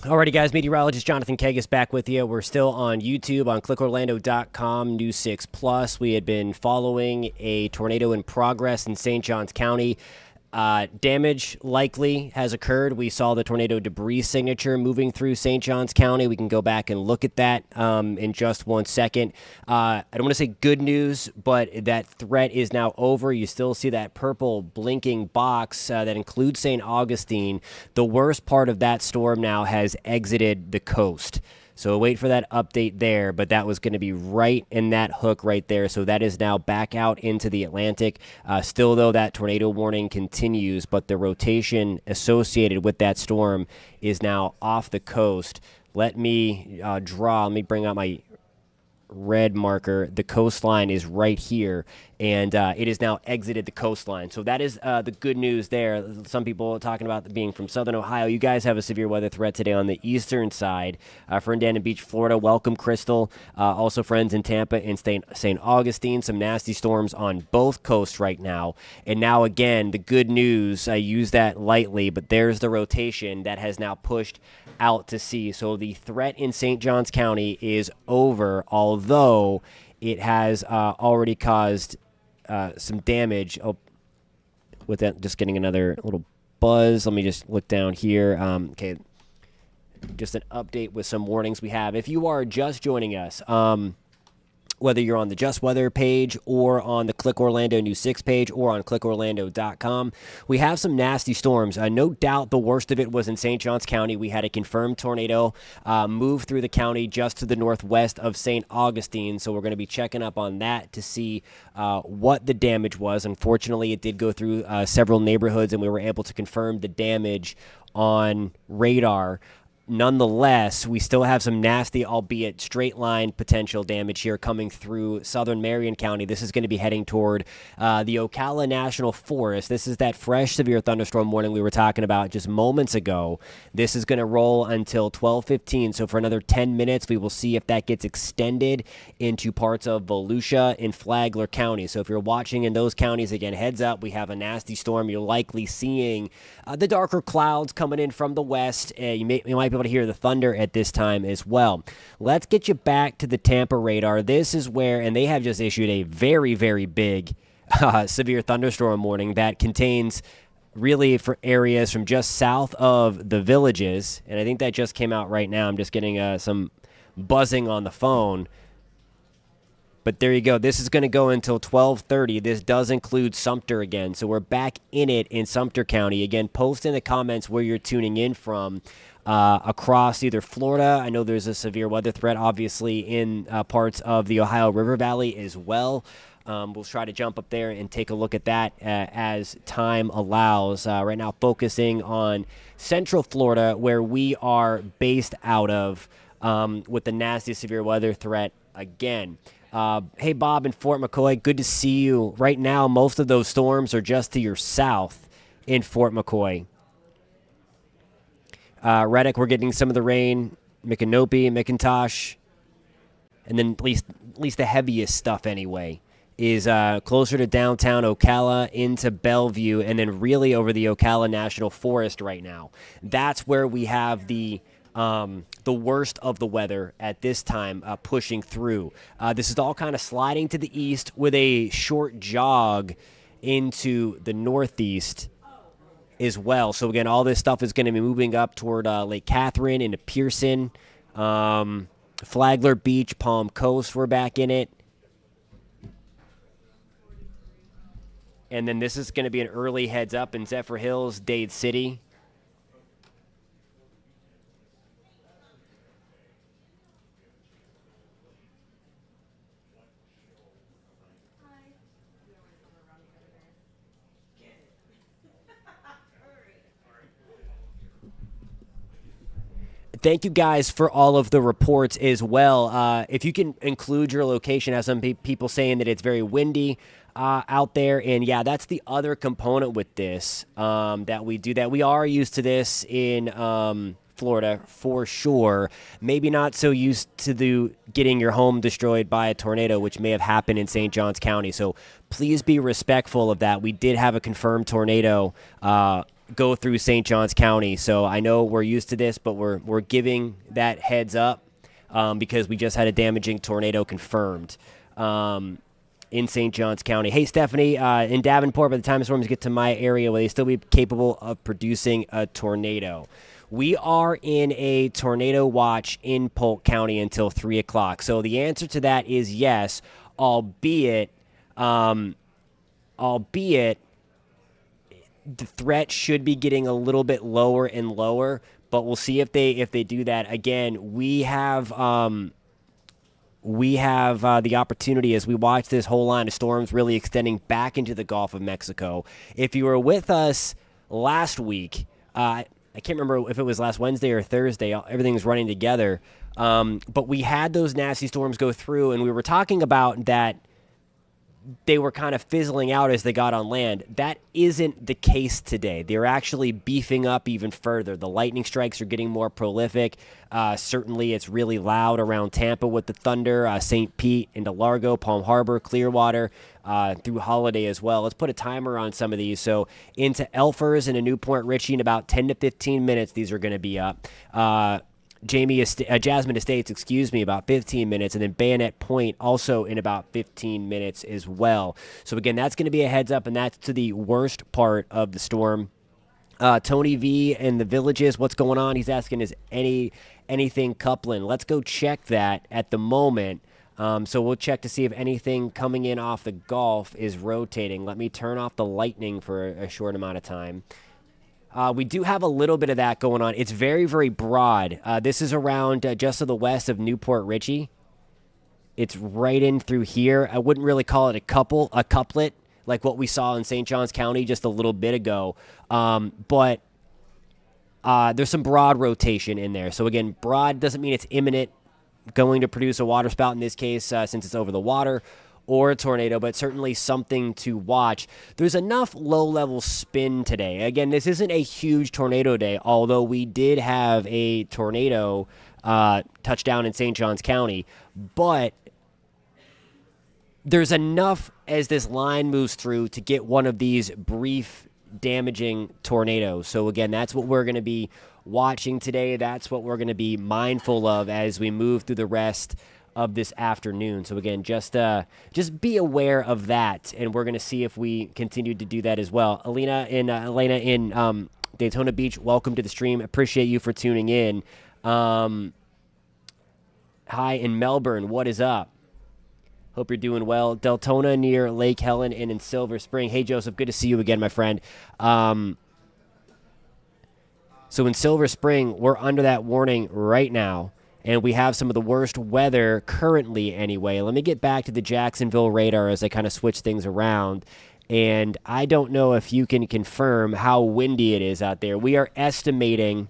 Alrighty, guys, meteorologist Jonathan Kegas back with you. We're still on YouTube on clickorlando.com, News 6 Plus. We had been following a tornado in progress in St. Johns County. Damage likely has occurred. We saw the tornado debris signature moving through St. Johns County. We can go back and look at that in just 1 second. I don't want to say good news, but that threat is now over. You still see that purple blinking box that includes St. Augustine. The worst part of that storm now has exited the coast. So wait for that update there, but that was going to be right in that hook right there. So that is now back out into the Atlantic. Still, though, that tornado warning continues, but the rotation associated with that storm is now off the coast. Let me let me bring out my red marker. The coastline is right here, and it has now exited the coastline. So that is the good news there. Some people are talking about being from southern Ohio. You guys have a severe weather threat today on the eastern side. Fernandina Beach, Florida. Welcome, Crystal. Also friends in Tampa and St. Augustine. Some nasty storms on both coasts right now. And now, again, the good news, I use that lightly, but there's the rotation that has now pushed out to sea. So the threat in St. Johns County is over, although it has already caused some damage. Oh, with that, just getting another little buzz. Let me just look down here. Okay, just an update with some warnings we have. If you are just joining us, whether you're on the Just Weather page or on the Click Orlando News 6 page or on clickorlando.com, we have some nasty storms. No doubt the worst of it was in St. Johns County. We had a confirmed tornado move through the county just to the northwest of St. Augustine, so we're going to be checking up on that to see what the damage was. Unfortunately, it did go through several neighborhoods, and we were able to confirm the damage on radar. Nonetheless, we still have some nasty, albeit straight-line potential damage here coming through southern Marion County. This is going to be heading toward the Ocala National Forest. This is that fresh severe thunderstorm warning we were talking about just moments ago. This is going to roll until 12:15, so for another 10 minutes, we will see if that gets extended into parts of Volusia and Flagler County. So if you're watching in those counties, again, heads up, we have a nasty storm. You're likely seeing the darker clouds coming in from the west. You might be able to hear the thunder at this time as well. Let's get you back to the Tampa radar. This is where, and they have just issued a very, very big severe thunderstorm warning that contains really for areas from just south of the Villages, and I think that just came out right now. I'm just getting some buzzing on the phone. But there you go. This is going to go until 12:30. This does include Sumter again. So we're back in it in Sumter County. Again, post in the comments where you're tuning in from across either Florida. I know there's a severe weather threat, obviously, in parts of the Ohio River Valley as well. We'll try to jump up there and take a look at that as time allows. Right now, focusing on Central Florida, where we are based out of with the nasty severe weather threat again. Hey, Bob in Fort McCoy, good to see you. Right now, most of those storms are just to your south in Fort McCoy. Reddick, we're getting some of the rain. Micanopy, McIntosh, and then at least the heaviest stuff anyway is closer to downtown Ocala into Bellevue, and then really over the Ocala National Forest right now. That's where we have the worst of the weather at this time pushing through. This is all kind of sliding to the east with a short jog into the northeast as well. So again, all this stuff is going to be moving up toward Lake Catherine into Pearson, Flagler Beach, Palm Coast, we're back in it. And then this is going to be an early heads up in Zephyr Hills, Dade City. Thank you guys for all of the reports as well. If you can include your location, as some people saying that it's very windy out there. And yeah, that's the other component with this that we do that. We are used to this in Florida for sure. Maybe not so used to getting your home destroyed by a tornado, which may have happened in St. Johns County. So please be respectful of that. We did have a confirmed tornado go through St. Johns County. So I know we're used to this, but we're giving that heads up because we just had a damaging tornado confirmed in St. Johns County. Hey, Stephanie, in Davenport, by the time storms get to my area, will they still be capable of producing a tornado? We are in a tornado watch in Polk County until 3 o'clock. So the answer to that is yes, albeit the threat should be getting a little bit lower and lower, but we'll see if they do that. Again, we have the opportunity as we watch this whole line of storms really extending back into the Gulf of Mexico. If you were with us last week, I can't remember if it was last Wednesday or Thursday. Everything's running together. But we had those nasty storms go through, and we were talking about that they were kind of fizzling out as they got on land. That isn't the case today. They're actually beefing up even further. The lightning strikes are getting more prolific. Certainly, it's really loud around Tampa with the thunder, St. Pete, into Largo, Palm Harbor, Clearwater, through Holiday as well. Let's put a timer on some of these. So into Elfers and a Newport Richie in about 10 to 15 minutes, these are going to be up. Jasmine Estates, about 15 minutes, and then Bayonet Point also in about 15 minutes as well. So again, that's going to be a heads up, and that's to the worst part of the storm. Tony V and the Villages, what's going on? He's asking, is anything coupling? Let's go check that at the moment. So we'll check to see if anything coming in off the Gulf is rotating. Let me turn off the lightning for a short amount of time. We do have a little bit of that going on. It's very, very broad. This is around just to the west of Newport Richie. It's right in through here. I wouldn't really call it a couplet, like what we saw in St. Johns County just a little bit ago. But there's some broad rotation in there. So again, broad doesn't mean it's imminent, going to produce a water spout in this case, since it's over the water, or a tornado, but certainly something to watch. There's enough low-level spin today. Again, this isn't a huge tornado day, although we did have a tornado touchdown in St. Johns County. But there's enough as this line moves through to get one of these brief damaging tornadoes. So again, that's what we're going to be watching today. That's what we're going to be mindful of as we move through the rest of this afternoon. So again, just be aware of that, and we're going to see if we continue to do that as well. Elena in Daytona Beach, welcome to the stream. Appreciate you for tuning in. Hi in Melbourne, what is up? Hope you're doing well. Deltona near Lake Helen and in Silver Spring. Hey Joseph, good to see you again, my friend. So in Silver Spring, we're under that warning right now. And we have some of the worst weather currently anyway. Let me get back to the Jacksonville radar as I kind of switch things around. And I don't know if you can confirm how windy it is out there. We are estimating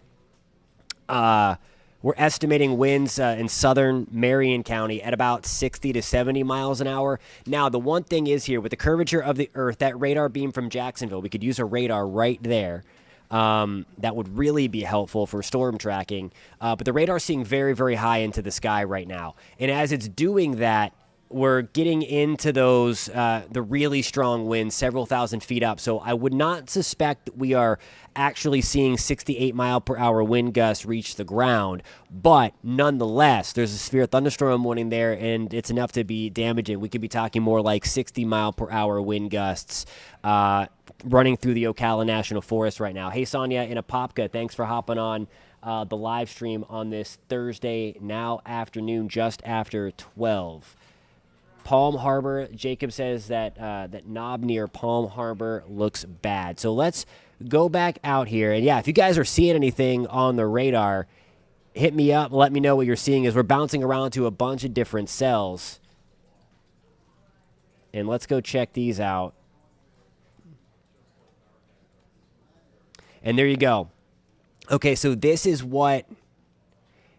winds in southern Marion County at about 60 to 70 miles an hour. Now, the one thing is here, with the curvature of the earth, that radar beam from Jacksonville, we could use a radar right there. That would really be helpful for storm tracking. But the radar's seeing very, very high into the sky right now. And as it's doing that, we're getting into those, the really strong winds, several thousand feet up. So I would not suspect that we are actually seeing 68 mile per hour wind gusts reach the ground. But nonetheless, there's a severe thunderstorm warning there, and it's enough to be damaging. We could be talking more like 60 mile per hour wind gusts, running through the Ocala National Forest right now. Hey, Sonia in Apopka, thanks for hopping on the live stream on this Thursday now afternoon, just after 12. Palm Harbor, Jacob says that that knob near Palm Harbor looks bad. So let's go back out here. And yeah, if you guys are seeing anything on the radar, hit me up. Let me know what you're seeing as we're bouncing around to a bunch of different cells. And let's go check these out. And there you go. Okay, so this is what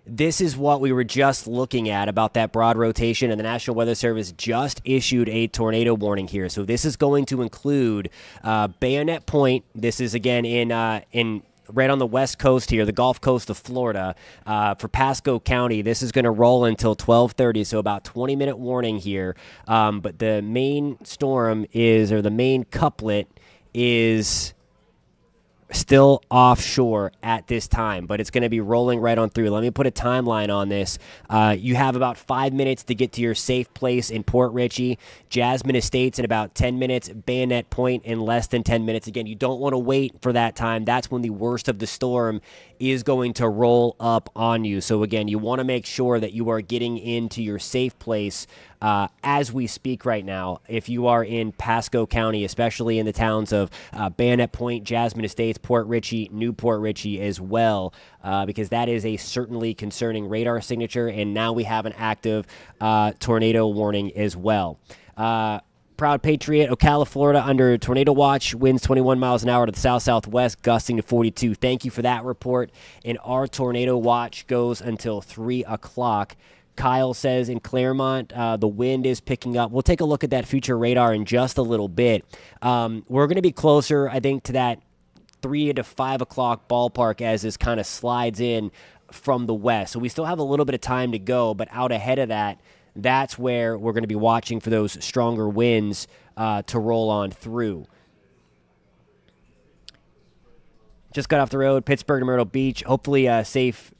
we were just looking at about that broad rotation, and the National Weather Service just issued a tornado warning here. So this is going to include Bayonet Point. This is again in right on the west coast here, the Gulf Coast of Florida. For Pasco County, this is going to roll until 12:30, so about 20-minute warning here. But the main storm is, or the main couplet is still offshore at this time, but it's going to be rolling right on through. Let me put a timeline on this. You have about 5 minutes to get to your safe place in Port Richey. Jasmine Estates in about 10 minutes. Bayonet Point in less than 10 minutes. Again, you don't want to wait for that time. That's when the worst of the storm is going to roll up on you. So again, you want to make sure that you are getting into your safe place as we speak right now. If you are in Pasco County, especially in the towns of Bayonet Point, Jasmine Estates, Port Richey, Newport Richey as well, because that is a certainly concerning radar signature, and now we have an active tornado warning as well. Proud Patriot, Ocala, Florida, under tornado watch, winds 21 miles an hour to the south-southwest, gusting to 42. Thank you for that report. And our tornado watch goes until 3 o'clock. Kyle says in Claremont, the wind is picking up. We'll take a look at that future radar in just a little bit. We're going to be closer, I think, to that 3 to 5 o'clock ballpark as this kind of slides in from the west. So we still have a little bit of time to go, but out ahead of that, that's where we're going to be watching for those stronger winds to roll on through. Just got off the road, Pittsburgh to Myrtle Beach. Hopefully safe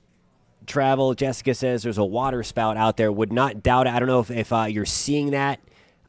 travel. Jessica says there's a water spout out there. Would not doubt it. I don't know if you're seeing that,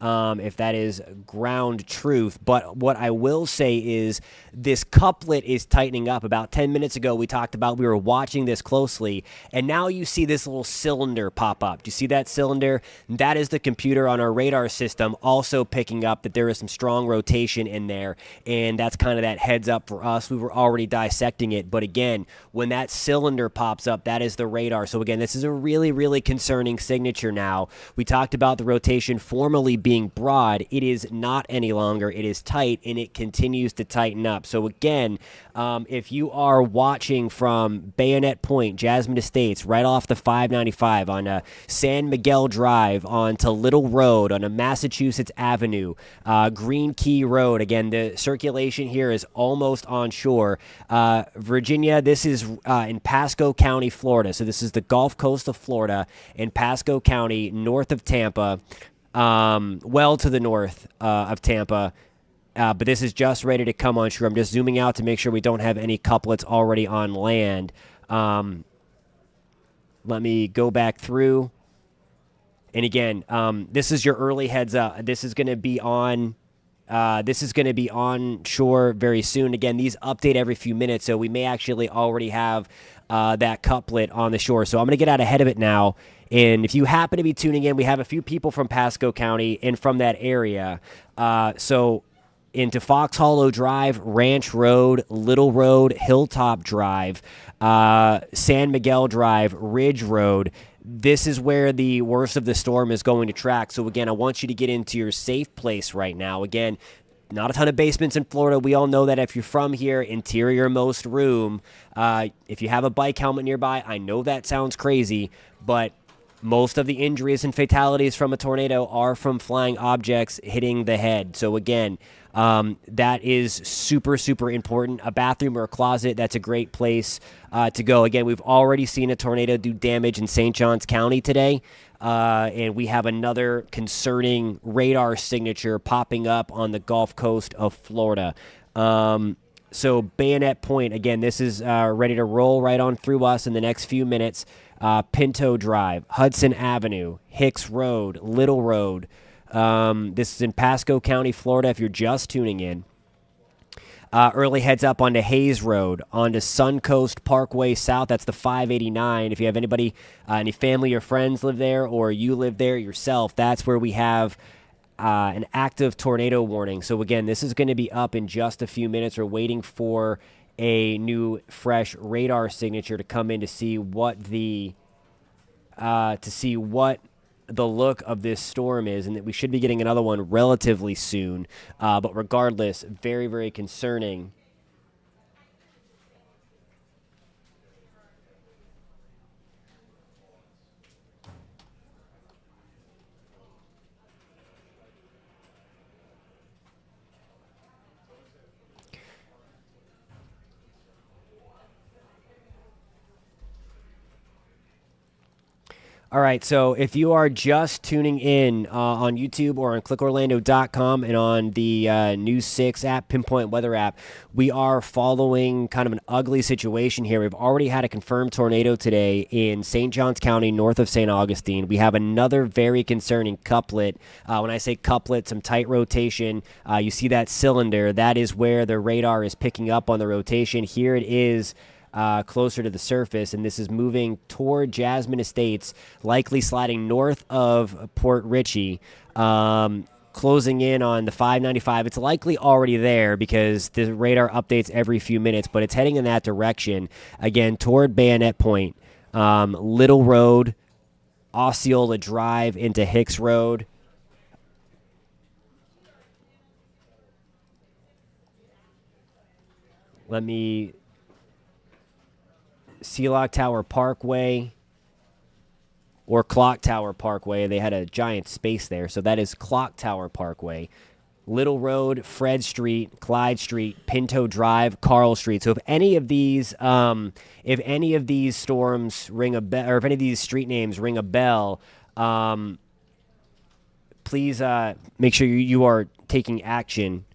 if that is ground truth. But what I will say is this couplet is tightening up. About 10 minutes ago, we talked about we were watching this closely, and now you see this little cylinder pop up. Do you see that cylinder? That is the computer on our radar system also picking up that there is some strong rotation in there, and that's kind of that heads up for us. We were already dissecting it, but again, when that cylinder pops up, that is the radar. So again, this is a really, really concerning signature now. We talked about the rotation formerly being broad. It is not any longer. It is tight, and it continues to tighten up. So again, if you are watching from Bayonet Point, Jasmine Estates, right off the 595 on San Miguel Drive onto Little Road on a Massachusetts Avenue, Green Key Road, again, the circulation here is almost on shore. Virginia, this is in Pasco County, Florida. So this is the Gulf Coast of Florida in Pasco County, north of Tampa, well to the north of Tampa. But this is just ready to come on shore. I'm just zooming out to make sure we don't have any couplets already on land. Let me go back through. And again, this is your early heads up. This is going to be on. This is going to be on shore very soon. Again, these update every few minutes, so we may actually already have that couplet on the shore. So I'm going to get out ahead of it now. And if you happen to be tuning in, we have a few people from Pasco County and from that area. So into Fox Hollow Drive, Ranch Road, Little Road, Hilltop Drive, San Miguel Drive, Ridge Road. This is where the worst of the storm is going to track. So again, I want you to get into your safe place right now. Again, not a ton of basements in Florida. We all know that if you're from here, interior most room. If you have a bike helmet nearby, I know that sounds crazy, but most of the injuries and fatalities from a tornado are from flying objects hitting the head. So again, that is super, super important. A bathroom or a closet, that's a great place to go. Again, we've already seen a tornado do damage in St. Johns County today, and we have another concerning radar signature popping up on the Gulf Coast of Florida. So Bayonet Point, again, this is ready to roll right on through us in the next few minutes. Pinto Drive, Hudson Avenue, Hicks Road, Little Road. This is in Pasco County, Florida, if you're just tuning in. Early heads up onto Hayes Road, onto Suncoast Parkway South. That's the 589. If you have anybody, any family or friends live there, or you live there yourself, that's where we have an active tornado warning. So again, this is going to be up in just a few minutes. We're waiting for a new fresh radar signature to come in to see what the look of this storm is, and that we should be getting another one relatively soon. But regardless, very, very concerning. All right, so if you are just tuning in on YouTube or on clickorlando.com and on the News 6 app, Pinpoint Weather app, we are following kind of an ugly situation here. We've already had a confirmed tornado today in St. Johns County, north of St. Augustine. We have another very concerning couplet. When I say couplet, some tight rotation. You see that cylinder. That is where the radar is picking up on the rotation. Here it is. Closer to the surface, and this is moving toward Jasmine Estates, likely sliding north of Port Richey, closing in on the 595. It's likely already there because the radar updates every few minutes, but it's heading in that direction, again, toward Bayonet Point, Little Road, Osceola Drive into Hicks Road. Let me... Sealock Tower Parkway or Clock Tower Parkway. They had a giant space there, so that is Clock Tower Parkway. Little Road, Fred Street, Clyde Street, Pinto Drive, Carl Street. So if any of these storms ring a bell, or if any of these street names ring a bell, please make sure you are taking action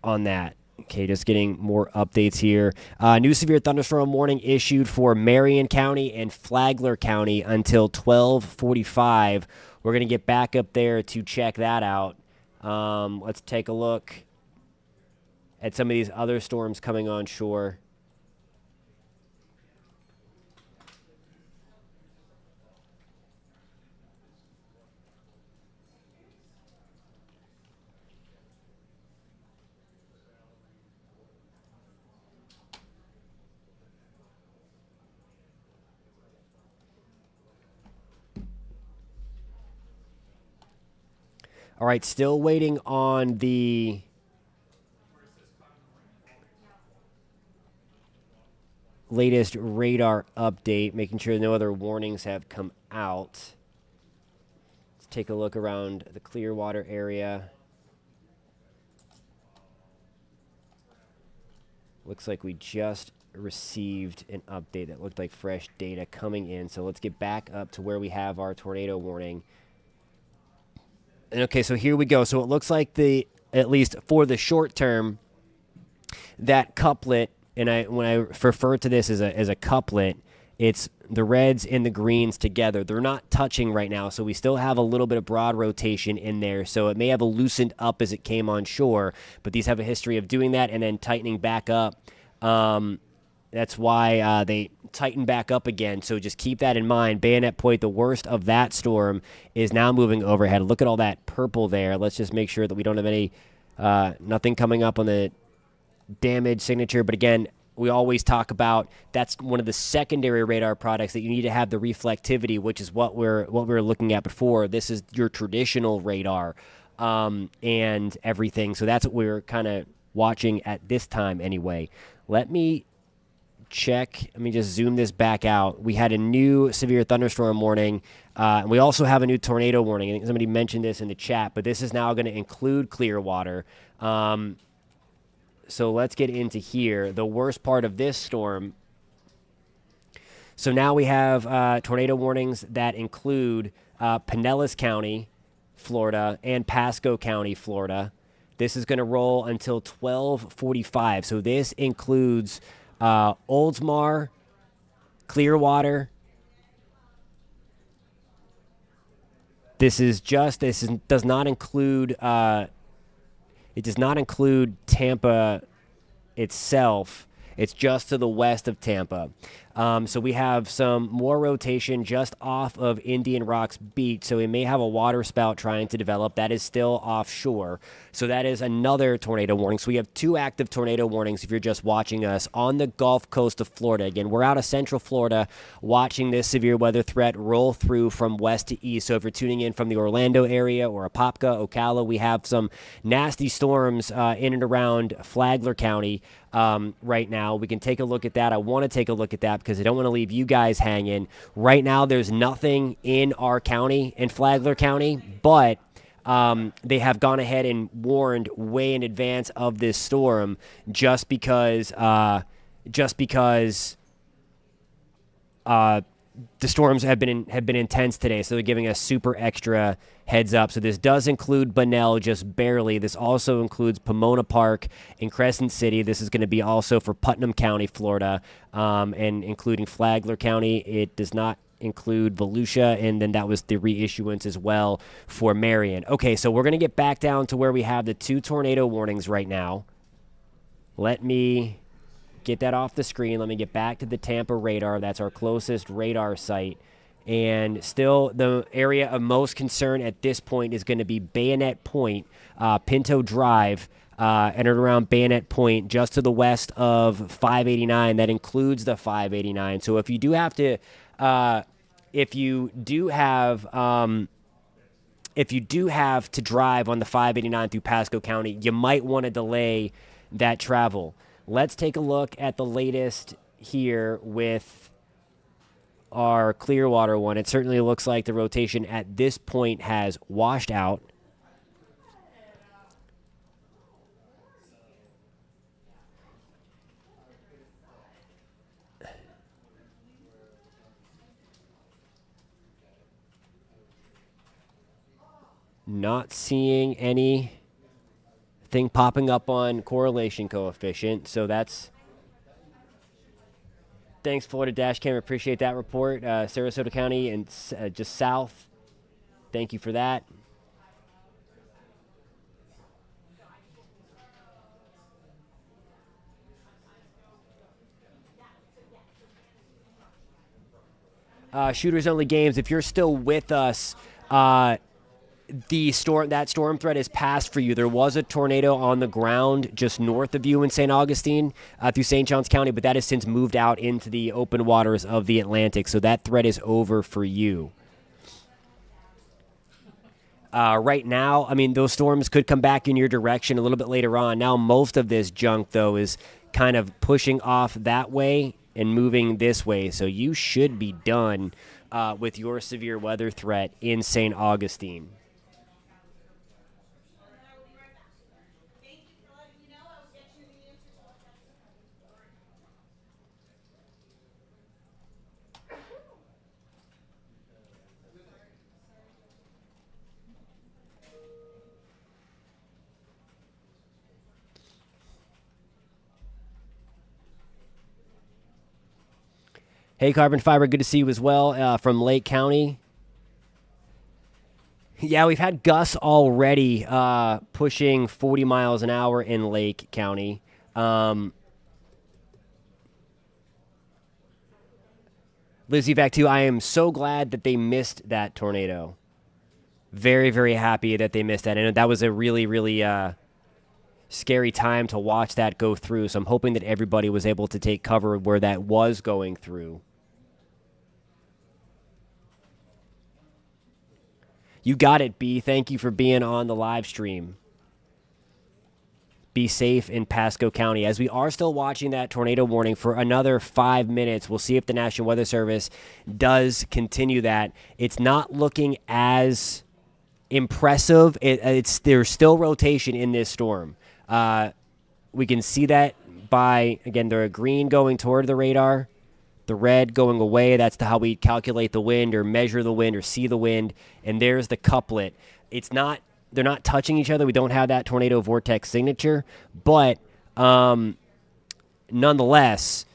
on that. Okay, just getting more updates here. New severe thunderstorm warning issued for Marion County and Flagler County until 12:45. We're going to get back up there to check that out. Let's take a look at some of these other storms coming on shore. All right, still waiting on the latest radar update, making sure no other warnings have come out. Let's take a look around the Clearwater area. Looks like we just received an update that looked like fresh data coming in. So let's get back up to where we have our tornado warning. And okay, so here we go. So it looks like at least for the short term, that couplet, and when I refer to this as a couplet, it's the reds and the greens together. They're not touching right now, so we still have a little bit of broad rotation in there. So it may have loosened up as it came on shore, but these have a history of doing that and then tightening back up. That's why they tighten back up again. So just keep that in mind. Bayonet Point, the worst of that storm, is now moving overhead. Look at all that purple there. Let's just make sure that we don't have any nothing coming up on the damage signature. But again, we always talk about that's one of the secondary radar products that you need to have the reflectivity, which is what we were looking at before. This is your traditional radar and everything. So that's what we're kind of watching at this time anyway. Let me check. Let me just zoom this back out. We had a new severe thunderstorm warning. And we also have a new tornado warning. I think somebody mentioned this in the chat, but this is now going to include Clearwater. So let's get into here. The worst part of this storm. So now we have tornado warnings that include Pinellas County, Florida, and Pasco County, Florida. This is going to roll until 12:45. So this includes Oldsmar, Clearwater. This does not include Tampa itself. It's just to the west of Tampa. So we have some more rotation just off of Indian Rocks Beach. So we may have a water spout trying to develop. That is still offshore. So that is another tornado warning. So we have two active tornado warnings if you're just watching us on the Gulf Coast of Florida. Again, we're out of Central Florida watching this severe weather threat roll through from west to east. So if you're tuning in from the Orlando area or Apopka, Ocala, we have some nasty storms in and around Flagler County right now. We can take a look at that. I want to take a look at that because I don't want to leave you guys hanging. Right now, there's nothing in our county, in Flagler County, but they have gone ahead and warned way in advance of this storm just because the storms have been intense today, so they're giving us super extra heads up. So this does include Bunnell, just barely. This also includes Pomona Park and Crescent City. This is going to be also for Putnam County, Florida, and including Flagler County. It does not include Volusia, and then that was the reissuance as well for Marion. Okay, so we're going to get back down to where we have the 2 tornado warnings right now. Let me get that off the screen. Let me get back to the Tampa radar. That's our closest radar site. And still, the area of most concern at this point is going to be Bayonet Point, Pinto Drive, and around Bayonet Point, just to the west of 589. That includes the 589. So if you do have to, if you do have to drive on the 589 through Pasco County, you might want to delay that travel. Let's take a look at the latest here with our Clearwater one. It certainly looks like the rotation at this point has washed out. Not seeing anything popping up on correlation coefficient, so that's... Thanks, Florida Dash Cam. Appreciate that report. Sarasota County and just south. Thank you for that. Shooters Only Games, if you're still with us, that storm threat is passed for you. There was a tornado on the ground just north of you in St. Augustine through St. Johns County, but that has since moved out into the open waters of the Atlantic, so that threat is over for you. Right now, I mean, those storms could come back in your direction a little bit later on. Now most of this junk, though, is kind of pushing off that way and moving this way, so you should be done with your severe weather threat in St. Augustine. Hey, Carbon Fiber, good to see you as well from Lake County. Yeah, we've had gusts already pushing 40 miles an hour in Lake County. Lizzie back to, I am so glad that they missed that tornado. Very, very happy that they missed that. And that was a really, really scary time to watch that go through. So I'm hoping that everybody was able to take cover where that was going through. You got it, B. Thank you for being on the live stream. Be safe in Pasco County. As we are still watching that tornado warning for another 5 minutes, we'll see if the National Weather Service does continue that. It's not looking as impressive. There's still rotation in this storm. We can see that by, again, the green going toward the radar, the red going away. That's how we calculate the wind or measure the wind or see the wind. And there's the couplet. They're not touching each other. We don't have that tornado vortex signature. But nonetheless,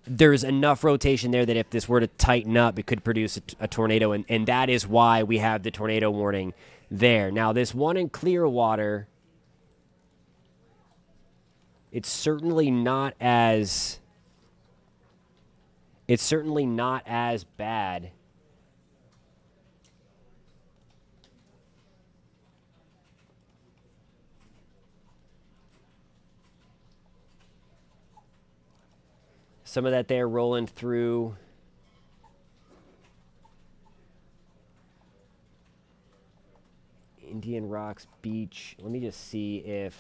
there's enough rotation there that if this were to tighten up, it could produce a tornado. And that is why we have the tornado warning there. Now, this one in Clearwater, it's certainly not as bad. Some of that there rolling through Indian Rocks Beach. Let me just see if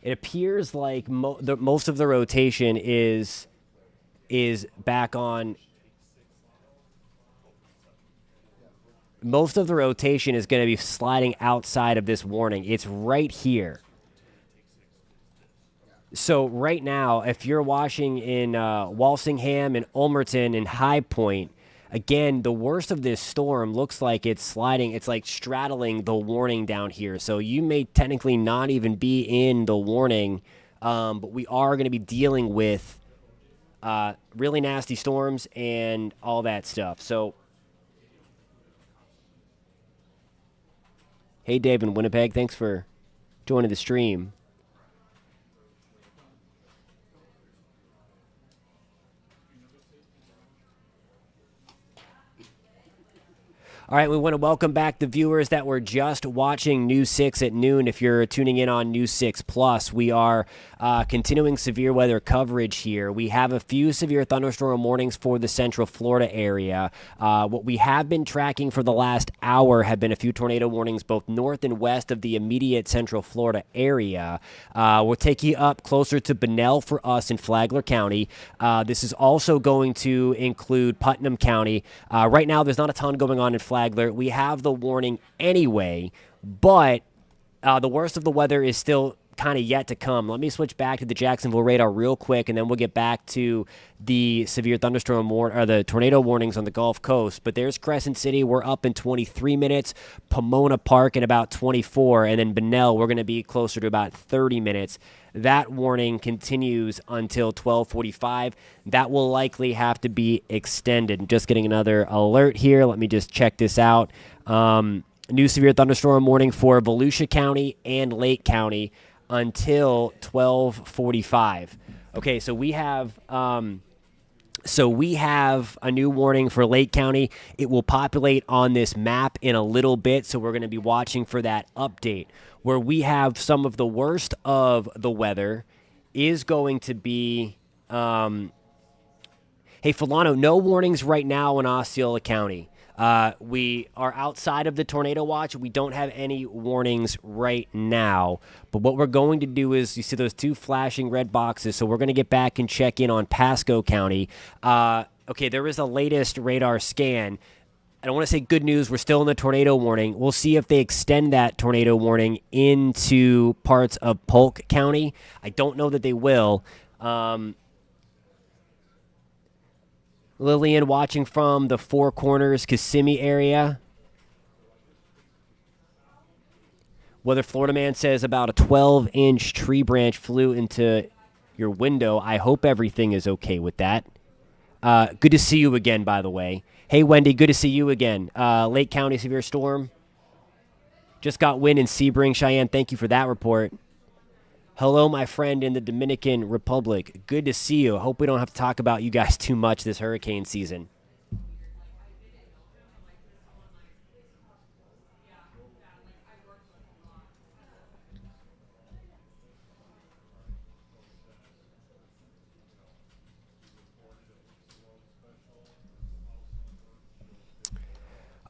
it appears like most of the rotation is back on. Most of the rotation is going to be sliding outside of this warning. It's right here. So right now, if you're watching in Walsingham and Ulmerton and High Point, again, the worst of this storm looks like it's sliding. It's like straddling the warning down here. So you may technically not even be in the warning, but we are going to be dealing with really nasty storms and all that stuff. So, hey, Dave in Winnipeg, thanks for joining the stream. All right, we want to welcome back the viewers that were just watching News 6 at noon. If you're tuning in on News 6 Plus, we are continuing severe weather coverage here. We have a few severe thunderstorm warnings for the central Florida area. What we have been tracking for the last hour have been a few tornado warnings both north and west of the immediate central Florida area. We'll take you up closer to Bunnell for us in Flagler County. This is also going to include Putnam County. Right now, there's not a ton going on in Flagler. We have the warning anyway, but the worst of the weather is still kind of yet to come. Let me switch back to the Jacksonville radar real quick, and then we'll get back to the severe thunderstorm or the tornado warnings on the Gulf Coast. But there's Crescent City. We're up in 23 minutes. Pomona Park in about 24, and then Bunnell, we're going to be closer to about 30 minutes. That warning continues until 12:45. That will likely have to be extended. Just getting another alert here. Let me just check this out. New severe thunderstorm warning for Volusia County and Lake County until 12:45. Okay, so we have a new warning for Lake County. It will populate on this map in a little bit, so we're going to be watching for that update. Where we have some of the worst of the weather is going to be, hey, Filano, no warnings right now in Osceola County. We are outside of the tornado watch. We don't have any warnings right now. But what we're going to do is, you see those two flashing red boxes, so we're going to get back and check in on Pasco County. Okay, there is a latest radar scan. I don't want to say good news. We're still in the tornado warning. We'll see if they extend that tornado warning into parts of Polk County. I don't know that they will. Lillian watching from the Four Corners, Kissimmee area. Weather Florida Man says about a 12-inch tree branch flew into your window. I hope everything is okay with that. Good to see you again, by the way. Hey, Wendy, good to see you again. Lake County severe storm. Just got wind in Sebring, Cheyenne. Thank you for that report. Hello, my friend in the Dominican Republic. Good to see you. Hope we don't have to talk about you guys too much this hurricane season.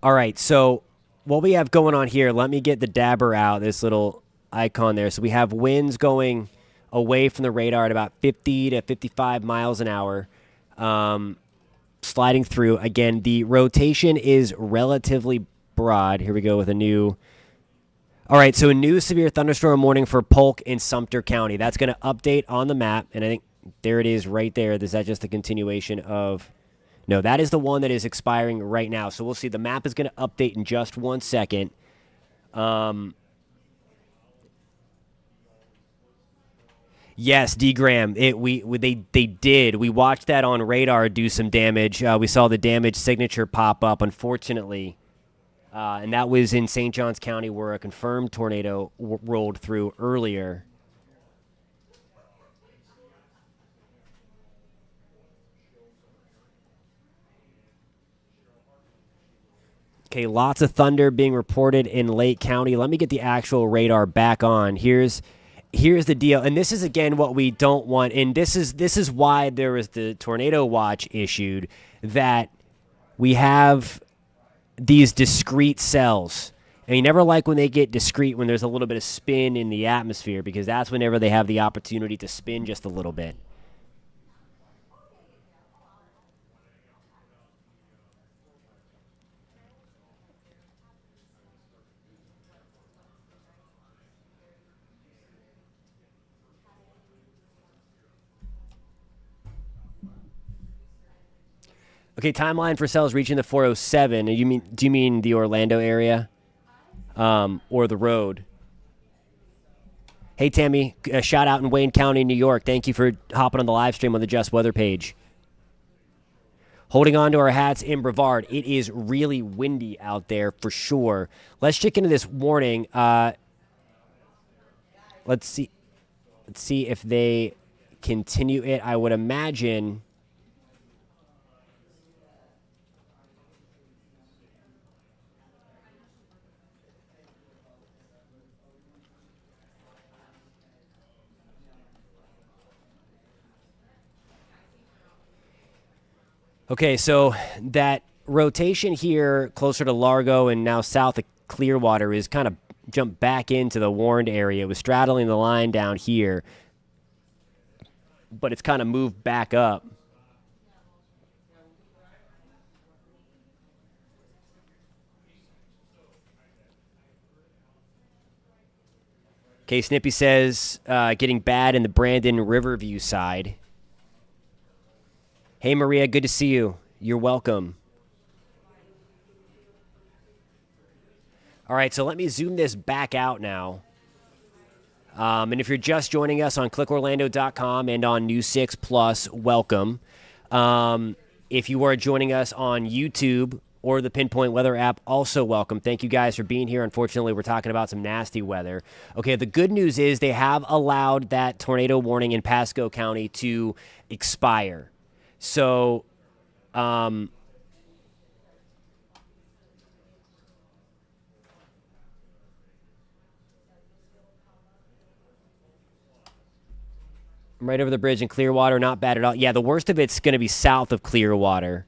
All right, so what we have going on here, let me get the dabber out, this little icon there. So we have winds going away from the radar at about 50 to 55 miles an hour, sliding through. Again, the rotation is relatively broad. Here we go with a new... All right, so a new severe thunderstorm warning for Polk and Sumter County. That's going to update on the map, and I think there it is right there. Is that just a continuation of... No, that is the one that is expiring right now. So we'll see. The map is going to update in just 1 second. Yes, D. Graham. They did. We watched that on radar do some damage. We saw the damage signature pop up, unfortunately. And that was in St. Johns County where a confirmed tornado rolled through earlier. Okay, lots of thunder being reported in Lake County. Let me get the actual radar back on. Here's the deal, and this is again what we don't want, and this is why there was the tornado watch issued, that we have these discrete cells. And you never like when they get discrete when there's a little bit of spin in the atmosphere, because that's whenever they have the opportunity to spin just a little bit. Okay, timeline for cells reaching the 407. Do you mean the Orlando area, or the road? Hey, Tammy, a shout out in Wayne County, New York. Thank you for hopping on the live stream on the Just Weather page. Holding on to our hats in Brevard. It is really windy out there for sure. Let's check into this warning. Let's see if they continue it. I would imagine. Okay, so that rotation here closer to Largo and now south of Clearwater is kind of jumped back into the warned area. It was straddling the line down here, but it's kind of moved back up. Okay, Snippy says getting bad in the Brandon Riverview side. Hey, Maria, good to see you. You're welcome. All right, so let me zoom this back out now. And if you're just joining us on clickorlando.com and on News 6 Plus, welcome. If you are joining us on YouTube or the Pinpoint Weather app, also welcome. Thank you guys for being here. Unfortunately, we're talking about some nasty weather. Okay, the good news is they have allowed that tornado warning in Pasco County to expire. So, I'm right over the bridge in Clearwater, not bad at all. Yeah, the worst of it's going to be south of Clearwater,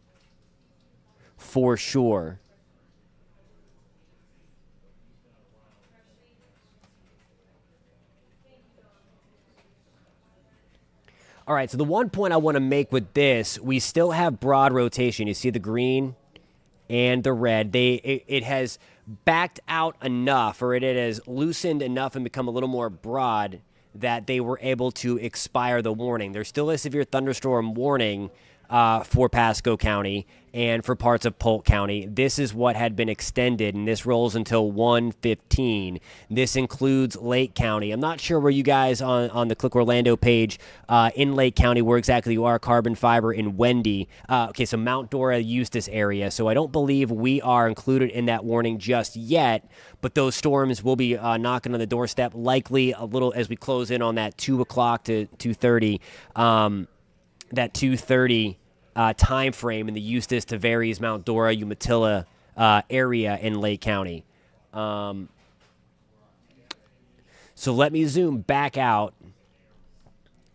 for sure. All right, so the one point I want to make with this, we still have broad rotation. You see the green and the red. It has backed out enough, or it has loosened enough and become a little more broad that they were able to expire the warning. There's still a severe thunderstorm warning for Pasco County and for parts of Polk County. This is what had been extended, and this rolls until 1:15. This includes Lake County. I'm not sure where you guys on the Click Orlando page in Lake County, where exactly you are, Carbon Fiber in Wendy. Okay, so Mount Dora, Eustis area. So I don't believe we are included in that warning just yet, but those storms will be knocking on the doorstep, likely a little as we close in on that 2 o'clock to 2:30. That 2:30 time frame in the Eustis, Tavares, Mount Dora, Umatilla area in Lake County. So let me zoom back out.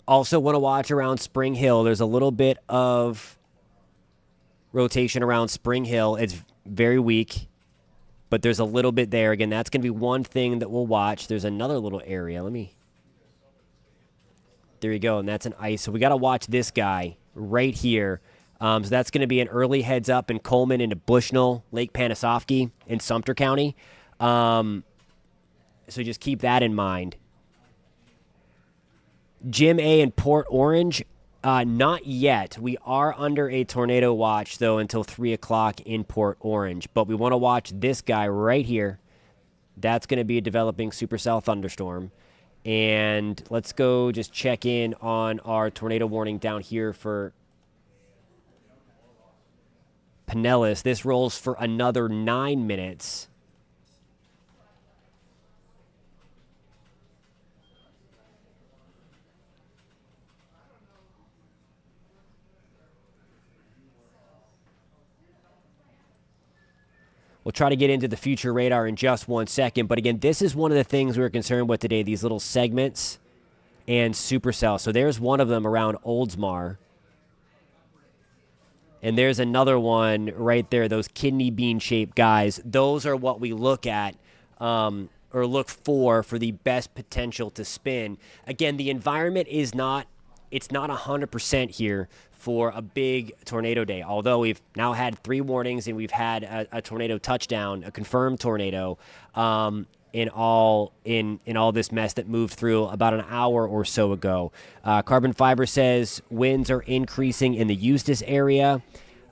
Also want to watch around Spring Hill. There's a little bit of rotation around Spring Hill. It's very weak, but there's a little bit there. Again, that's going to be one thing that we'll watch. There's another little area. There you go, and that's an ice. So we got to watch this guy right here. So that's going to be an early heads up in Coleman into Bushnell, Lake Panasoffkee in Sumter County. So just keep that in mind. Jim A in Port Orange, not yet. We are under a tornado watch, though, until 3 o'clock in Port Orange. But we want to watch this guy right here. That's going to be a developing supercell thunderstorm. And let's go just check in on our tornado warning down here for Pinellas. This rolls for another 9 minutes. We'll try to get into the future radar in just 1 second. But again, this is one of the things we were concerned with today, these little segments and supercell. So there's one of them around Oldsmar. And there's another one right there, those kidney bean-shaped guys. Those are what we look at or look for the best potential to spin. Again, the environment is not, it's not 100% here for a big tornado day, although we've now had 3 warnings and we've had a tornado touchdown, a confirmed tornado, in all this mess that moved through about an hour or so ago. Carbon Fiber says winds are increasing in the Eustis area.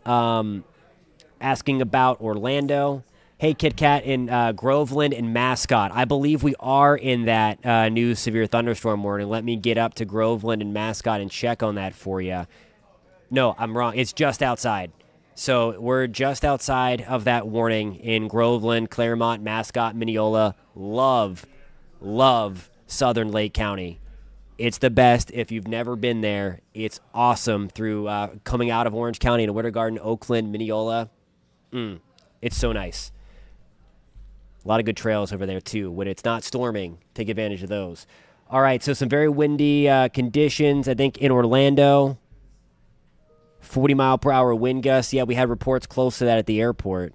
asking about Orlando. Hey, Kit Kat in Groveland and Mascot. I believe we are in that new severe thunderstorm warning. Let me get up to Groveland and Mascot and check on that for you. No, I'm wrong. It's just outside. So we're just outside of that warning in Groveland, Claremont, Mascot, Mineola. Love Southern Lake County. It's the best. If you've never been there, it's awesome through coming out of Orange County and Winter Garden, Oakland, Mineola. It's so nice. A lot of good trails over there, too. When it's not storming, take advantage of those. All right, so some very windy conditions, I think, in Orlando. 40-mile-per-hour wind gusts. Yeah, we had reports close to that at the airport.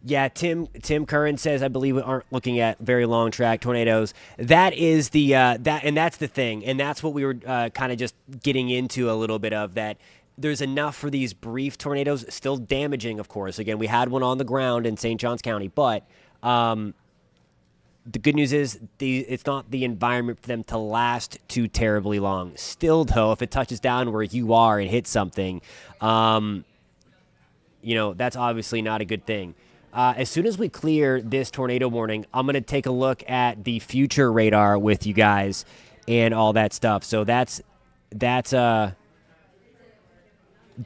Yeah, Tim Curran says, I believe we aren't looking at very long track tornadoes. That is the and that's the thing, and that's what we were kind of just getting into a little bit of, that there's enough for these brief tornadoes, still damaging, of course. Again, we had one on the ground in St. Johns County, but the good news is it's not the environment for them to last too terribly long. Still, though, if it touches down where you are and hits something, that's obviously not a good thing. As soon as we clear this tornado warning, I'm going to take a look at the future radar with you guys and all that stuff. So that's what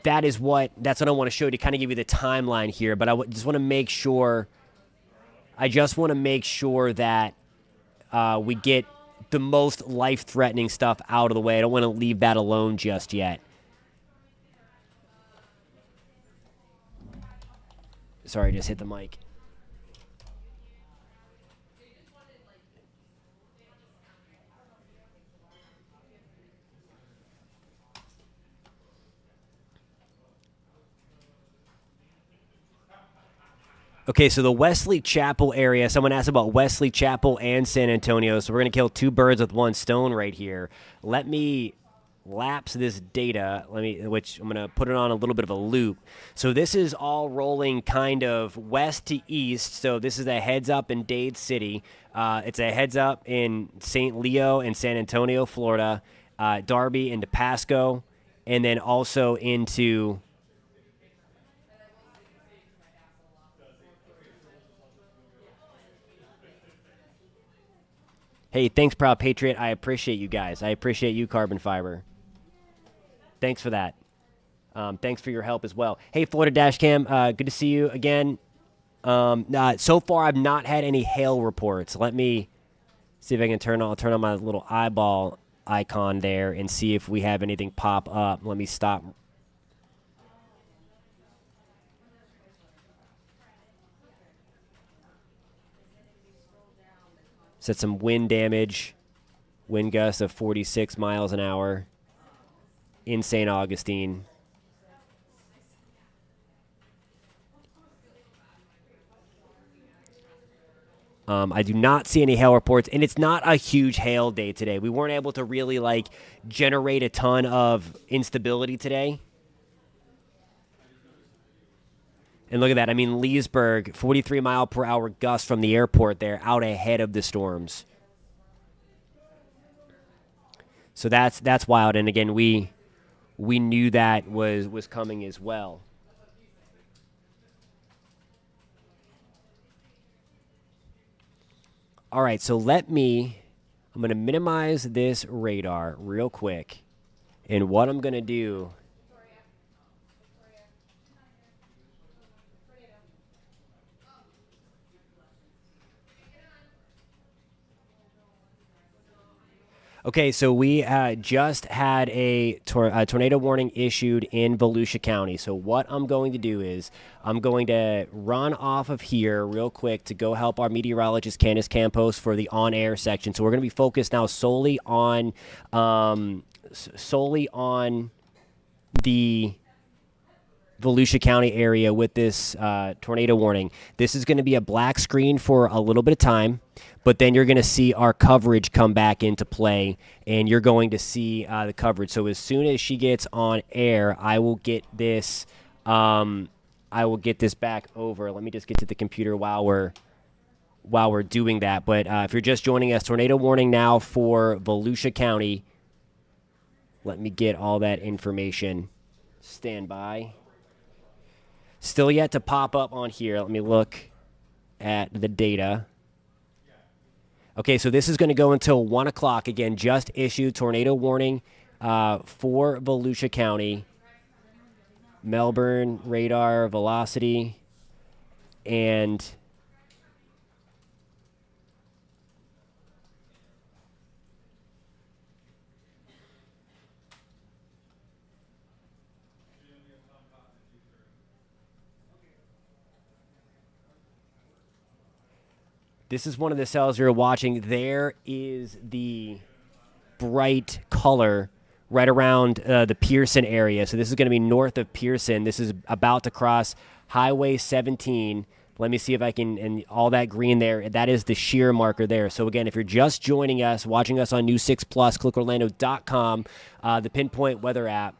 I want to show you to kind of give you the timeline here. But I just want to make sure. I just want to make sure that we get the most life-threatening stuff out of the way. I don't want to leave that alone just yet. Sorry, I just hit the mic. Okay, so the Wesley Chapel area, someone asked about Wesley Chapel and San Antonio, so we're going to kill two birds with one stone right here. Let me lapse this data, which I'm going to put it on a little bit of a loop. So this is all rolling kind of west to east. So this is a heads up in Dade City. It's a heads up in St. Leo and San Antonio, Florida, Darby into Pasco, and then also into Hey, thanks, Proud Patriot. I appreciate you guys. I appreciate you, Carbon Fiber. Thanks for that. Thanks for your help as well. Hey, Florida Dashcam, good to see you again. So far, I've not had any hail reports. Let me see if I can turn on my little eyeball icon there and see if we have anything pop up. Let me stop. Said some wind damage, wind gusts of 46 miles an hour in St. Augustine. I do not see any hail reports, and it's not a huge hail day today. We weren't able to really, generate a ton of instability today. And look at that. I mean, Leesburg, 43-mile-per-hour gust from the airport there, out ahead of the storms. So that's wild. And, again, we knew that was coming as well. All right, so I'm going to minimize this radar real quick. And what I'm going to do... Okay, so we just had a tornado warning issued in Volusia County. So what I'm going to do is I'm going to run off of here real quick to go help our meteorologist Candace Campos for the on-air section. So we're going to be focused now solely on the Volusia County area with this tornado warning. This is going to be a black screen for a little bit of time, but then you're going to see our coverage come back into play, and you're going to see the coverage. So as soon as she gets on air, I will get this I will get this back over. Let me just get to the computer while we're doing that. But if you're just joining us, tornado warning now for Volusia County. Let me get all that information. Stand by. Still yet to pop up on here. Let me look at the data. Okay, so this is going to go until 1 o'clock. Again, just issued tornado warning for Volusia County. Melbourne, radar, velocity, and this is one of the cells you're watching. There is the bright color right around the Pearson area. So this is going to be north of Pearson. This is about to cross Highway 17. Let me see if I can, and all that green there, that is the shear marker there. So again, if you're just joining us, watching us on News 6 Plus, clickorlando.com, the Pinpoint weather app,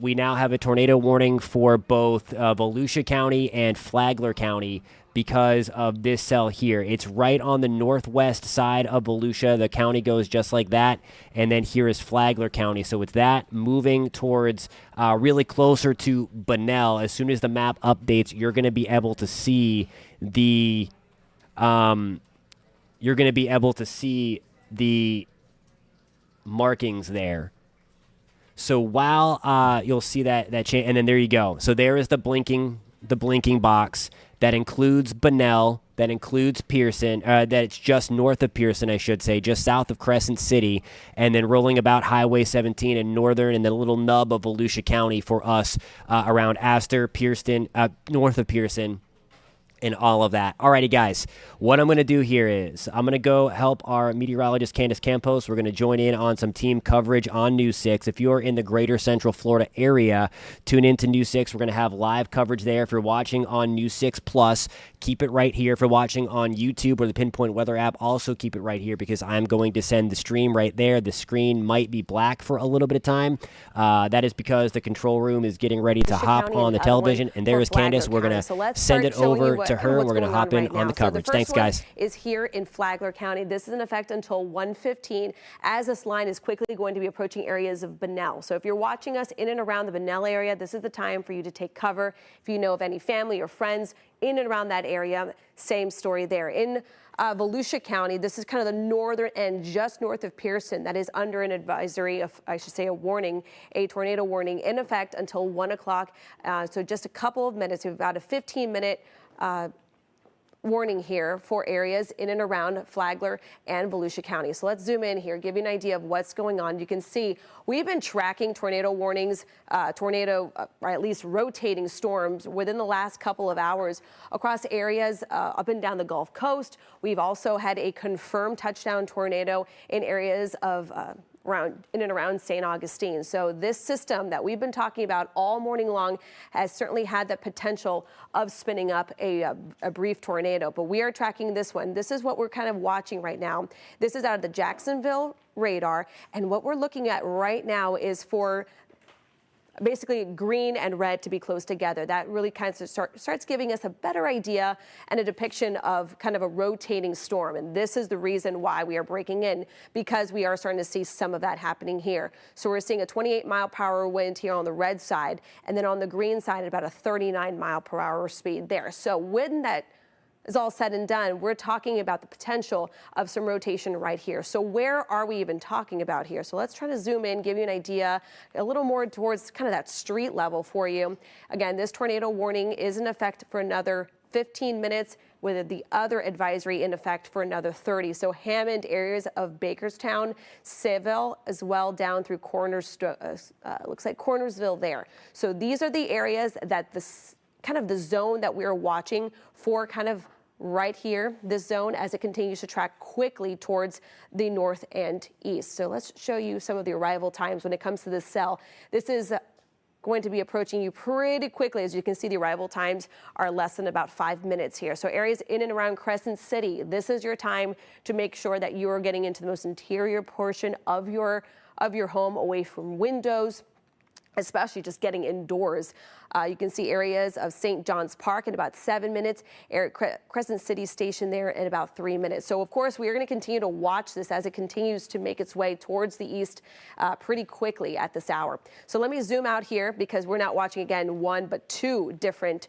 we now have a tornado warning for both Volusia County and Flagler County because of this cell here. It's right on the northwest side of Volusia. The county goes just like that. And then here is Flagler County. So it's that moving towards really closer to Bunnell. As soon as the map updates, you're going to be able to see the markings there. So while you'll see that change, and then there you go. So there is the blinking box. That includes Bunnell, that includes Pearson, that it's just north of Pearson, I should say, just south of Crescent City, and then rolling about Highway 17 in northern and the little nub of Volusia County for us around Astor, Pearson, north of Pearson, and all of that. Alrighty, guys, what I'm going to do here is I'm going to go help our meteorologist, Candace Campos. We're going to join in on some team coverage on News 6. If you're in the greater Central Florida area, tune in to News 6. We're going to have live coverage there. If you're watching on News 6 Plus, keep it right here. If you're watching on YouTube or the Pinpoint Weather app, also keep it right here because I'm going to send the stream right there. The screen might be black for a little bit of time. That is because the control room is getting ready to hop on the television. And there is Candace. We're going to send it over to her, and we're going to hop in on the coverage. Thanks, guys. Is here in Flagler County. This is in effect until 1:15 as this line is quickly going to be approaching areas of Bunnell. So if you're watching us in and around the Bunnell area, this is the time for you to take cover. If you know of any family or friends in and around that area, same story there. In Volusia County, this is kind of the northern end, just north of Pearson, that is under an advisory, I should say a warning, a tornado warning in effect until 1 o'clock. So just a couple of minutes, about a 15-minute warning here for areas in and around Flagler and Volusia County. So let's zoom in here, give you an idea of what's going on. You can see we've been tracking tornado warnings, or at least rotating storms within the last couple of hours across areas up and down the Gulf Coast. We've also had a confirmed touchdown tornado in areas of in and around St. Augustine. So this system that we've been talking about all morning long has certainly had the potential of spinning up a brief tornado, but we are tracking this one. This is what we're kind of watching right now. This is out of the Jacksonville radar, and what we're looking at right now is for basically green and red to be close together. That really kind of starts giving us a better idea and a depiction of kind of a rotating storm. And this is the reason why we are breaking in, because we are starting to see some of that happening here. So we're seeing a 28-mile-per-hour wind here on the red side, and then on the green side at about a 39-mile-per-hour speed there. So when that is all said and done, we're talking about the potential of some rotation right here. So where are we even talking about here? So let's try to zoom in, give you an idea a little more towards kind of that street level for you. Again, this tornado warning is in effect for another 15 minutes, with the other advisory in effect for another 30. So Hammond, areas of Bakerstown, Seville, as well down through looks like Cornersville there. So these are the areas that kind of the zone that we're watching for, kind of right here, this zone, as it continues to track quickly towards the north and east. So let's show you some of the arrival times when it comes to this cell. This is going to be approaching you pretty quickly. As you can see, the arrival times are less than about 5 minutes here. So areas in and around Crescent City, this is your time to make sure that you are getting into the most interior portion of your home, away from windows, especially just getting indoors. You can see areas of St. John's Park in about 7 minutes, Crescent City Station there in about 3 minutes. So of course we are going to continue to watch this as it continues to make its way towards the east pretty quickly at this hour. So let me zoom out here because we're not watching again one but two different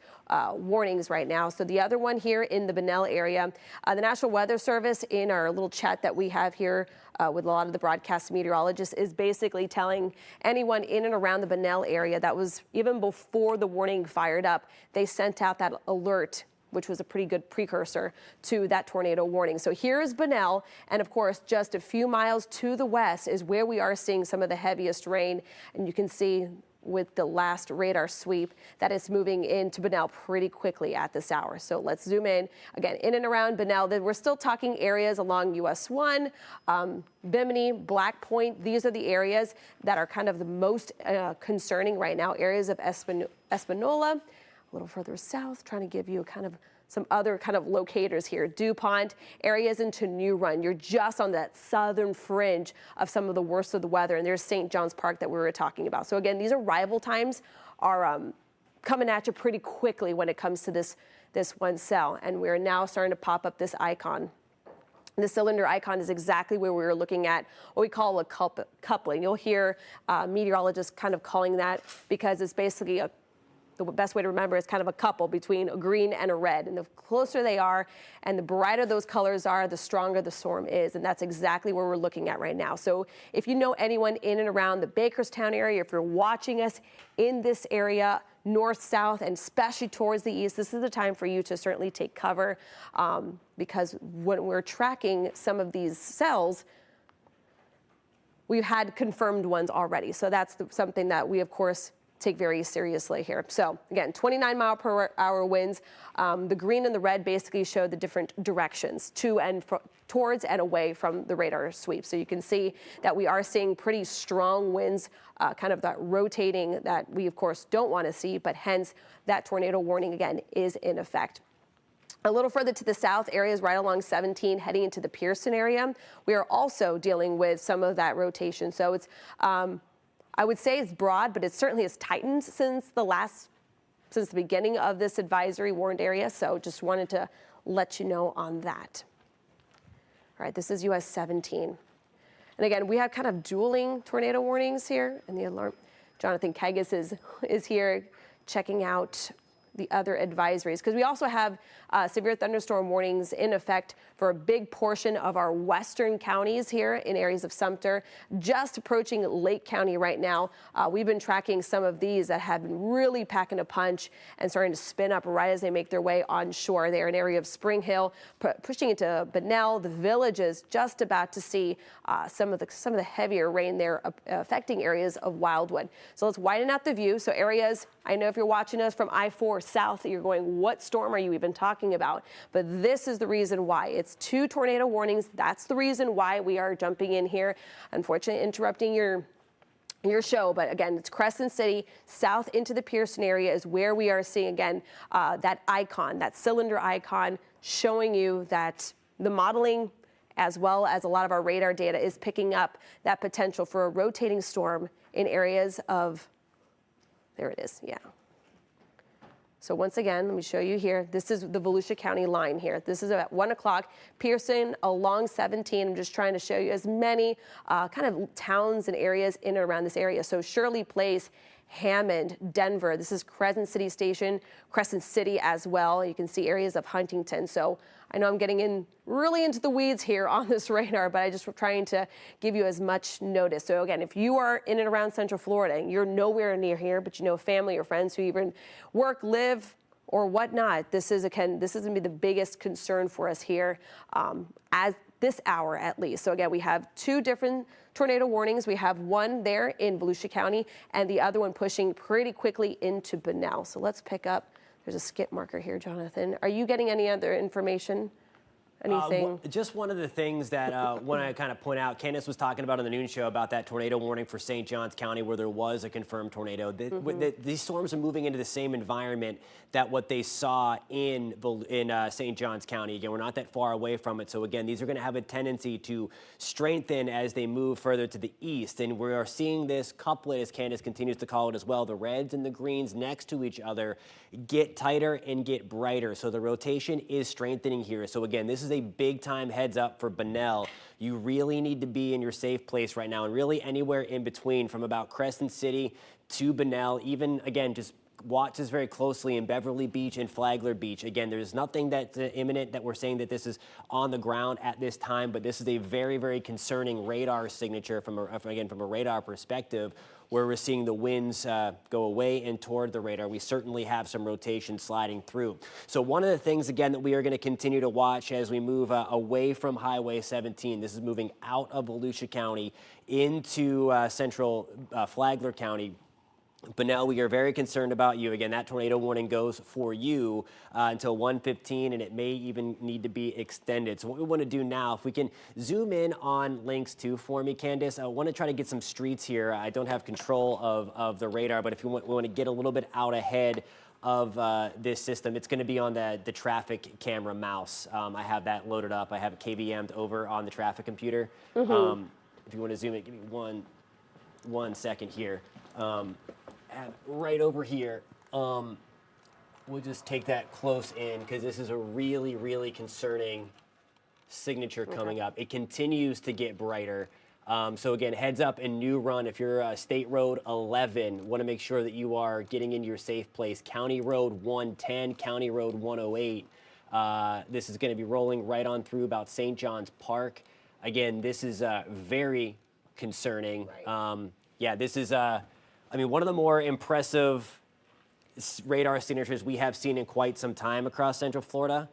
warnings right now. So the other one here in the Bunnell area, the National Weather Service in our little chat that we have here with a lot of the broadcast meteorologists is basically telling anyone in and around the Bunnell area that was even before the warning fired up, they sent out that alert, which was a pretty good precursor to that tornado warning. So here is Bunnell, and of course, just a few miles to the west is where we are seeing some of the heaviest rain, and you can see with the last radar sweep that it's moving into Bunnell pretty quickly at this hour. So let's zoom in again in and around Bunnell. We're still talking areas along US 1, Bimini, Black Point. These are the areas that are kind of the most concerning right now. Areas of Espanola, a little further south, trying to give you kind of some other kind of locators here. DuPont, areas into New Run. You're just on that southern fringe of some of the worst of the weather. And there's St. John's Park that we were talking about. So again, these arrival times are coming at you pretty quickly when it comes to this one cell. And we're now starting to pop up this icon. The cylinder icon is exactly where we were looking at what we call a coupling. You'll hear meteorologists kind of calling that because it's basically the best way to remember is kind of a couple between a green and a red. And the closer they are and the brighter those colors are, the stronger the storm is. And that's exactly where we're looking at right now. So if you know anyone in and around the Bakerstown area, if you're watching us in this area, north, south, and especially towards the east, this is the time for you to certainly take cover because when we're tracking some of these cells, we've had confirmed ones already. So that's something that we, of course, take very seriously here. So again, 29-mile-per-hour winds. The green and the red basically show the different directions to and towards and away from the radar sweep. So you can see that we are seeing pretty strong winds, kind of that rotating that we of course don't want to see, but hence that tornado warning again is in effect. A little further to the south, areas right along 17 heading into the Pearson area, we are also dealing with some of that rotation. So it's I would say it's broad, but it certainly has tightened since the beginning of this advisory warned area. So just wanted to let you know on that. All right, this is US 17. And again, we have kind of dueling tornado warnings here, and the alarm. Jonathan Kegas is here checking out the other advisories because we also have severe thunderstorm warnings in effect for a big portion of our western counties here in areas of Sumter, just approaching Lake County right now. We've been tracking some of these that have been really packing a punch and starting to spin up right as they make their way onshore. They're in an area of Spring Hill, pushing into Bunnell. The Villages just about to see some of the heavier rain there affecting areas of Wildwood. So let's widen out the view. So areas, I know if you're watching us from I-4 south, you're going, what storm are you even talking about? But this is the reason why. It's 2 tornado warnings. That's the reason why we are jumping in here. Unfortunately, interrupting your show, but again, it's Crescent City, south into the Pearson area is where we are seeing again that icon, that cylinder icon, showing you that the modeling as well as a lot of our radar data is picking up that potential for a rotating storm in areas of, there it is, yeah. So once again, let me show you here. This is the Volusia County line here. This is at 1 o'clock. Pearson along 17. I'm just trying to show you as many kind of towns and areas in and around this area. So Shirley Place, Hammond, Denver. This is Crescent City Station, Crescent City as well. You can see areas of Huntington. So I know I'm getting really into the weeds here on this radar, but I just trying to give you as much notice. So again, if you are in and around Central Florida and you're nowhere near here, but you know family or friends who even work, live, or whatnot, this is going to be the biggest concern for us here as this hour at least. So again, we have 2 different tornado warnings. We have one there in Volusia County and the other one pushing pretty quickly into Bunnell. So let's pick up, there's a skip marker here, Jonathan. Are you getting any other information? Anything? Just one of the things that want to kind of point out, Candace was talking about on the noon show about that tornado warning for St. Johns County where there was a confirmed tornado. These storms are moving into the same environment that what they saw in St. Johns County. Again, we're not that far away from it. So again, these are going to have a tendency to strengthen as they move further to the east. And we are seeing this couplet, as Candace continues to call it as well, the reds and the greens next to each other get tighter and get brighter. So the rotation is strengthening here. So again, this is a big time heads up for Bunnell. You really need to be in your safe place right now, and really anywhere in between from about Crescent City to Bunnell. Even again, just watch this very closely in Beverly Beach and Flagler Beach. Again, there's nothing that's imminent that we're saying that this is on the ground at this time, but this is a very, very concerning radar signature from a radar perspective, where we're seeing the winds go away and toward the radar. We certainly have some rotation sliding through. So one of the things, again, that we are going to continue to watch as we move away from Highway 17, this is moving out of Volusia County into central Flagler County. Bunnell, we are very concerned about you. Again, that tornado warning goes for you until 1:15, and it may even need to be extended. So what we want to do now, if we can zoom in on links 2 for me, Candace, I want to try to get some streets here. I don't have control of the radar, but if we want to get a little bit out ahead of this system, it's going to be on the traffic camera mouse. I have that loaded up. I have it KVM'd over on the traffic computer. If you want to zoom in, give me one second here. Right over here, we'll just take that close in because this is a really, really concerning signature coming up. It continues to get brighter. So again, heads up and New Run. If you're State Road 11, want to make sure that you are getting into your safe place. County Road 110, County Road 108. This is going to be rolling right on through about St. John's Park. Again, this is very concerning. Right. Yeah, this is one of the more impressive radar signatures we have seen in quite some time across Central Florida.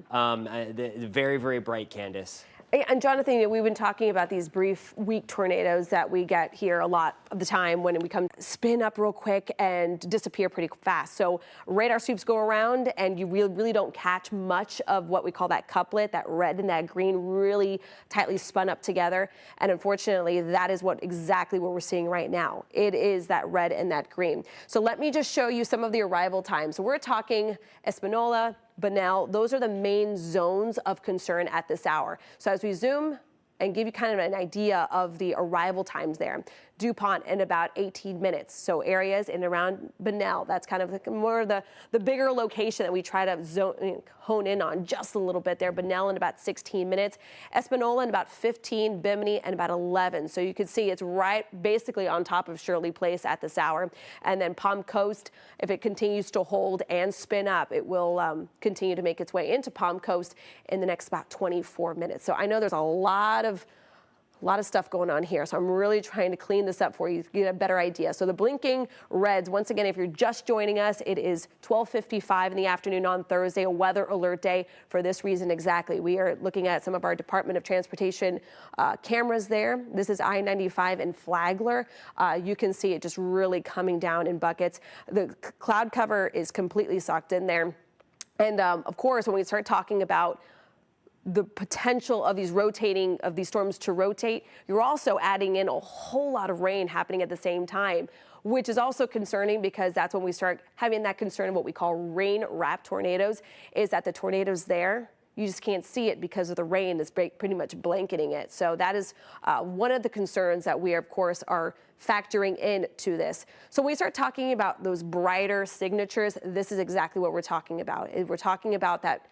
Very, very bright, Candace. And Jonathan, we've been talking about these brief, weak tornadoes that we get here a lot of the time when we come spin up real quick and disappear pretty fast. So radar sweeps go around and you really don't catch much of what we call that couplet, that red and that green really tightly spun up together. And unfortunately, that is exactly what we're seeing right now. It is that red and that green. So let me just show you some of the arrival times. So we're talking Espanola, Bunnell, those are the main zones of concern at this hour. So as we zoom and give you kind of an idea of the arrival times there, DuPont in about 18 minutes. So areas in and around Bunnell, that's kind of more the bigger location that we try to hone in on just a little bit there. Bunnell in about 16 minutes, Espanola in about 15, Bimini in about 11. So you can see it's right basically on top of Shirley Place at this hour. And then Palm Coast, if it continues to hold and spin up, it will continue to make its way into Palm Coast in the next about 24 minutes. So I know there's a lot of stuff going on here. So I'm really trying to clean this up for you to get a better idea. So the blinking reds, once again, if you're just joining us, it is 12:55 in the afternoon on Thursday, a weather alert day for this reason exactly. We are looking at some of our Department of Transportation cameras there. This is I-95 in Flagler. You can see it just really coming down in buckets. The cloud cover is completely sucked in there. And of course, when we start talking about the potential of these storms to rotate, you're also adding in a whole lot of rain happening at the same time, which is also concerning because that's when we start having that concern of what we call rain-wrapped tornadoes, is that the tornado's there. You just can't see it because of the rain that's pretty much blanketing it. So that is one of the concerns that we, of course, are factoring into this. So when we start talking about those brighter signatures, this is exactly what we're talking about. We're talking about that.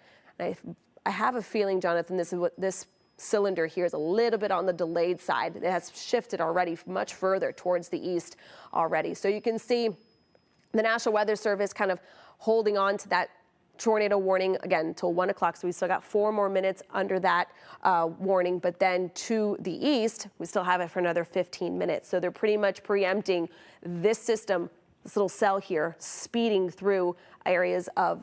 I have a feeling, Jonathan, this cylinder here is a little bit on the delayed side. It has shifted already much further towards the east already. So you can see the National Weather Service kind of holding on to that tornado warning again until 1 o'clock. So we still got 4 more minutes under that warning. But then to the east, we still have it for another 15 minutes. So they're pretty much preempting this system, this little cell here, speeding through areas of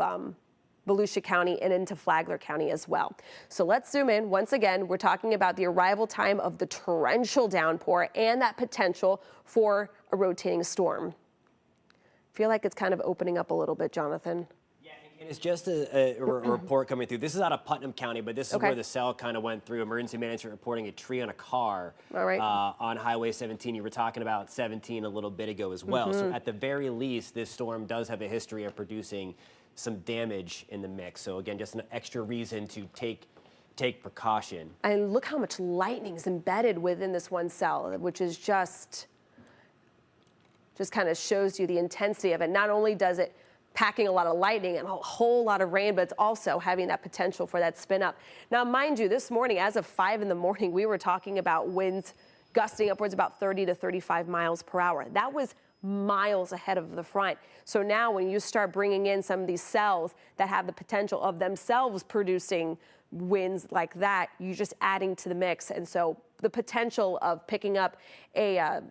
Volusia County and into Flagler County as well. So let's zoom in. Once again, we're talking about the arrival time of the torrential downpour and that potential for a rotating storm. I feel like it's kind of opening up a little bit, Jonathan. Yeah, It's just a report coming through. This is out of Putnam County, but this is where the cell kind of went through. Emergency management reporting a tree on a car on Highway 17. You were talking about 17 a little bit ago as well. So at the very least, this storm does have a history of producing some damage in the mix. So again, just an extra reason to take precaution. And look how much lightning is embedded within this one cell, which is just kind of shows you the intensity of it. Not only does it packing a lot of lightning and a whole lot of rain, but it's also having that potential for that spin up. Now, mind you, this morning, as of 5 in the morning, we were talking about winds gusting upwards about 30 to 35 miles per hour. That was miles ahead of the front. So now when you start bringing in some of these cells that have the potential of themselves producing winds like that, you're just adding to the mix. And so the potential of picking up a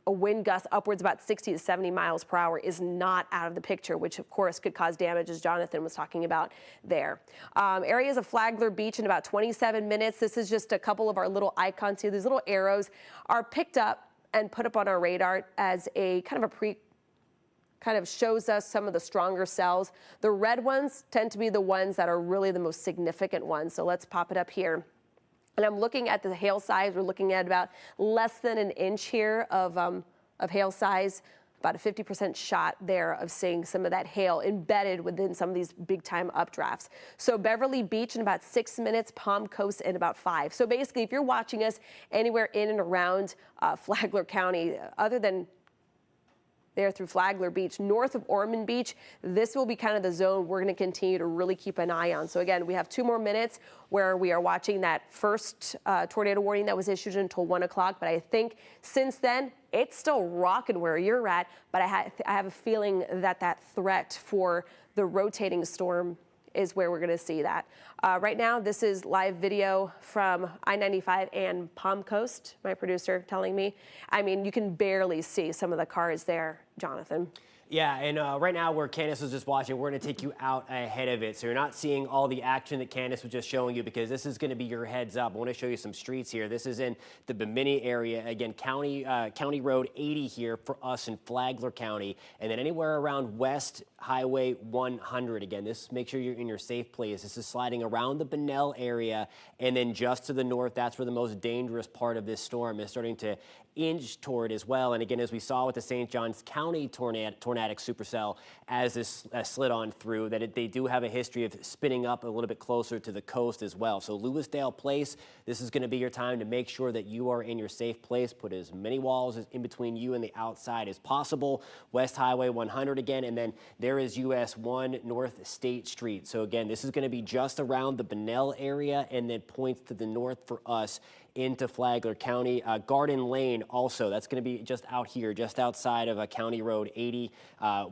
wind gust upwards about 60 to 70 miles per hour is not out of the picture, which of course could cause damage, as Jonathan was talking about there. Areas of Flagler Beach in about 27 minutes. This is just a couple of our little icons here. These little arrows are picked up and put up on our radar as a kind of shows us some of the stronger cells. The red ones tend to be the ones that are really the most significant ones. So let's pop it up here. And I'm looking at the hail size. We're looking at about less than an inch here of hail size, about a 50% shot there of seeing some of that hail embedded within some of these big time updrafts. So Beverly Beach in about 6 minutes, Palm Coast in about 5. So basically, if you're watching us anywhere in and around Flagler County, other than there through Flagler Beach, north of Ormond Beach, this will be kind of the zone we're going to continue to really keep an eye on. So again, we have 2 more minutes where we are watching that first tornado warning that was issued until 1 o'clock. But I think since then, it's still rocking where you're at. But I have a feeling that that threat for the rotating storm is where we're going to see that. Right now, this is live video from I-95 and Palm Coast, my producer telling me. I mean, you can barely see some of the cars there, Jonathan. Yeah, and right now where Candace was just watching, we're going to take you out ahead of it. So you're not seeing all the action that Candace was just showing you, because this is going to be your heads up. I want to show you some streets here. This is in the Bimini area. Again, County Road 80 here for us in Flagler County. And then anywhere around West Highway 100. Again, this make sure you're in your safe place. This is sliding around the Bunnell area. And then just to the north, that's where the most dangerous part of this storm is starting to inch toward as well. And again, as we saw with the St. Johns County tornadic supercell, as this slid on through, that they do have a history of spinning up a little bit closer to the coast as well. So Lewisdale Place, this is going to be your time to make sure that you are in your safe place. Put as many walls in between you and the outside as possible. West Highway 100 again, and then there is US 1 North State Street. So again, this is going to be just around the Bunnell area and then points to the north for us into Flagler County. Garden Lane also, that's going to be just out here, just outside of County Road 80,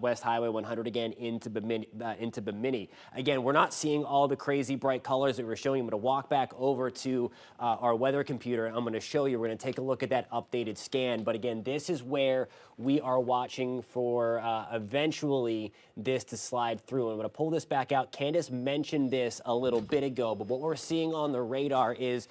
West Highway 100 again into Bimini. Again, we're not seeing all the crazy bright colors that we're showing. I'm going to walk back over to our weather computer. I'm going to show you. We're going to take a look at that updated scan. But again, this is where we are watching for eventually this to slide through. I'm going to pull this back out. Candace mentioned this a little bit ago, but what we're seeing on the radar is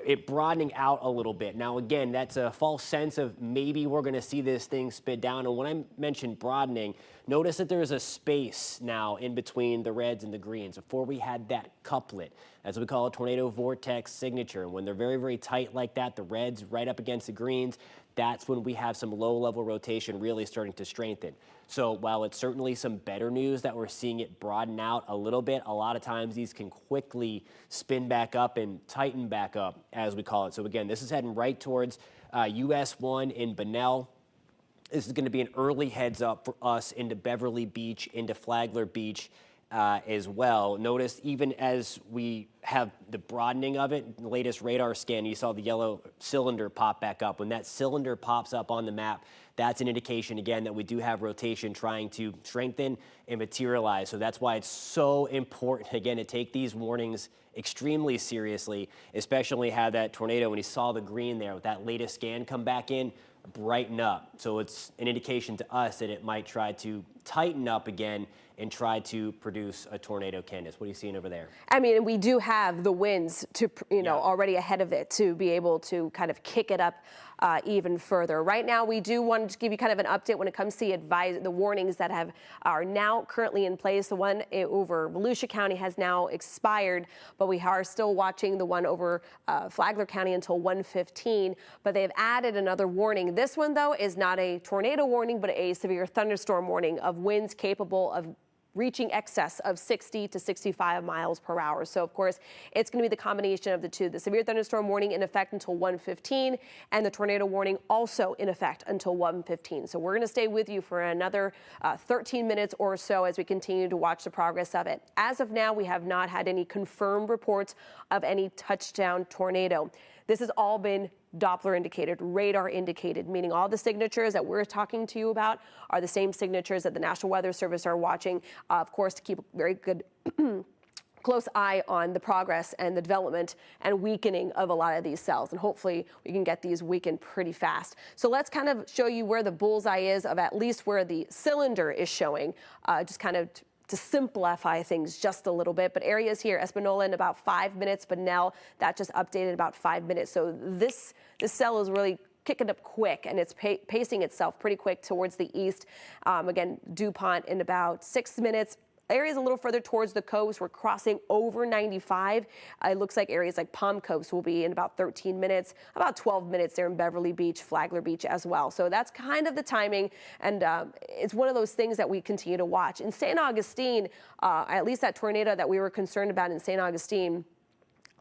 it broadening out a little bit. Now, again, that's a false sense of maybe we're going to see this thing spit down. And when I mentioned broadening, notice that there's a space now in between the reds and the greens. Before we had that couplet, as we call a tornado vortex signature. And when they're very, very tight like that, the reds right up against the greens, that's when we have some low-level rotation really starting to strengthen. So while it's certainly some better news that we're seeing it broaden out a little bit, a lot of times these can quickly spin back up and tighten back up, as we call it. So again, this is heading right towards US 1 in Bunnell. This is going to be an early heads up for us into Beverly Beach, into Flagler Beach as well. Notice even as we have the broadening of it, the latest radar scan, you saw the yellow cylinder pop back up. When that cylinder pops up on the map, that's an indication, again, that we do have rotation trying to strengthen and materialize. So that's why it's so important, again, to take these warnings extremely seriously, especially have that tornado, when you saw the green there with that latest scan come back in, brighten up. So it's an indication to us that it might try to tighten up again and try to produce a tornado. Candace, what are you seeing over there? I mean, we do have the winds to, already ahead of it to be able to kind of kick it up even further. Right now, we do want to give you kind of an update when it comes to the warnings that are now currently in place. The one over Volusia County has now expired, but we are still watching the one over Flagler County until 1:15. But they've added another warning. This one, though, is not a tornado warning, but a severe thunderstorm warning of winds capable of reaching excess of 60 to 65 miles per hour. So, of course, it's going to be the combination of the two. The severe thunderstorm warning in effect until 1:15 and the tornado warning also in effect until 1:15. So we're going to stay with you for another 13 minutes or so as we continue to watch the progress of it. As of now, we have not had any confirmed reports of any touchdown tornado. This has all been Doppler indicated, radar indicated, meaning all the signatures that we're talking to you about are the same signatures that the National Weather Service are watching, of course, to keep a very good close eye on the progress and the development and weakening of a lot of these cells. And hopefully we can get these weakened pretty fast. So let's kind of show you where the bullseye is of at least where the cylinder is showing, just kind of to simplify things just a little bit. But areas here, Espanola in about 5 minutes, Bunnell, that just updated about 5 minutes. So this cell is really kicking up quick, and it's pacing itself pretty quick towards the east. Again, DuPont in about 6 minutes. Areas a little further towards the coast, we're crossing over 95. It looks like areas like Palm Coast will be in about 13 minutes, about 12 minutes there in Beverly Beach, Flagler Beach as well. So that's kind of the timing, and it's one of those things that we continue to watch. In St. Augustine, at least that tornado that we were concerned about in St. Augustine,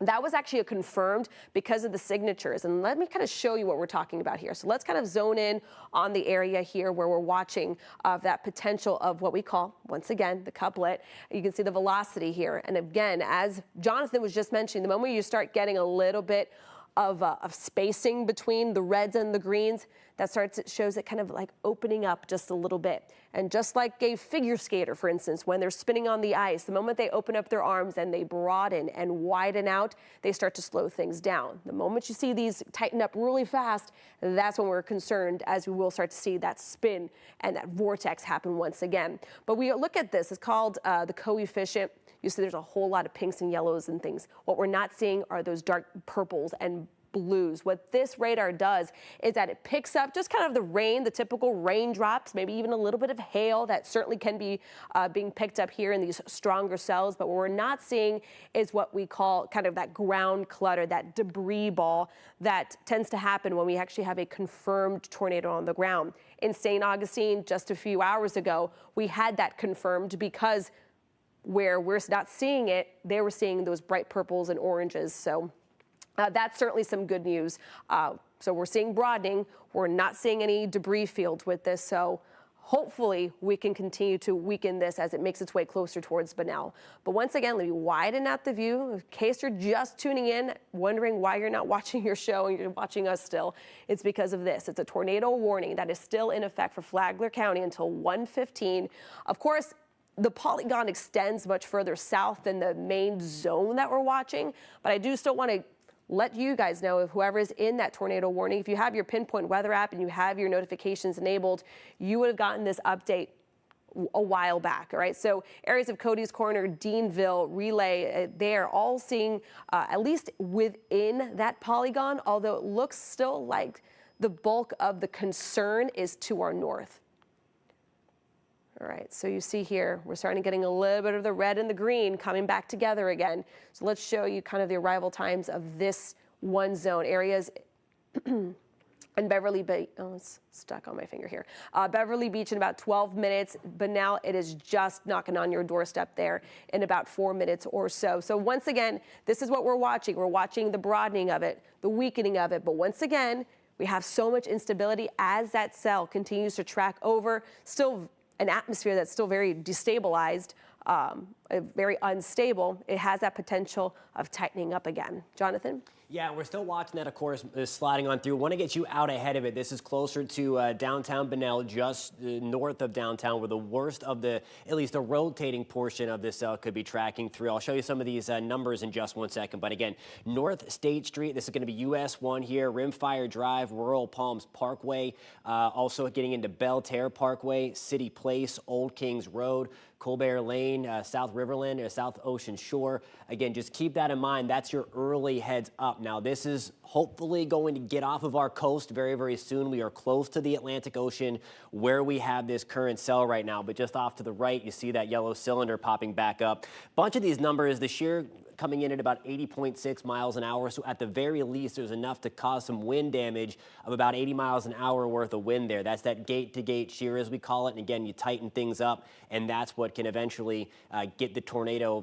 that was actually confirmed because of the signatures. And let me kind of show you what we're talking about here. So let's kind of zone in on the area here where we're watching that potential of what we call, once again, the couplet. You can see the velocity here. And again, as Jonathan was just mentioning, the moment you start getting a little bit of spacing between the reds and the greens, it shows it kind of like opening up just a little bit. And just like a figure skater, for instance, when they're spinning on the ice, the moment they open up their arms and they broaden and widen out, they start to slow things down. The moment you see these tighten up really fast, that's when we're concerned, as we will start to see that spin and that vortex happen once again. But we look at this, it's called the coefficient. You see there's a whole lot of pinks and yellows and things. What we're not seeing are those dark purples and blues. What this radar does is that it picks up just kind of the rain, the typical raindrops, maybe even a little bit of hail that certainly can be being picked up here in these stronger cells. But what we're not seeing is what we call kind of that ground clutter, that debris ball that tends to happen when we actually have a confirmed tornado on the ground. In St. Augustine, just a few hours ago, we had that confirmed because where we're not seeing it, they were seeing those bright purples and oranges. So that's certainly some good news. So we're seeing broadening. We're not seeing any debris fields with this. So hopefully we can continue to weaken this as it makes its way closer towards Bunnell. But once again, let me widen out the view in case you're just tuning in, wondering why you're not watching your show and you're watching us still. It's because of this. It's a tornado warning that is still in effect for Flagler County until 1:15. Of course, the polygon extends much further south than the main zone that we're watching, but I do still want to let you guys know, if whoever is in that tornado warning, if you have your Pinpoint Weather app and you have your notifications enabled, you would have gotten this update a while back. All right, so areas of Cody's Corner, Deanville, Relay, they are all seeing at least within that polygon, although it looks still like the bulk of the concern is to our north. All right, so you see here, we're starting getting a little bit of the red and the green coming back together again. So let's show you kind of the arrival times of this one zone. Areas in Beverly Beach, oh, it's stuck on my finger here. Beverly Beach in about 12 minutes, but now it is just knocking on your doorstep there in about 4 minutes or so. So once again, this is what we're watching. We're watching the broadening of it, the weakening of it, but once again, we have so much instability as that cell continues to track over, still an atmosphere that's still very destabilized, very unstable. It has that potential of tightening up again. Jonathan? Yeah, we're still watching that, of course, sliding on through. Want to get you out ahead of it. This is closer to downtown Bunnell, just north of downtown, where the worst of at least the rotating portion of this cell could be tracking through. I'll show you some of these numbers in just 1 second. But again, North State Street, this is going to be US 1 here, Rimfire Drive, Rural Palms Parkway, also getting into Belle Terre Parkway, City Place, Old Kings Road, Colbert Lane, South Riverland or South Ocean shore. Again, just keep that in mind. That's your early heads up. Now, this is hopefully going to get off of our coast very, very soon. We are close to the Atlantic Ocean where we have this current cell right now. But just off to the right, you see that yellow cylinder popping back up. Bunch of these numbers, the shear coming in at about 80.6 miles an hour. So at the very least, there's enough to cause some wind damage of about 80 miles an hour worth of wind there. That's that gate-to-gate shear, as we call it. And again, you tighten things up, and that's what can eventually get the tornado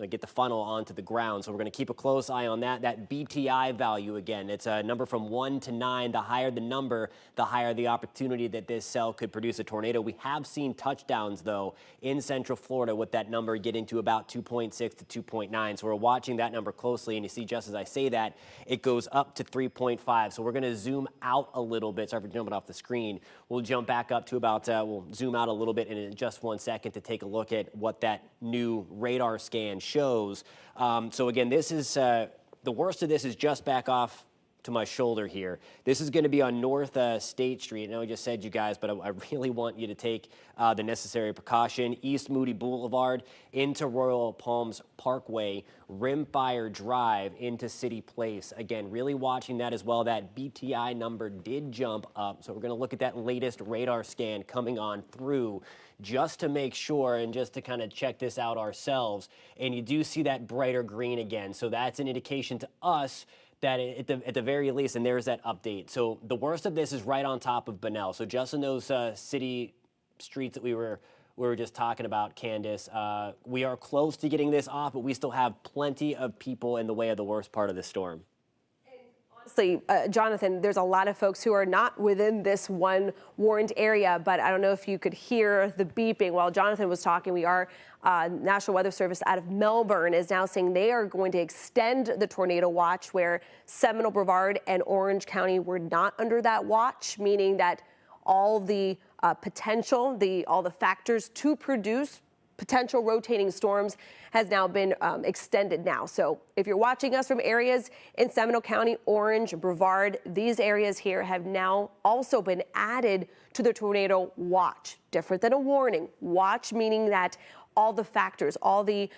get the funnel onto the ground. So we're going to keep a close eye on that. That BTI value, again, it's a number from 1 to 9. The higher the number, the higher the opportunity that this cell could produce a tornado. We have seen touchdowns, though, in Central Florida with that number getting to about 2.6 to 2.9. So we're watching that number closely, and you see just as I say that, it goes up to 3.5. So we're going to zoom out a little bit. Sorry for jumping off the screen. We'll jump back up to about, we'll zoom out a little bit in just 1 second to take a look at what that new radar scan shows. So again, this is, the worst of this is just back off to my shoulder here. This is going to be on North State Street. I know I just said you guys, but I really want you to take the necessary precaution. East Moody Boulevard into Royal Palms Parkway, Rimfire Drive into City Place. Again, really watching that as well. That BTI number did jump up. So we're going to look at that latest radar scan coming on through just to make sure and just to kind of check this out ourselves. And you do see that brighter green again. So that's an indication to us that at the very least, and there's that update. So the worst of this is right on top of Bunnell. So just in those city streets that we were just talking about, Candace, we are close to getting this off, but we still have plenty of people in the way of the worst part of the storm. Honestly, Jonathan, there's a lot of folks who are not within this one warned area, but I don't know if you could hear the beeping. While Jonathan was talking, National Weather Service out of Melbourne is now saying they are going to extend the tornado watch, where Seminole, Brevard, and Orange County were not under that watch, meaning that all the potential, all the factors to produce potential rotating storms has now been extended now. So if you're watching us from areas in Seminole County, Orange, Brevard, these areas here have now also been added to the tornado watch. Different than a warning. Watch meaning that all the factors, all the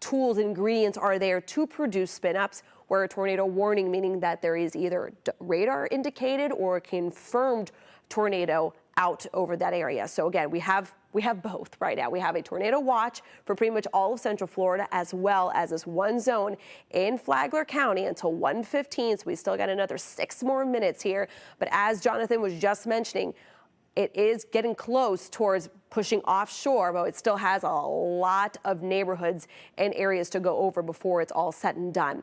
tools, ingredients are there to produce spin-ups, where a tornado warning meaning that there is either radar indicated or a confirmed tornado out over that area. So again, we have both right now. We have a tornado watch for pretty much all of Central Florida, as well as this one zone in Flagler County until 1:15. So we still got another 6 more minutes here. But as Jonathan was just mentioning, it is getting close towards pushing offshore, but it still has a lot of neighborhoods and areas to go over before it's all said and done.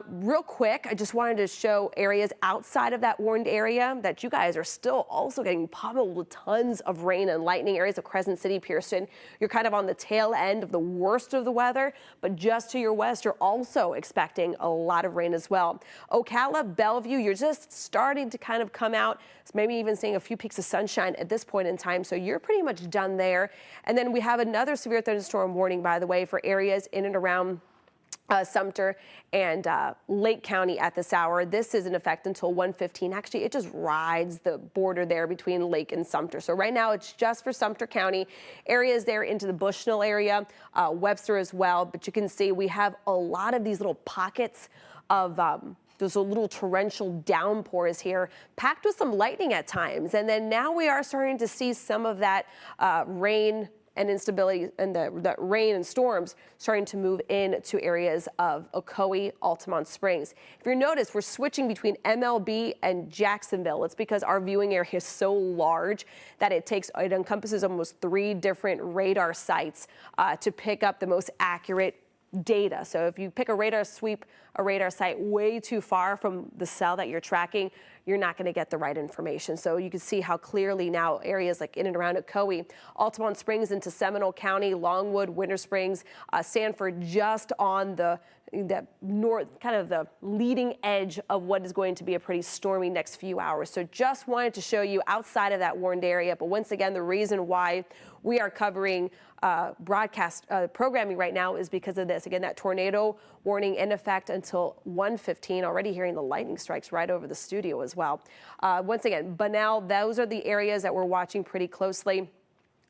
Real quick, I just wanted to show areas outside of that warned area that you guys are still also getting pummeled with tons of rain and lightning. Areas of Crescent City, Pearson, you're kind of on the tail end of the worst of the weather, but just to your west, you're also expecting a lot of rain as well. Ocala, Bellevue, you're just starting to kind of come out, maybe even seeing a few peaks of sunshine at this point in time, so you're pretty much done there. And then we have another severe thunderstorm warning, by the way, for areas in and around Sumter and Lake County at this hour. This is in effect until 1:15. Actually, it just rides the border there between Lake and Sumter. So right now it's just for Sumter County. Areas there into the Bushnell area, Webster as well. But you can see we have a lot of these little pockets of those little torrential downpours here, packed with some lightning at times. And then now we are starting to see some of that rain and instability and that rain and storms starting to move into areas of Ocoee, Altamont Springs. If you notice, we're switching between MLB and Jacksonville. It's because our viewing area is so large that it encompasses almost 3 different radar sites to pick up the most accurate data. So if you pick a radar site way too far from the cell that you're tracking, you're not going to get the right information. So you can see how clearly now areas like in and around Ocoee, Altamont Springs into Seminole County, Longwood, Winter Springs, Sanford, just on the north, kind of the leading edge of what is going to be a pretty stormy next few hours. So just wanted to show you outside of that warned area. But once again, the reason why we are covering broadcast programming right now is because of this. Again, that tornado warning in effect until 1:15. Already hearing the lightning strikes right over the studio as well. Once again, Bunnell, those are the areas that we're watching pretty closely.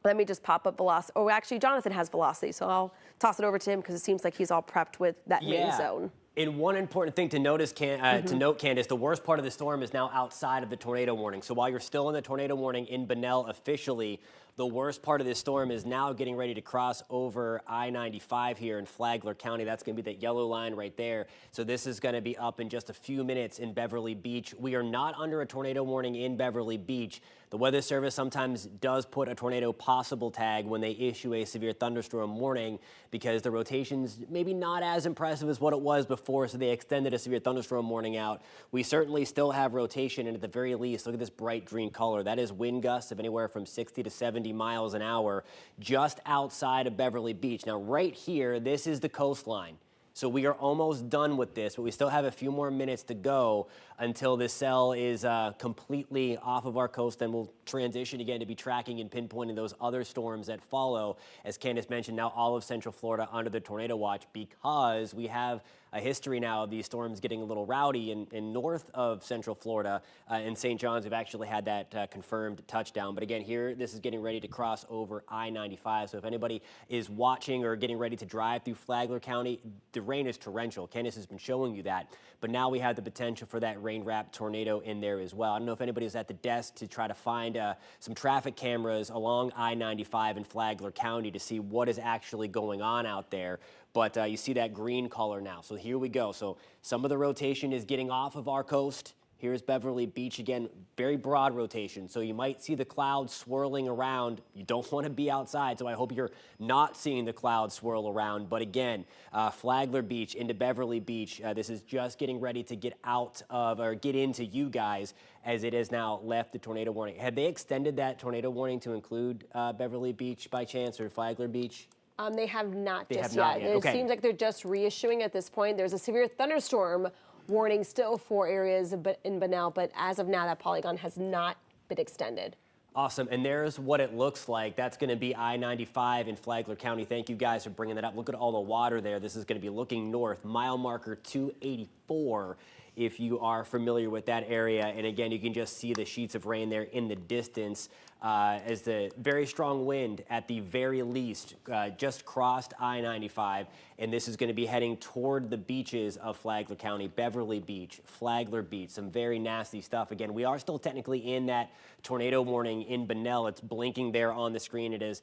Let me just pop up velocity. Oh, actually, Jonathan has velocity, so I'll toss it over to him because it seems like he's all prepped with that main zone. And one important thing to notice, to note, Candace, the worst part of the storm is now outside of the tornado warning. So while you're still in the tornado warning in Bunnell officially, the worst part of this storm is now getting ready to cross over I-95 here in Flagler County. That's going to be that yellow line right there. So this is going to be up in just a few minutes in Beverly Beach. We are not under a tornado warning in Beverly Beach. The Weather Service sometimes does put a tornado possible tag when they issue a severe thunderstorm warning because the rotation's maybe not as impressive as what it was before, so they extended a severe thunderstorm warning out. We certainly still have rotation, and at the very least, look at this bright green color. That is wind gusts of anywhere from 60 to 70 miles an hour just outside of Beverly Beach. Now, right here, this is the coastline. So we are almost done with this, but we still have a few more minutes to go until this cell is completely off of our coast, and we'll transition again to be tracking and pinpointing those other storms that follow. As Candace mentioned, now all of Central Florida under the tornado watch because we have a history now of these storms getting a little rowdy in north of Central Florida. In St. John's, we've actually had that confirmed touchdown. But again, here, this is getting ready to cross over I-95. So if anybody is watching or getting ready to drive through Flagler County, the rain is torrential. Candace has been showing you that. But now we have the potential for that rain-wrapped tornado in there as well. I don't know if anybody's at the desk to try to find some traffic cameras along I-95 in Flagler County to see what is actually going on out there. But you see that green color now. So here we go. So some of the rotation is getting off of our coast. Here's Beverly Beach again, very broad rotation. So you might see the clouds swirling around. You don't want to be outside, so I hope you're not seeing the clouds swirl around. But again, Flagler Beach into Beverly Beach. This is just getting ready to get out of or get into you guys as it has now left the tornado warning. Have they extended that tornado warning to include Beverly Beach by chance or Flagler Beach? They have not They just have not yet. yet. It Okay. seems like they're just reissuing at this point. There's a severe thunderstorm warning still for areas in Bunnell, but as of now, that polygon has not been extended. Awesome, and there's what it looks like. That's going to be I-95 in Flagler County. Thank you guys for bringing that up. Look at all the water there. This is going to be looking north. Mile marker 284 if you are familiar with that area. And again, you can just see the sheets of rain there in the distance as the very strong wind at the very least just crossed I-95. And this is going to be heading toward the beaches of Flagler County, Beverly Beach, Flagler Beach, some very nasty stuff. Again, we are still technically in that tornado warning in Bunnell. It's blinking there on the screen. It is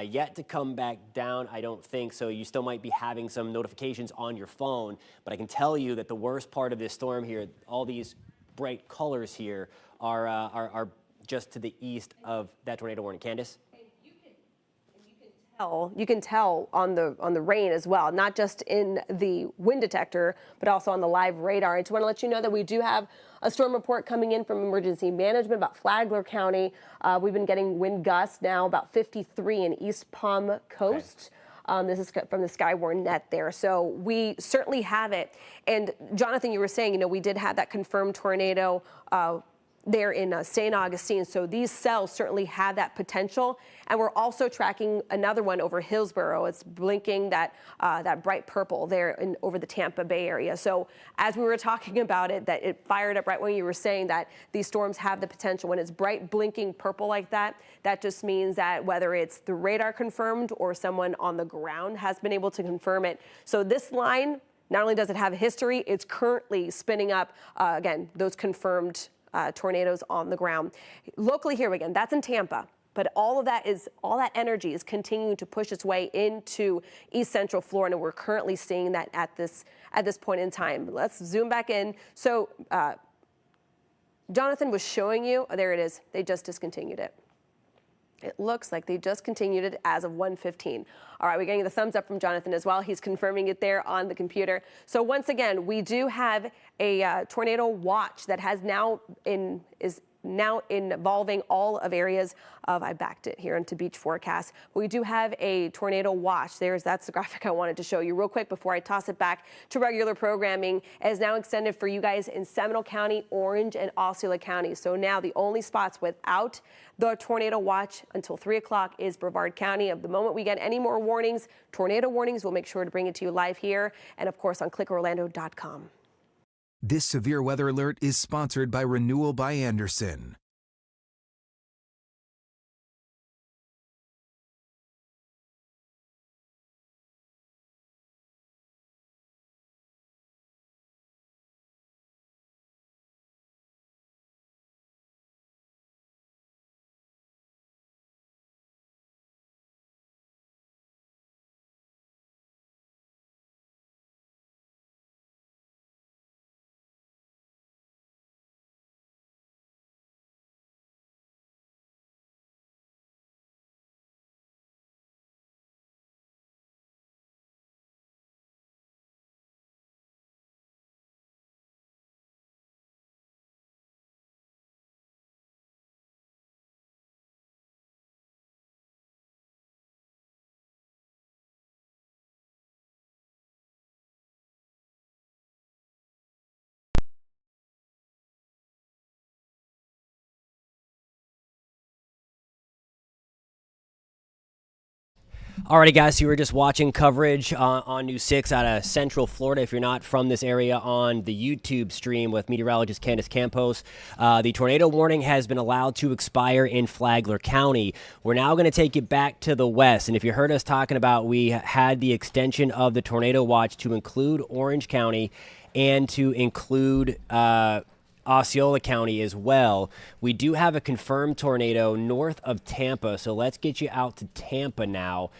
yet to come back down, I don't think. So you still might be having some notifications on your phone. But I can tell you that the worst part of this storm here, all these bright colors here, are just to the east of that tornado warning. Candace? You can tell on the rain as well, not just in the wind detector, but also on the live radar. I just want to let you know that we do have a storm report coming in from emergency management about Flagler County. We've been getting wind gusts now about 53 in East Palm Coast. Okay. This is from the Skywarn net there. So we certainly have it. And Jonathan, you were saying, we did have that confirmed tornado there in St. Augustine. So these cells certainly have that potential. And we're also tracking another one over Hillsborough. It's blinking that bright purple there over the Tampa Bay area. So as we were talking about it, that it fired up right when you were saying that these storms have the potential. When it's bright blinking purple like that, that just means that whether it's the radar confirmed or someone on the ground has been able to confirm it. So this line, not only does it have a history, it's currently spinning up, again, those confirmed tornadoes on the ground. Locally here again, that's in Tampa, but all that energy is continuing to push its way into East Central Florida, and we're currently seeing that at this point in time. Let's zoom back in. So Jonathan was showing you, there it is, they just discontinued it. It looks like they just continued it as of 1:15. All right, we're getting the thumbs up from Jonathan as well. He's confirming it there on the computer. So once again, we do have a tornado watch that is now involving all of areas of, I backed it here into beach forecast. We do have a tornado watch. That's the graphic I wanted to show you real quick before I toss it back to regular programming. It is now extended for you guys in Seminole County, Orange, and Osceola County. So now the only spots without the tornado watch until 3 o'clock is Brevard County. Of the moment we get any more warnings, tornado warnings, we'll make sure to bring it to you live here and of course on clickorlando.com. This severe weather alert is sponsored by Renewal by Andersen. Alrighty, guys, so you were just watching coverage on News 6 out of Central Florida. If you're not from this area, on the YouTube stream with meteorologist Candace Campos, the tornado warning has been allowed to expire in Flagler County. We're now going to take you back to the west, and if you heard us talking about, we had the extension of the tornado watch to include Orange County and to include Osceola County as well. We do have a confirmed tornado north of Tampa, so let's get you out to Tampa now.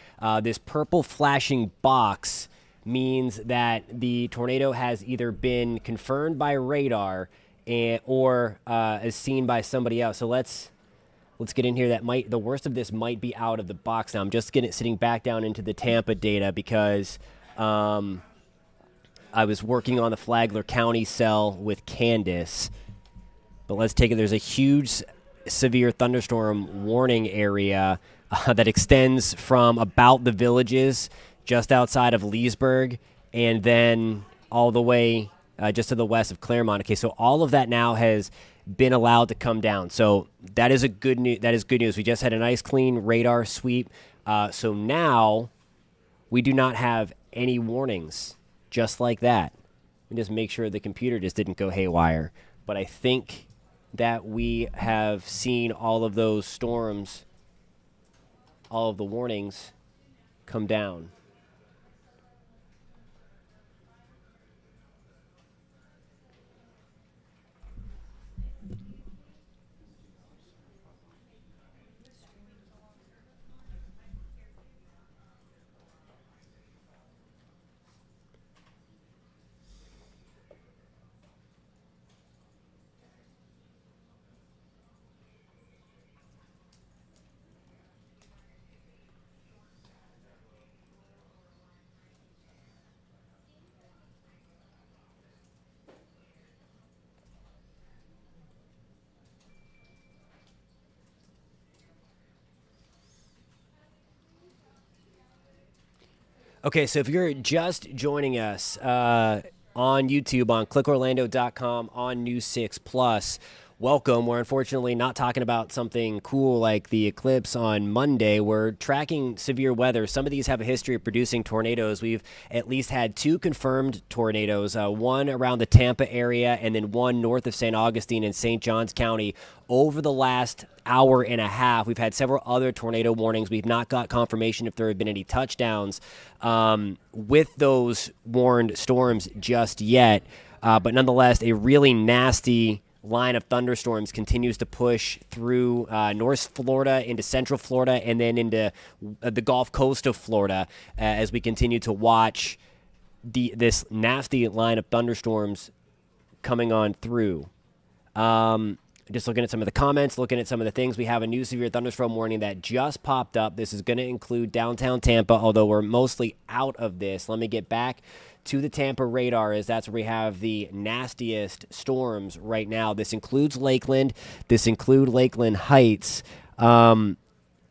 This purple flashing box means that the tornado has either been confirmed by radar or is seen by somebody else. So let's get in here. The worst of this might be out of the box now. I'm just sitting back down into the Tampa data because I was working on the Flagler County cell with Candace. But let's take it. There's a huge severe thunderstorm warning area that extends from about the Villages just outside of Leesburg and then all the way just to the west of Claremont. Okay, so all of that now has been allowed to come down. So that is good news. We just had a nice clean radar sweep. So now we do not have any warnings. Just like that. And just make sure the computer just didn't go haywire. But I think that we have seen all of those storms, all of the warnings come down. Okay, so if you're just joining us on YouTube, on clickorlando.com, on News 6 Plus, welcome. We're unfortunately not talking about something cool like the eclipse on Monday. We're tracking severe weather. Some of these have a history of producing tornadoes. We've at least had 2 confirmed tornadoes, one around the Tampa area and then one north of St. Augustine in St. Johns County. Over the last hour and a half, we've had several other tornado warnings. We've not got confirmation if there have been any touchdowns with those warned storms just yet. But nonetheless, a really nasty line of thunderstorms continues to push through North Florida into Central Florida and then into the Gulf Coast of Florida as we continue to watch this nasty line of thunderstorms coming on through. Just looking at some of the comments, looking at some of the things. We have a new severe thunderstorm warning that just popped up. This is going to include downtown Tampa, although we're mostly out of this. Let me get back to the Tampa radar, as that's where we have the nastiest storms right now. This includes Lakeland. This includes Lakeland Heights. And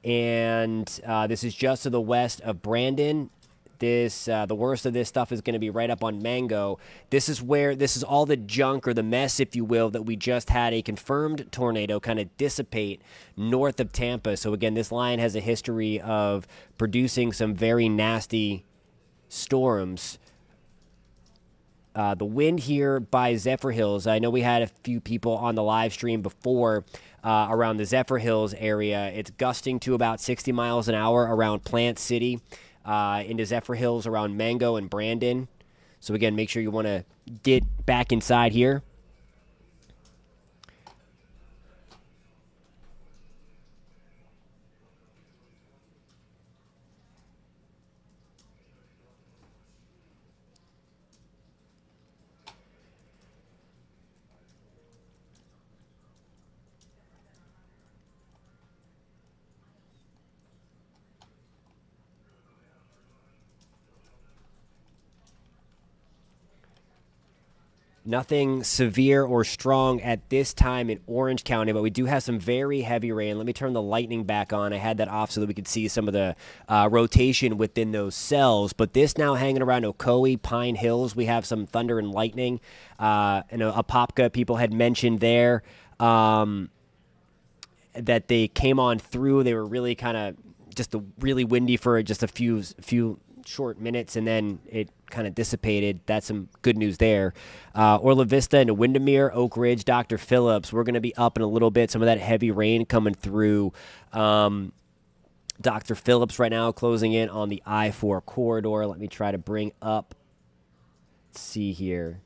this is just to the west of Brandon. The worst of this stuff is going to be right up on Mango. This is all the junk or the mess, if you will, that we just had a confirmed tornado kind of dissipate north of Tampa. So again, this line has a history of producing some very nasty storms. The wind here by Zephyr Hills, I know we had a few people on the live stream before around the Zephyr Hills area. It's gusting to about 60 miles an hour around Plant City. Into Zephyr Hills around Mango and Brandon. So again, make sure you want to get back inside here. Nothing severe or strong at this time in Orange County, but we do have some very heavy rain. Let me turn the lightning back on. I had that off so that we could see some of the rotation within those cells. But this now hanging around Ocoee, Pine Hills, we have some thunder and lightning. And Apopka, people had mentioned there that they came on through. They were really kind of just really windy for just a few short minutes, and then it kind of dissipated. That's some good news there. Orla Vista and Windermere, Oak Ridge, Dr. Phillips, we're going to be up in a little bit. Some of that heavy rain coming through. Dr. Phillips right now closing in on the I-4 corridor. Let me try to bring up, let's see here.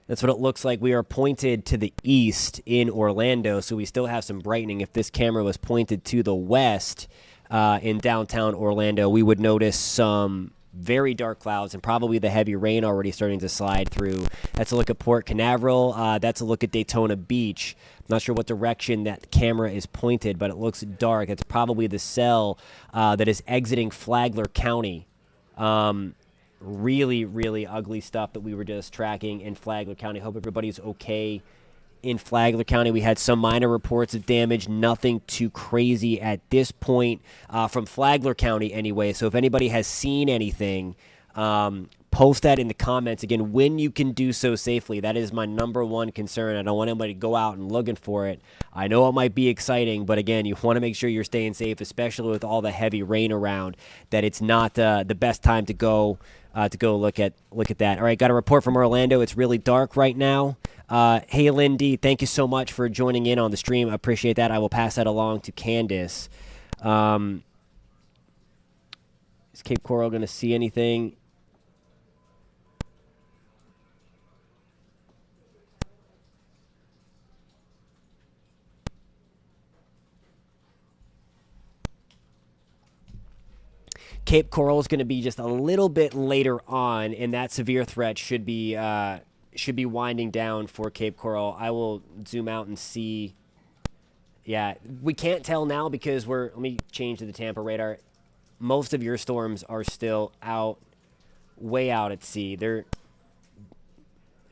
That's what it looks like. We are pointed to the east in Orlando, so we still have some brightening. If this camera was pointed to the west in downtown Orlando, we would notice some very dark clouds and probably the heavy rain already starting to slide through. That's a look at Port Canaveral. That's a look at Daytona Beach. I'm not sure what direction that camera is pointed, but it looks dark. It's probably the cell that is exiting Flagler County. Really, really ugly stuff that we were just tracking in Flagler County. Hope everybody's okay in Flagler County. We had some minor reports of damage, nothing too crazy at this point from Flagler County anyway. So if anybody has seen anything, post that in the comments. Again, when you can do so safely. That is my number one concern. I don't want anybody to go out and looking for it. I know it might be exciting, but again, you want to make sure you're staying safe, especially with all the heavy rain around, that it's not the best time to go look at that. All right, got a report from Orlando. It's really dark right now. Hey, Lindy, thank you so much for joining in on the stream. I appreciate that. I will pass that along to Candace. Is Cape Coral going to see anything? Cape Coral is going to be just a little bit later on, and that severe threat should be winding down for Cape Coral. I will zoom out and see. Yeah, we can't tell now because let me change to the Tampa radar. Most of your storms are still way out at sea. They're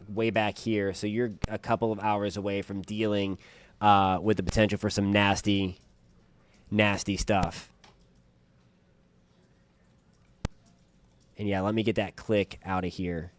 way back here, so you're a couple of hours away from dealing with the potential for some nasty stuff. And yeah, let me get that click out of here.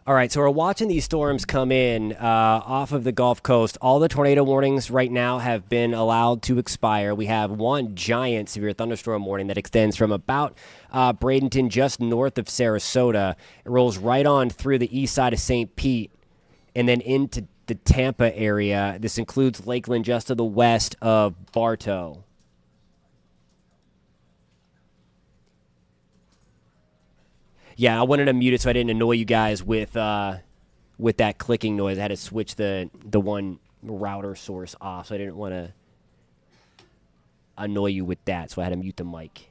All right, so we're watching these storms come in off of the Gulf Coast. All the tornado warnings right now have been allowed to expire. We have one giant severe thunderstorm warning that extends from about Bradenton, just north of Sarasota. It rolls right on through the east side of St. Pete and then into the Tampa area. This includes Lakeland just to the west of Bartow. Yeah, I wanted to mute it so I didn't annoy you guys with that clicking noise. I had to switch the one router source off, so I didn't want to annoy you with that, so I had to mute the mic.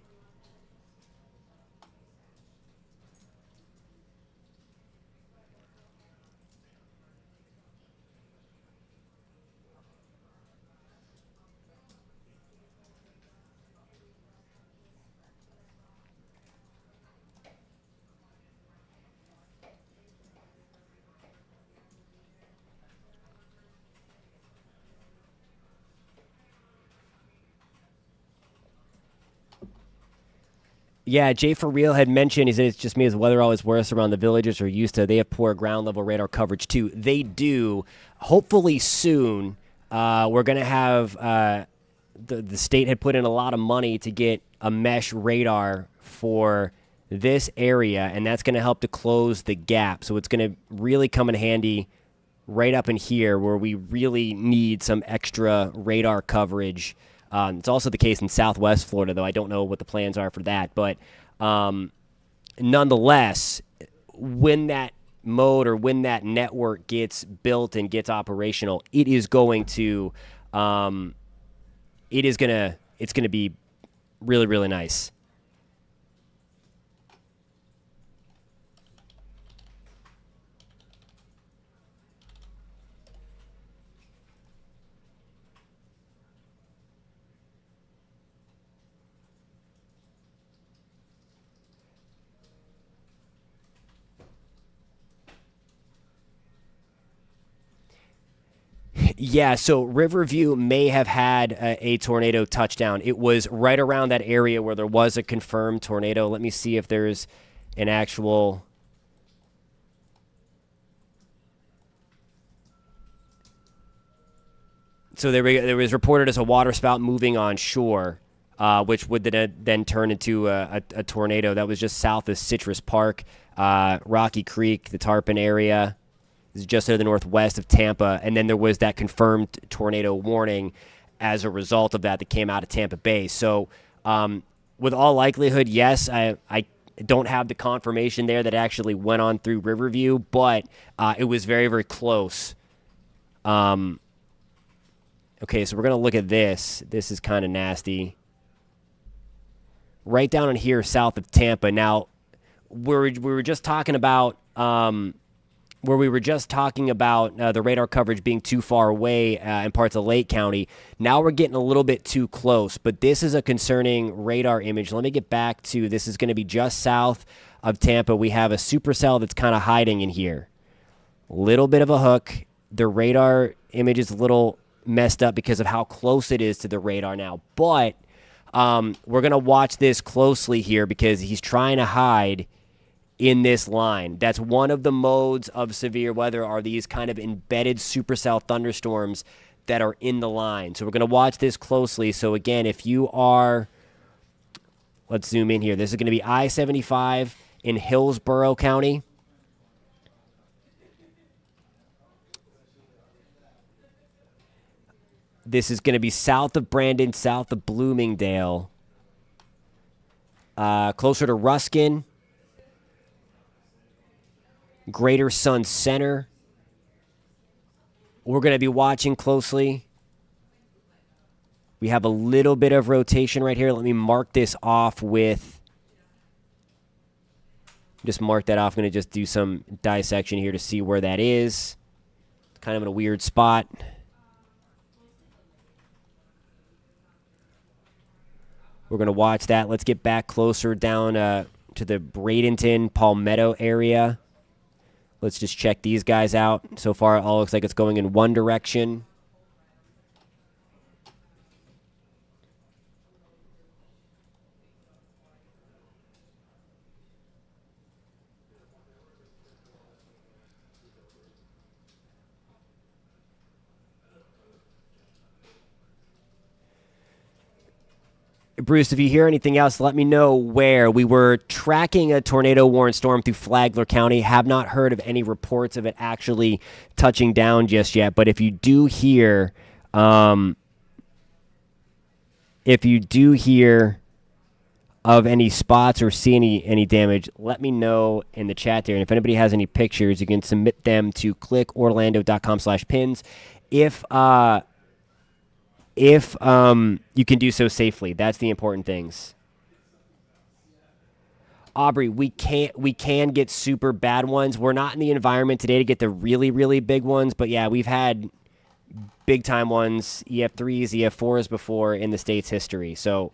Yeah, Jay For Real had mentioned, he said it's just me as the weather always worse around the villages are used to. They have poor ground level radar coverage too. They do. Hopefully soon we're going to have the state had put in a lot of money to get a mesh radar for this area, and that's going to help to close the gap. So it's going to really come in handy right up in here where we really need some extra radar coverage. It's also the case in southwest Florida, though I don't know what the plans are for that. But nonetheless, when that mode or when that network gets built and gets operational, it is going to it's going to be really, really nice. Yeah, so Riverview may have had a tornado touchdown. It was right around that area where there was a confirmed tornado. Let me see if there's an actual... So there was reported as a waterspout moving on shore, which would then turn into a tornado. That was just south of Citrus Park, Rocky Creek, the Tarpon area. This is just to the northwest of Tampa. And then there was that confirmed tornado warning as a result of that came out of Tampa Bay. So with all likelihood, yes, I don't have the confirmation there that actually went on through Riverview, but it was very, very close. Okay, so we're going to look at this. This is kind of nasty. Right down in here south of Tampa. Now, we were just talking about the radar coverage being too far away in parts of Lake County. Now we're getting a little bit too close, but this is a concerning radar image. Let me get back to this. Is going to be just south of Tampa. We have a supercell that's kind of hiding in here. Little bit of a hook. The radar image is a little messed up because of how close it is to the radar now. But we're going to watch this closely here because he's trying to hide in this line. That's one of the modes of severe weather, are these kind of embedded supercell thunderstorms that are in the line. So we're going to watch this closely. So again, if you are, let's zoom in here. This is going to be I-75 in Hillsborough County. This is going to be south of Brandon, south of Bloomingdale, closer to Ruskin, Greater Sun Center. We're going to be watching closely. We have a little bit of rotation right here. Let me mark this off with... Just mark that off. I'm going to just do some dissection here to see where that is. Kind of in a weird spot. We're going to watch that. Let's get back closer down to the Bradenton, Palmetto area. Let's just check these guys out. So far, it all looks like it's going in one direction. Bruce, if you hear anything else, let me know where. We were tracking a tornado warrant storm through Flagler County. Have not heard of any reports of it actually touching down just yet. But if you do hear, of any spots or see any damage, let me know in the chat there. And if anybody has any pictures, you can submit them to clickorlando.com/pins. If you can do so safely. That's the important things. Aubrey, we can get super bad ones. We're not in the environment today to get the really, really big ones, but yeah, we've had big time ones, EF3s, EF4s before in the state's history. So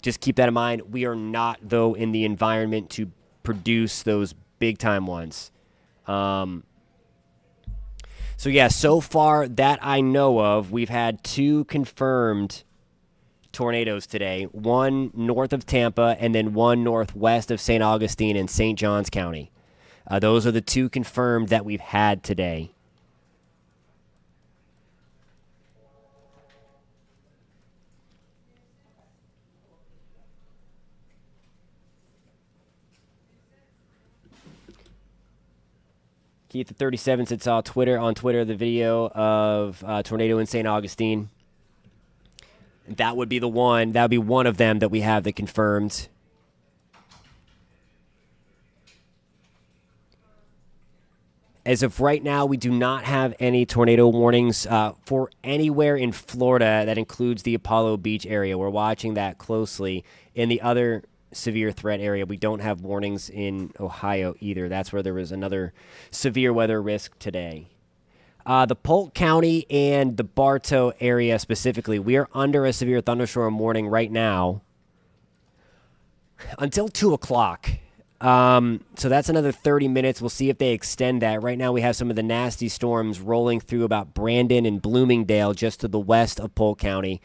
just keep that in mind. We are not, though, in the environment to produce those big time ones. So, yeah, so far that I know of, we've had 2 confirmed tornadoes today. One north of Tampa and then one northwest of St. Augustine and St. Johns County. Those are the 2 confirmed that we've had today. Keith at 37 said saw on Twitter the video of tornado in St. Augustine. That would be the one. That would be one of them that we have that confirmed. As of right now, we do not have any tornado warnings for anywhere in Florida. That includes the Apollo Beach area. We're watching that closely. In the other severe threat area, we don't have warnings in Ohio either. That's where there was another severe weather risk today. The Polk County and the Bartow area specifically, we are under a severe thunderstorm warning right now until 2 o'clock. So that's another 30 minutes. We'll see if they extend that. Right now we have some of the nasty storms rolling through about Brandon and Bloomingdale just to the west of Polk County.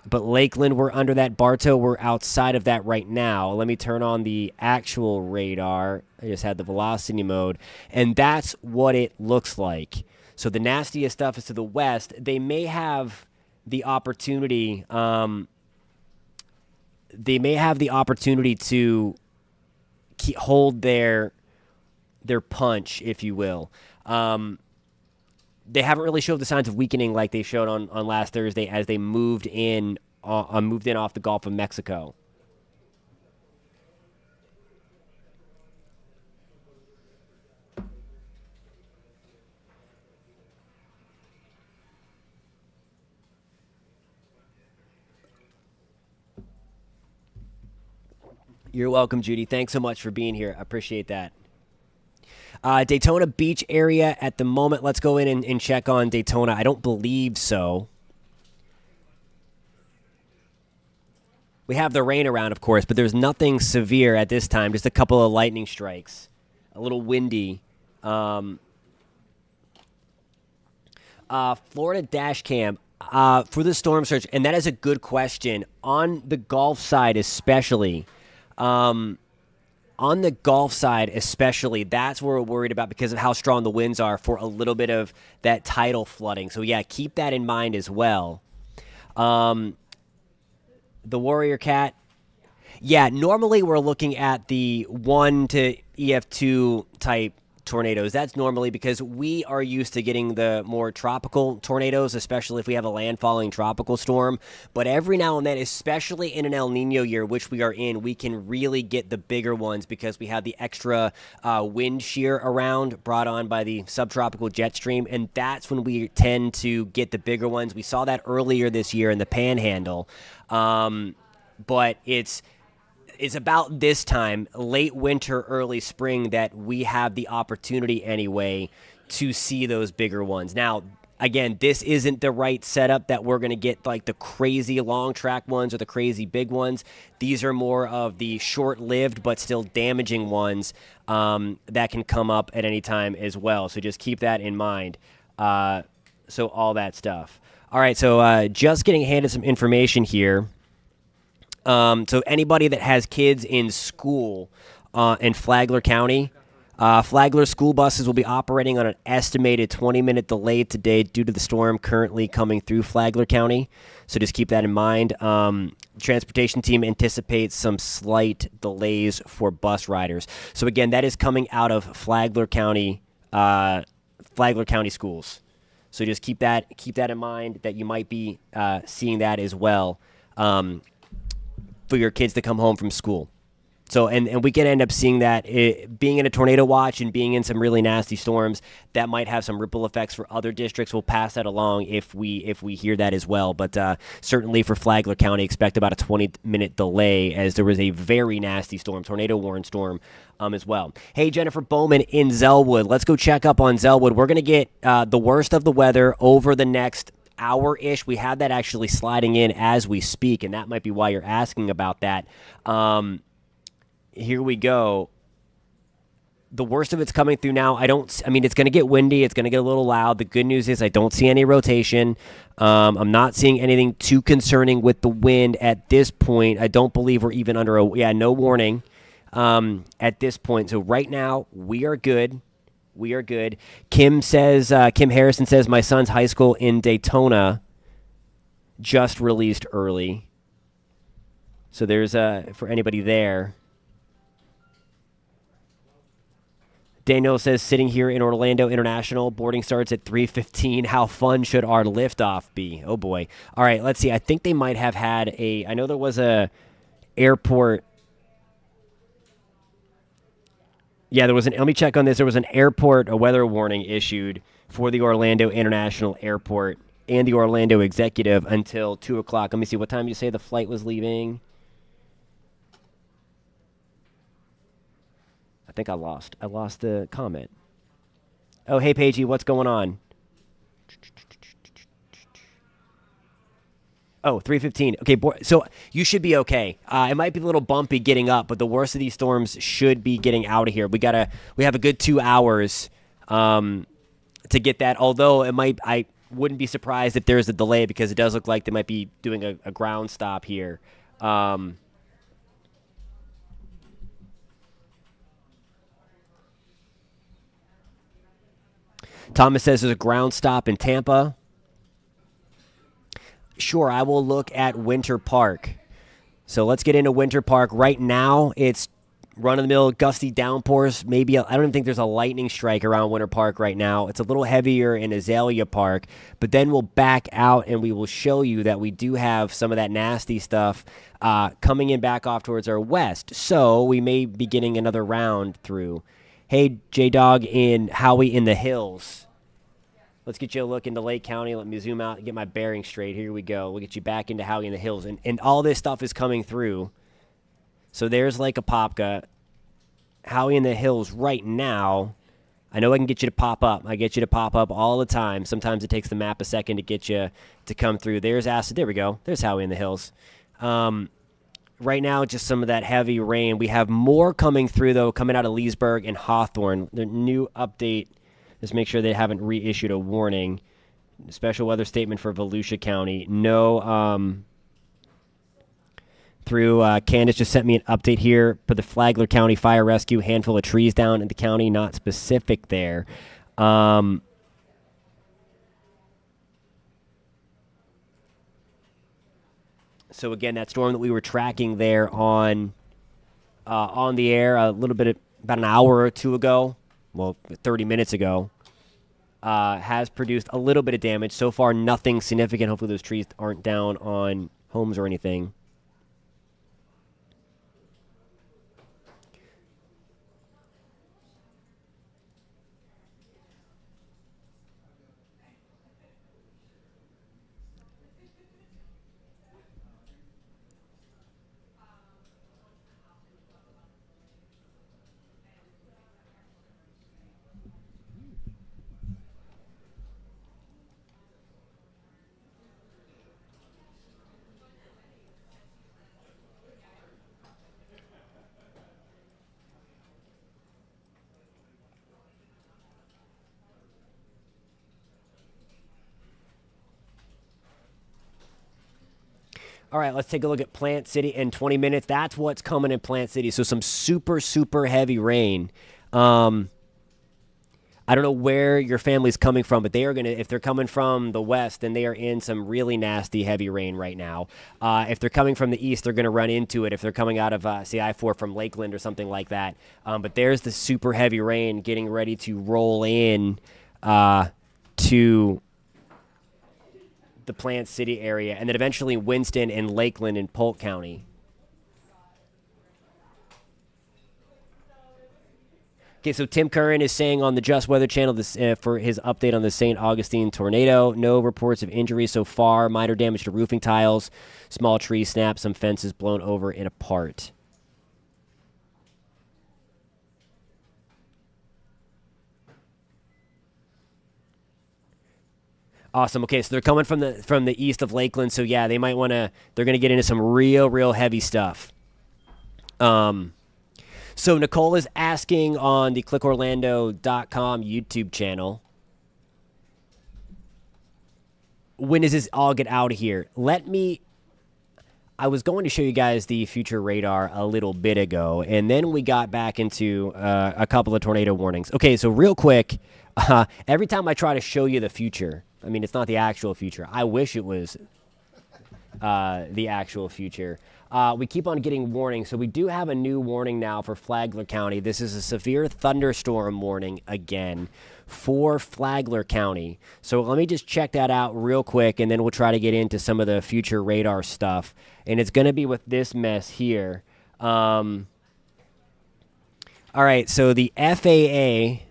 But Lakeland, we're under that. Bartow, we're outside of that right now. Let me turn on the actual radar. I just had the velocity mode. And that's what it looks like. So the nastiest stuff is to the west. They may have the opportunity to hold their punch, if you will. They haven't really showed the signs of weakening like they showed on last Thursday as they moved in off the Gulf of Mexico. You're welcome, Judy. Thanks so much for being here. I appreciate that. Daytona Beach area at the moment. Let's go in and check on Daytona. I don't believe so. We have the rain around, of course, but there's nothing severe at this time. Just a couple of lightning strikes. A little windy. Florida dash cam for the storm surge, and that is a good question. On the Gulf side especially, on the Gulf side especially, that's where we're worried about because of how strong the winds are for a little bit of that tidal flooding. So, yeah, keep that in mind as well. The Warrior Cat, yeah, normally we're looking at the 1 to EF2 type tornadoes. That's normally because we are used to getting the more tropical tornadoes, especially if we have a landfalling tropical storm. But every now and then, especially in an El Nino year, which we are in, we can really get the bigger ones because we have the extra wind shear around brought on by the subtropical jet stream, and that's when we tend to get the bigger ones. We saw that earlier this year in the Panhandle, but it's about this time, late winter, early spring, that we have the opportunity anyway to see those bigger ones. Now, again, this isn't the right setup that we're going to get like the crazy long track ones or the crazy big ones. These are more of the short-lived but still damaging ones that can come up at any time as well. So just keep that in mind. So all that stuff. All right, so just getting handed some information here. So anybody that has kids in school in Flagler County, Flagler school buses will be operating on an estimated 20-minute delay today due to the storm currently coming through Flagler County. So just keep that in mind. Transportation team anticipates some slight delays for bus riders. So again, that is coming out of Flagler County schools. So just keep that in mind that you might be seeing that as well. For your kids to come home from school. So, and we can end up seeing that being in a tornado watch and being in some really nasty storms, that might have some ripple effects for other districts. We'll pass that along if we hear that as well. But certainly for Flagler County, expect about a 20-minute delay as there was a very nasty storm, tornado-warned storm as well. Hey, Jennifer Bowman in Zellwood. Let's go check up on Zellwood. We're going to get the worst of the weather over the next hour-ish. We have that actually sliding in as we speak, and that might be why you're asking about that. Here we go. The worst of it's coming through now. I mean, it's going to get windy. It's going to get a little loud. The good news is I don't see any rotation. I'm not seeing anything too concerning with the wind at this point. I don't believe we're even under no warning at this point. So right now, we are good. We are good. Kim Harrison says, my son's high school in Daytona just released early. So there's for anybody there. Daniel says, sitting here in Orlando International, boarding starts at 3:15. How fun should our liftoff be? Oh, boy. All right, let's see. I think they might have had I know there was a airport. Yeah, let me check on this. There was an airport, a weather warning issued for the Orlando International Airport and the Orlando Executive until 2 o'clock. Let me see. What time you say the flight was leaving? I think I lost the comment. Oh, hey, Paigey, what's going on? Oh, 3:15. Okay, so you should be okay. It might be a little bumpy getting up, but the worst of these storms should be getting out of here. We have a good 2 hours to get that. Although I wouldn't be surprised if there's a delay because it does look like they might be doing a ground stop here. Thomas says there's a ground stop in Tampa. Sure, I will look at Winter Park. So let's get into Winter Park. Right now, it's run-of-the-mill gusty downpours. Maybe I don't even think there's a lightning strike around Winter Park right now. It's a little heavier in Azalea Park. But then we'll back out, and we will show you that we do have some of that nasty stuff coming in back off towards our west. So we may be getting another round through. Hey, J-Dog in Howie in the Hills. Let's get you a look into Lake County. Let me zoom out and get my bearing straight. Here we go. We'll get you back into Howie in the Hills. And all this stuff is coming through. So there's Lake Apopka. Howie in the Hills right now. I know I can get you to pop up. I get you to pop up all the time. Sometimes it takes the map a second to get you to come through. There's Acid. There we go. There's Howie in the Hills. Right now, just some of that heavy rain. We have more coming through, though, coming out of Leesburg and Hawthorne. The new update. Just make sure they haven't reissued a warning. Special weather statement for Volusia County. No, Candace just sent me an update here for the Flagler County Fire Rescue. Handful of trees down in the county, not specific there. So again, that storm that we were tracking there on the air about an hour or two ago. Well, 30 minutes ago, has produced a little bit of damage. So far, nothing significant. Hopefully those trees aren't down on homes or anything. All right, let's take a look at Plant City in 20 minutes. That's what's coming in Plant City. So some super, super heavy rain. I don't know where your family's coming from, but they are going to, if they're coming from the west, then they are in some really nasty heavy rain right now. If they're coming from the east, they're going to run into it if they're coming out of, say, I-4 from Lakeland or something like that. But there's the super heavy rain getting ready to roll in to the Plant City area, and then eventually Winston and Lakeland in Polk County. Okay, so Tim Curran is saying on the Just Weather Channel this, for his update on the St. Augustine tornado, no reports of injuries so far, minor damage to roofing tiles, small trees snapped, some fences blown over and apart. Awesome. Okay, so they're coming from the east of Lakeland, so yeah, they might want to. They're going to get into some real heavy stuff. So Nicole is asking on the clickorlando.com YouTube channel, when does this all get out of here? I was going to show you guys the future radar a little bit ago, and then we got back into a couple of tornado warnings. Okay, so real quick, every time I try to show you the future, I mean, it's not the actual future. I wish it was the actual future. We keep on getting warnings, so we do have a new warning now for Flagler County. This is a severe thunderstorm warning again for Flagler County. So let me just check that out real quick, and then we'll try to get into some of the future radar stuff. And it's going to be with this mess here. All right, so the FAA,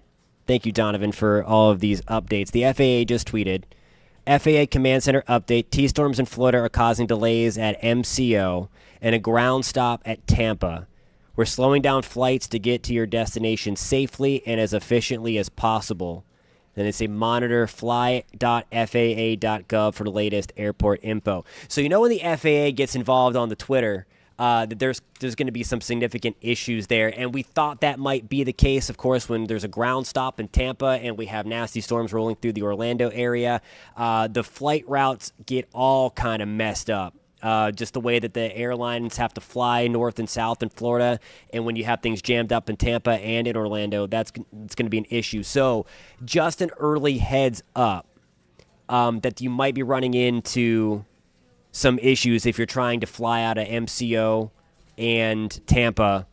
thank you, Donovan, for all of these updates. The FAA just tweeted, FAA Command Center update, T-storms in Florida are causing delays at MCO and a ground stop at Tampa. We're slowing down flights to get to your destination safely and as efficiently as possible. Then they say monitor fly.faa.gov for the latest airport info. So you know when the FAA gets involved on the Twitter, that there's going to be some significant issues there. And we thought that might be the case, of course, when there's a ground stop in Tampa and we have nasty storms rolling through the Orlando area. The flight routes get all kind of messed up. Just the way that the airlines have to fly north and south in Florida. And when you have things jammed up in Tampa and in Orlando, it's going to be an issue. So just an early heads up that you might be running into some issues if you're trying to fly out of MCO and Tampa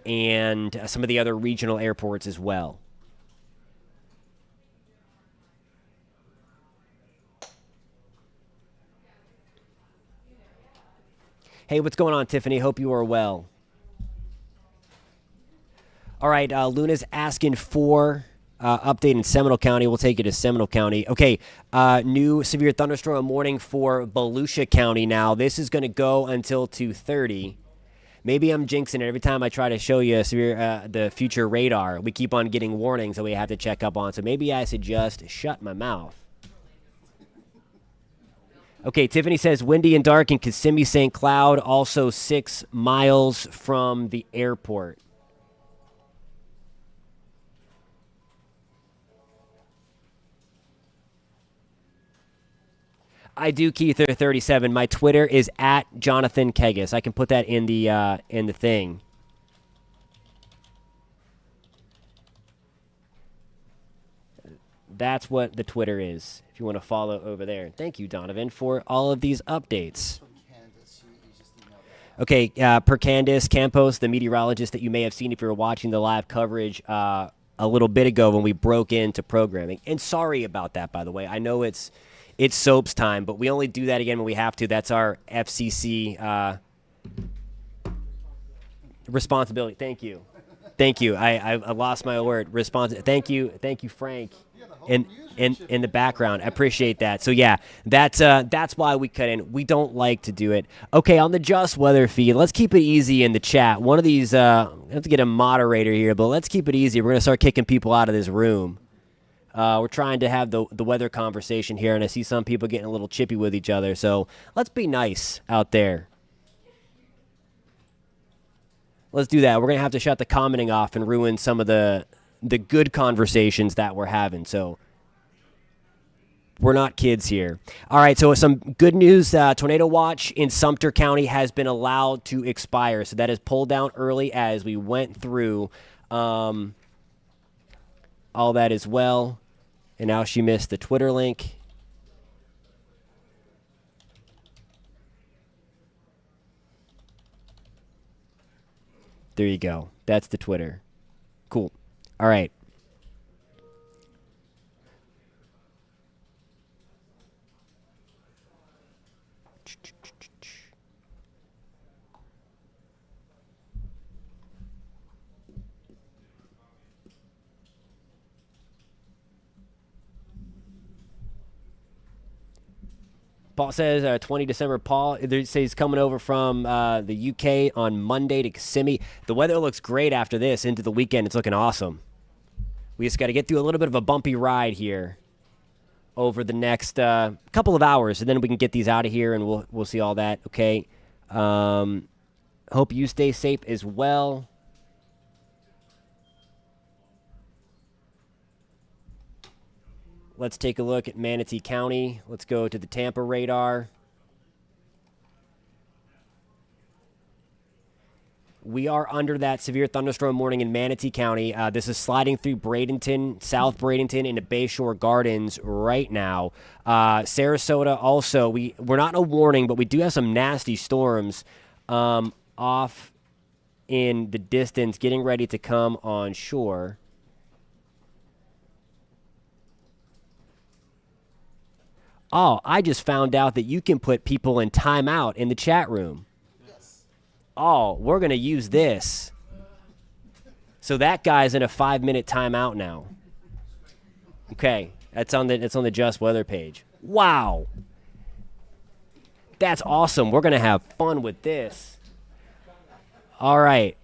and some of the other regional airports as well. Hey, what's going on, Tiffany? Hope you are well. All right, Luna's asking for update in Seminole County. We'll take it to Seminole County. Okay, new severe thunderstorm warning for Volusia County now. This is going to go until 2:30. Maybe I'm jinxing it every time I try to show you the future radar. We keep on getting warnings that we have to check up on. So maybe I should just shut my mouth. Okay, Tiffany says windy and dark in Kissimmee, St. Cloud, also 6 miles from the airport. I do, Keither37. My Twitter is at Jonathan Kegas. I can put that in the thing. That's what the Twitter is, if you want to follow over there. Thank you, Donovan, for all of these updates. Okay, per Candace Campos, the meteorologist that you may have seen if you were watching the live coverage a little bit ago when we broke into programming. And sorry about that, by the way. I know it's soaps time, but we only do that again when we have to. That's our FCC responsibility. Thank you. Thank you. I lost my word. Thank you, Frank. In the background. I appreciate that. So yeah, that's why we cut in. We don't like to do it. Okay, on the Just Weather feed, let's keep it easy in the chat. One of these, I have to get a moderator here, but let's keep it easy. We're gonna start kicking people out of this room. We're trying to have the weather conversation here, and I see some people getting a little chippy with each other. So let's be nice out there. Let's do that. We're gonna have to shut the commenting off and ruin some of the good conversations that we're having. So we're not kids here. All right, so some good news. Tornado watch in Sumter County has been allowed to expire. So that is pulled down early as we went through all that as well. And now she missed the Twitter link. There you go. That's the Twitter. Cool. All right. Paul says 20 December. Paul says he's coming over from the UK on Monday to Kissimmee. The weather looks great after this into the weekend. It's looking awesome. We just got to get through a little bit of a bumpy ride here over the next couple of hours, and then we can get these out of here, and we'll see all that. Okay. Hope you stay safe as well. Let's take a look at Manatee County. Let's go to the Tampa radar. we are under that severe thunderstorm warning in Manatee County. This is sliding through Bradenton, South Bradenton, into Bayshore Gardens right now. Sarasota also, we're not in a warning, but we do have some nasty storms off in the distance, getting ready to come on shore. Oh, I just found out that you can put people in timeout in the chat room. Yes. Oh, we're going to use this. So that guy's in a 5-minute timeout now. Okay, it's on the Just Weather page. Wow. That's awesome. We're going to have fun with this. All right.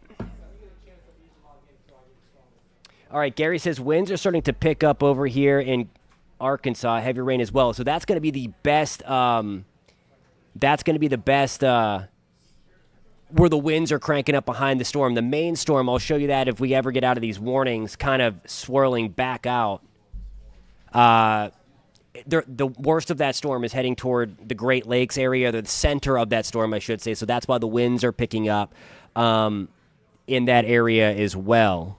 All right, Gary says winds are starting to pick up over here in Arkansas, heavy rain as well. So that's going to be the best. Where the winds are cranking up behind the storm. The main storm, I'll show you that if we ever get out of these warnings, kind of swirling back out. The worst of that storm is heading toward the Great Lakes area, the center of that storm, I should say. So that's why the winds are picking up in that area as well.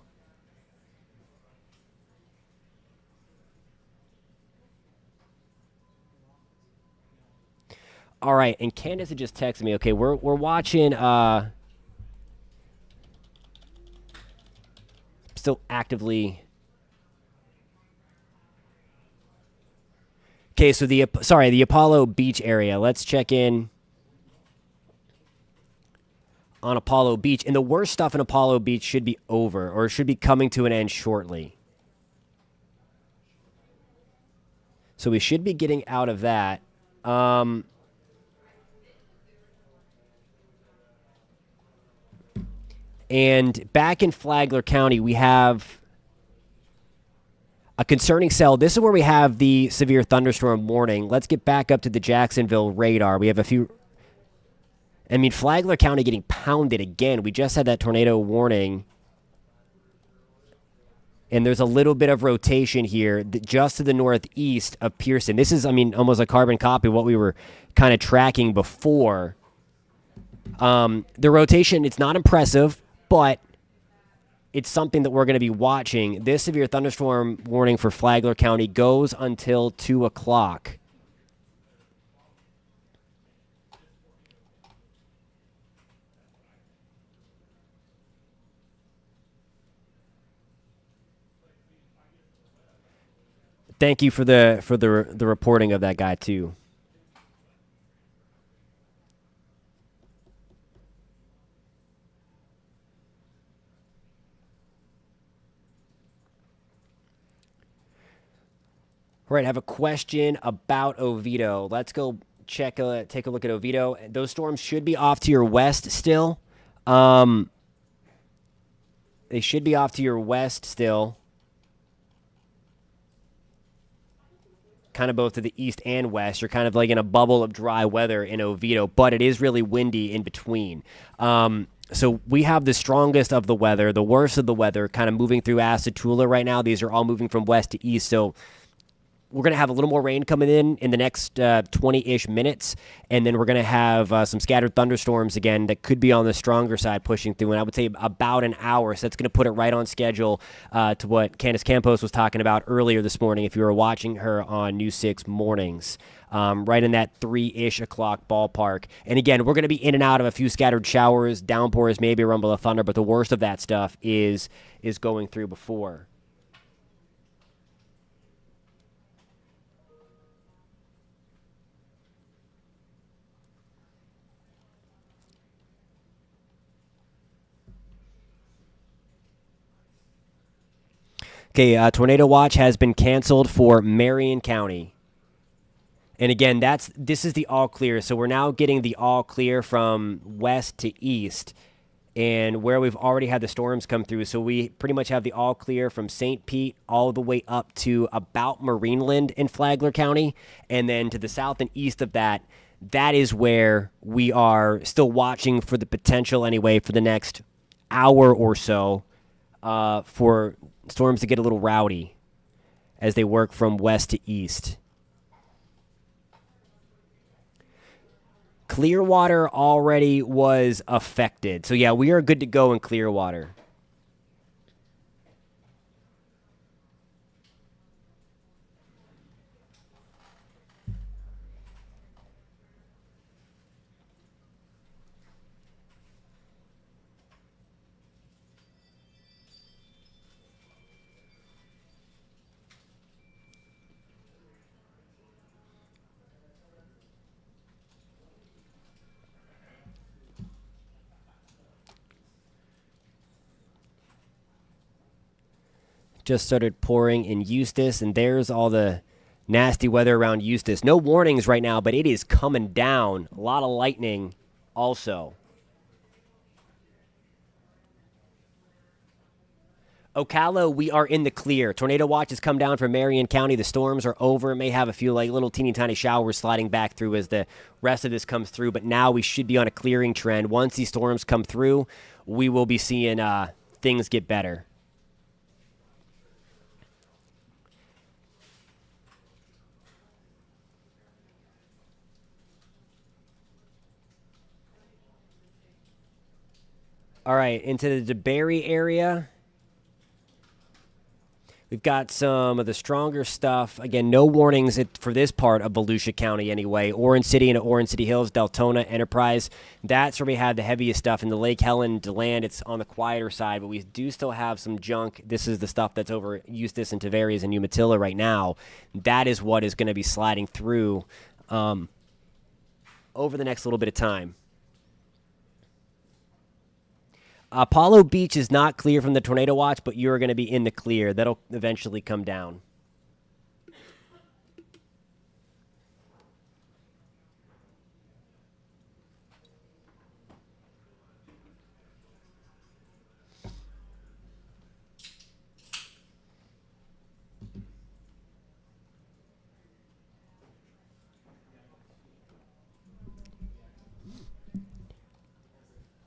All right, and Candace had just texted me. Okay, we're watching. Still actively. Okay, so the Apollo Beach area. Let's check in on Apollo Beach, and the worst stuff in Apollo Beach should be over, or should be coming to an end shortly. So we should be getting out of that. And back in Flagler County, we have a concerning cell. This is where we have the severe thunderstorm warning. Let's get back up to the Jacksonville radar. We have a few. I mean, Flagler County getting pounded again. We just had that tornado warning. And there's a little bit of rotation here just to the northeast of Pearson. This is, I mean, almost a carbon copy of what we were kind of tracking before. The rotation, it's not impressive, but it's something that we're going to be watching. This severe thunderstorm warning for Flagler County goes until 2 o'clock. Thank you for the reporting of that guy too. All right, I have a question about Oviedo. Let's go take a look at Oviedo. Those storms should be off to your west still. They should be off to your west still. Kind of both to the east and west. You're kind of like in a bubble of dry weather in Oviedo, but it is really windy in between. So we have the strongest of the weather, the worst of the weather, kind of moving through Asatula right now. These are all moving from west to east, so we're going to have a little more rain coming in the next 20-ish minutes, and then we're going to have some scattered thunderstorms again that could be on the stronger side pushing through, and I would say about an hour, so that's going to put it right on schedule to what Candace Campos was talking about earlier this morning if you were watching her on News 6 mornings, right in that 3-ish o'clock ballpark. And again, we're going to be in and out of a few scattered showers, downpours, maybe a rumble of thunder, but the worst of that stuff is going through before. Okay, tornado watch has been canceled for Marion County. And again, this is the all clear. So we're now getting the all clear from west to east and where we've already had the storms come through. So we pretty much have the all clear from St. Pete all the way up to about Marineland in Flagler County. And then to the south and east of that, that is where we are still watching for the potential anyway for the next hour or so for storms to get a little rowdy as they work from west to east. Clearwater already was affected. So, yeah, we are good to go in Clearwater. Just started pouring in Eustis, and there's all the nasty weather around Eustis. No warnings right now, but it is coming down. A lot of lightning also. Ocala, we are in the clear. Tornado watch has come down from Marion County. The storms are over. It may have a few like little teeny tiny showers sliding back through as the rest of this comes through, but now we should be on a clearing trend. Once these storms come through, we will be seeing things get better. All right, into the DeBerry area. We've got some of the stronger stuff. Again, no warnings for this part of Volusia County anyway. Orange City and Orange City Hills, Deltona, Enterprise. That's where we had the heaviest stuff. In the Lake Helen, DeLand, it's on the quieter side, but we do still have some junk. This is the stuff that's over Eustis and Tavares and Umatilla right now. That is what is going to be sliding through over the next little bit of time. Apollo Beach is not clear from the tornado watch, but you're going to be in the clear. That'll eventually come down.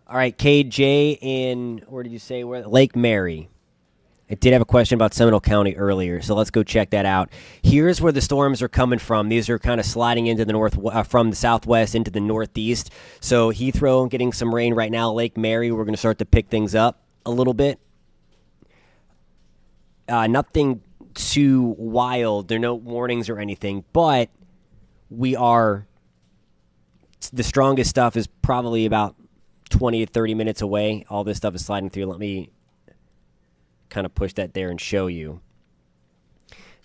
All right, KJ in, where did you say? Where? Lake Mary. I did have a question about Seminole County earlier, so let's go check that out. Here's where the storms are coming from. These are kind of sliding into the north, from the southwest into the northeast. So Heathrow getting some rain right now. Lake Mary, we're going to start to pick things up a little bit. Nothing too wild. There are no warnings or anything, but we are, the strongest stuff is probably about 20 to 30 minutes away. All this stuff is sliding through. Let me kind of push that there and show you.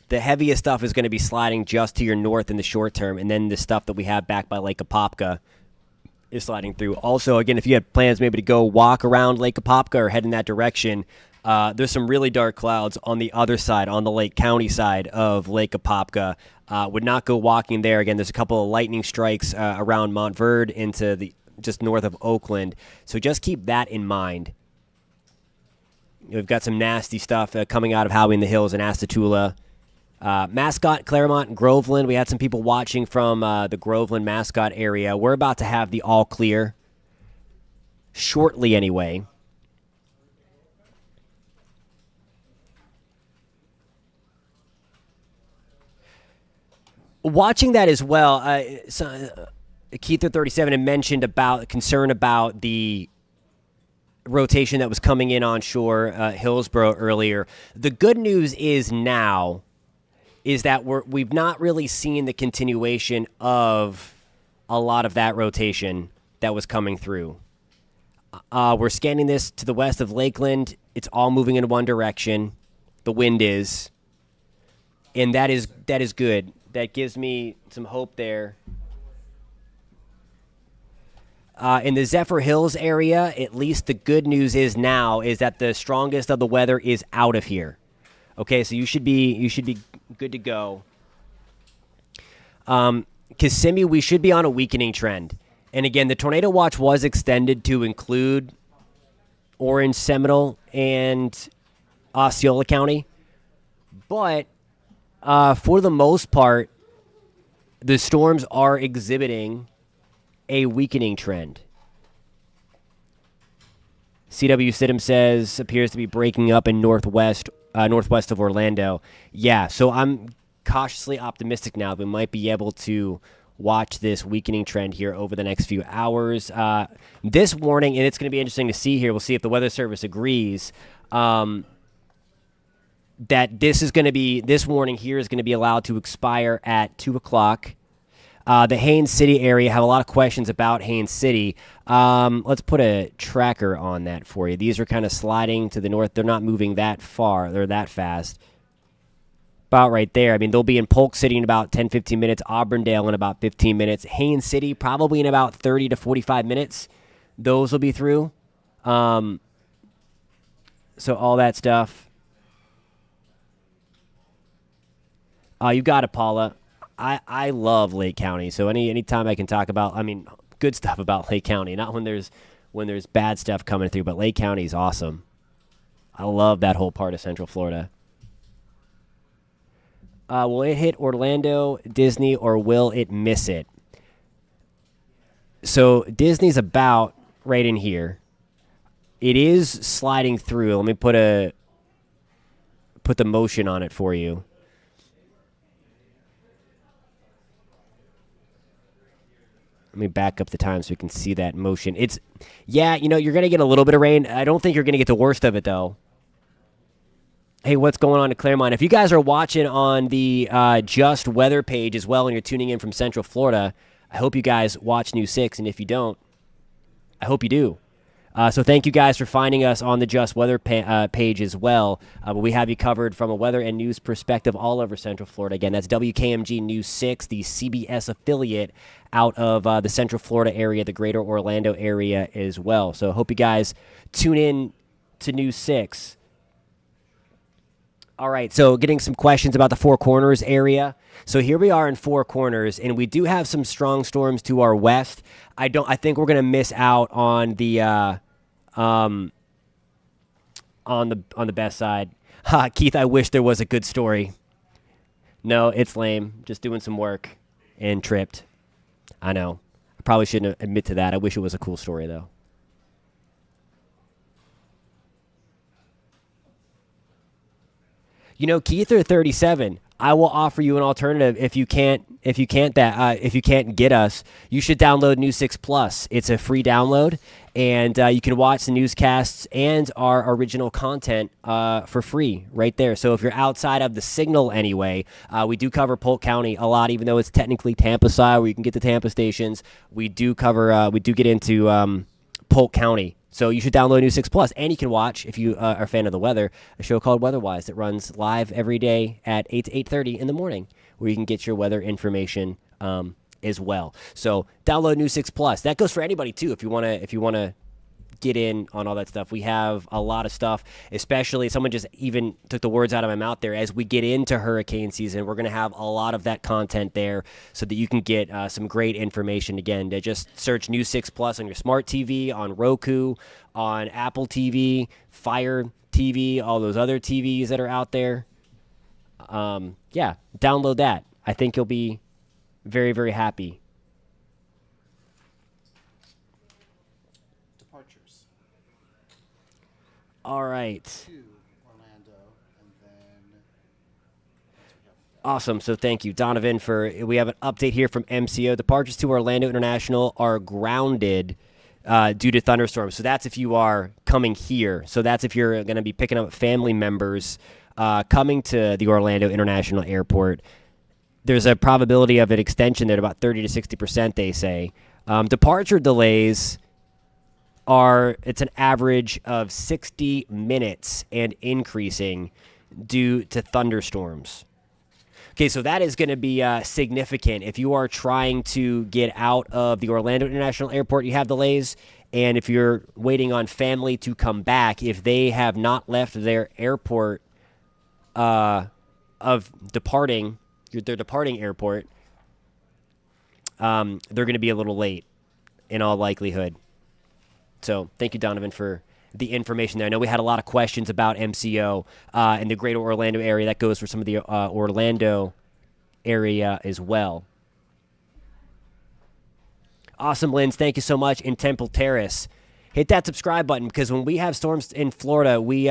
The heaviest stuff is going to be sliding just to your north in the short term, and then the stuff that we have back by Lake Apopka is sliding through. Also, again, if you have plans maybe to go walk around Lake Apopka or head in that direction, there's some really dark clouds on the other side, on the Lake County side of Lake Apopka. Would not go walking there. Again, there's a couple of lightning strikes around Montverde into the just north of Oakland. So just keep that in mind. We've got some nasty stuff coming out of Howey in the Hills and Astatula. Mascot, Claremont, and Groveland. We had some people watching from the Groveland Mascot area. We're about to have the all clear shortly anyway. Watching that as well, Keither37 had mentioned about concern about the rotation that was coming in on shore, Hillsborough earlier. The good news is now is that we've not really seen the continuation of a lot of that rotation that was coming through. We're scanning this to the west of Lakeland. It's all moving in one direction. The wind is, and that is good. That gives me some hope there. In the Zephyr Hills area, at least the good news is now is that the strongest of the weather is out of here. Okay, so you should be good to go. Kissimmee, we should be on a weakening trend. And again, the tornado watch was extended to include Orange, Seminole, and Osceola County. But for the most part, the storms are exhibiting a weakening trend. CW Sidham says appears to be breaking up in northwest of Orlando. Yeah, so I'm cautiously optimistic now that we might be able to watch this weakening trend here over the next few hours. This warning, and it's going to be interesting to see here. We'll see if the Weather Service agrees that this warning here is going to be allowed to expire at 2 o'clock. The Haines City area, have a lot of questions about Haines City. Let's put a tracker on that for you. These are kind of sliding to the north. They're not moving that far. They're that fast. About right there. I mean, they'll be in Polk City in about 10, 15 minutes. Auburndale in about 15 minutes. Haines City probably in about 30 to 45 minutes. Those will be through. So all that stuff. You got it, Paula. I love Lake County. So anytime I can talk about, good stuff about Lake County, not when there's bad stuff coming through, but Lake County is awesome. I love that whole part of Central Florida. Will it hit Orlando, Disney, or will it miss it? So Disney's about right in here. It is sliding through. Let me put the motion on it for you. Let me back up the time so we can see that motion. You're going to get a little bit of rain. I don't think you're going to get the worst of it, though. Hey, what's going on at Claremont? If you guys are watching on the Just Weather page as well and you're tuning in from Central Florida, I hope you guys watch News 6, and if you don't, I hope you do. So thank you guys for finding us on the Just Weather page as well. But we have you covered from a weather and news perspective all over Central Florida. Again, that's WKMG News 6, the CBS affiliate out of the Central Florida area, the greater Orlando area as well. So hope you guys tune in to News 6. All right, so getting some questions about the Four Corners area. So here we are in Four Corners, and we do have some strong storms to our west. I think we're going to miss out on the on the best side. Keith, I wish there was a good story. No, it's lame. Just doing some work and tripped. I know. I probably shouldn't admit to that. I wish it was a cool story though. Keith or 37, I will offer you an alternative if you can't get us. You should download News 6 Plus. It's a free download, and you can watch the newscasts and our original content for free right there. So if you're outside of the signal anyway, we do cover Polk County a lot, even though it's technically Tampa side where you can get the Tampa stations. We do get into Polk County. So you should download News 6 Plus, and you can watch, if you are a fan of the weather, a show called Weatherwise that runs live every day at 8 to 8:30 in the morning, where you can get your weather information as well. So download News 6 Plus. That goes for anybody too. If you wanna get in on all that stuff, we have a lot of stuff. Especially, someone just even took the words out of my mouth there. As we get into hurricane season, we're gonna have a lot of that content there, so that you can get some great information. Again, to just search News 6 Plus on your smart TV, on Roku, on Apple TV, Fire TV, all those other TVs that are out there. Download that. I think you'll be very, very happy. Departures. All right. To Orlando, and then Awesome. So thank you, Donovan, we have an update here from MCO. Departures to Orlando International are grounded due to thunderstorms. So that's if you are coming here. So that's if you're going to be picking up family members coming to the Orlando International Airport. There's a probability of an extension there at about 30 to 60%, they say. Departure delays it's an average of 60 minutes and increasing due to thunderstorms. Okay, so that is going to be significant. If you are trying to get out of the Orlando International Airport, you have delays. And if you're waiting on family to come back, if they have not left their airport of departing, their departing airport, they're going to be a little late in all likelihood. So thank you, Donovan, for the information there. I know we had a lot of questions about MCO in the greater Orlando area. That goes for some of the Orlando area as well. Awesome, Linz. Thank you so much. In Temple Terrace, hit that subscribe button, because when we have storms in Florida, we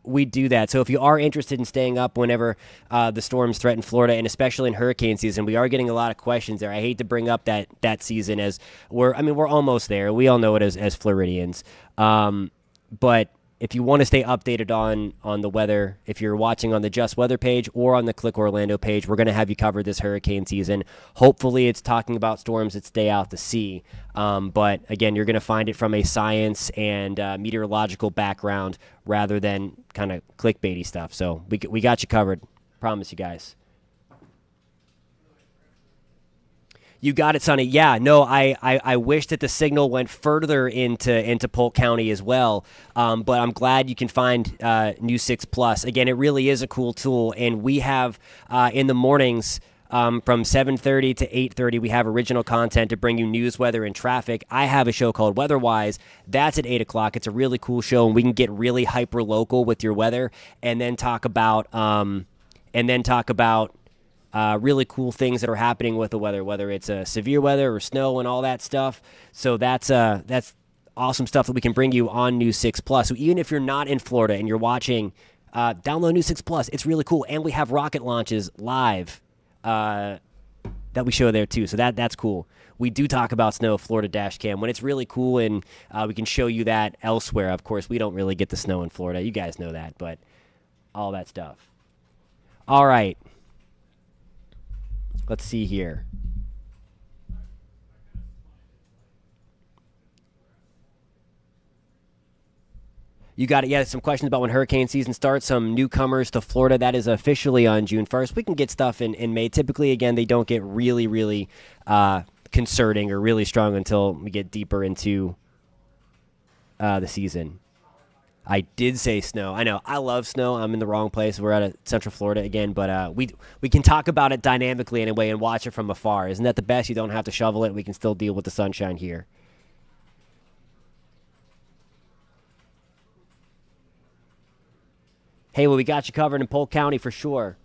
we do that. So if you are interested in staying up whenever the storms threaten Florida, and especially in hurricane season, we are getting a lot of questions there. I hate to bring up that season, as we're almost there. We all know it as Floridians. But if you want to stay updated on the weather, if you're watching on the Just Weather page or on the Click Orlando page, we're going to have you covered this hurricane season. Hopefully it's talking about storms that stay out to sea. But again, you're going to find it from a science and meteorological background rather than kind of clickbaity stuff. So we got you covered. Promise you guys. You got it, Sonny. Yeah, no, I wish that the signal went further into Polk County as well, but I'm glad you can find New 6 Plus. Again, it really is a cool tool, and we have in the mornings from 7:30 to 8:30, we have original content to bring you news, weather, and traffic. I have a show called Weatherwise. That's at 8 o'clock. It's a really cool show, and we can get really hyper local with your weather, and then talk about really cool things that are happening with the weather, whether it's severe weather or snow and all that stuff. So that's awesome stuff that we can bring you on News 6 Plus. So even if you're not in Florida and you're watching, download News 6 Plus. It's really cool. And we have rocket launches live that we show there too. So that's cool. We do talk about snow, Florida Dash Cam, when it's really cool, and we can show you that elsewhere. Of course, we don't really get the snow in Florida. You guys know that, but all that stuff. All right. Let's see here. You got it. Yeah, some questions about when hurricane season starts. Some newcomers to Florida. That is officially on June 1st. We can get stuff in May. Typically, again, they don't get really, really concerning or really strong until we get deeper into the season. I did say snow. I know. I love snow. I'm in the wrong place. We're out of Central Florida again, but we can talk about it dynamically anyway and watch it from afar. Isn't that the best? You don't have to shovel it. We can still deal with the sunshine here. Hey, well, we got you covered in Polk County for sure.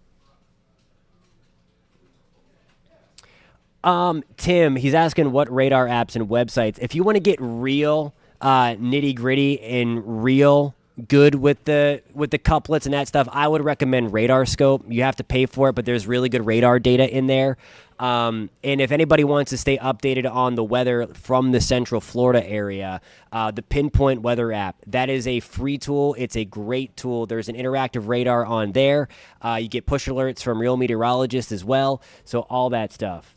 Tim, he's asking what radar apps and websites. If you want to get real nitty gritty and real good with the couplets and that stuff, I would recommend Radar Scope. You have to pay for it, but there's really good radar data in there. And if anybody wants to stay updated on the weather from the Central Florida area, the Pinpoint Weather app, that is a free tool. It's a great tool. There's an interactive radar on there. You get push alerts from real meteorologists as well. So all that stuff.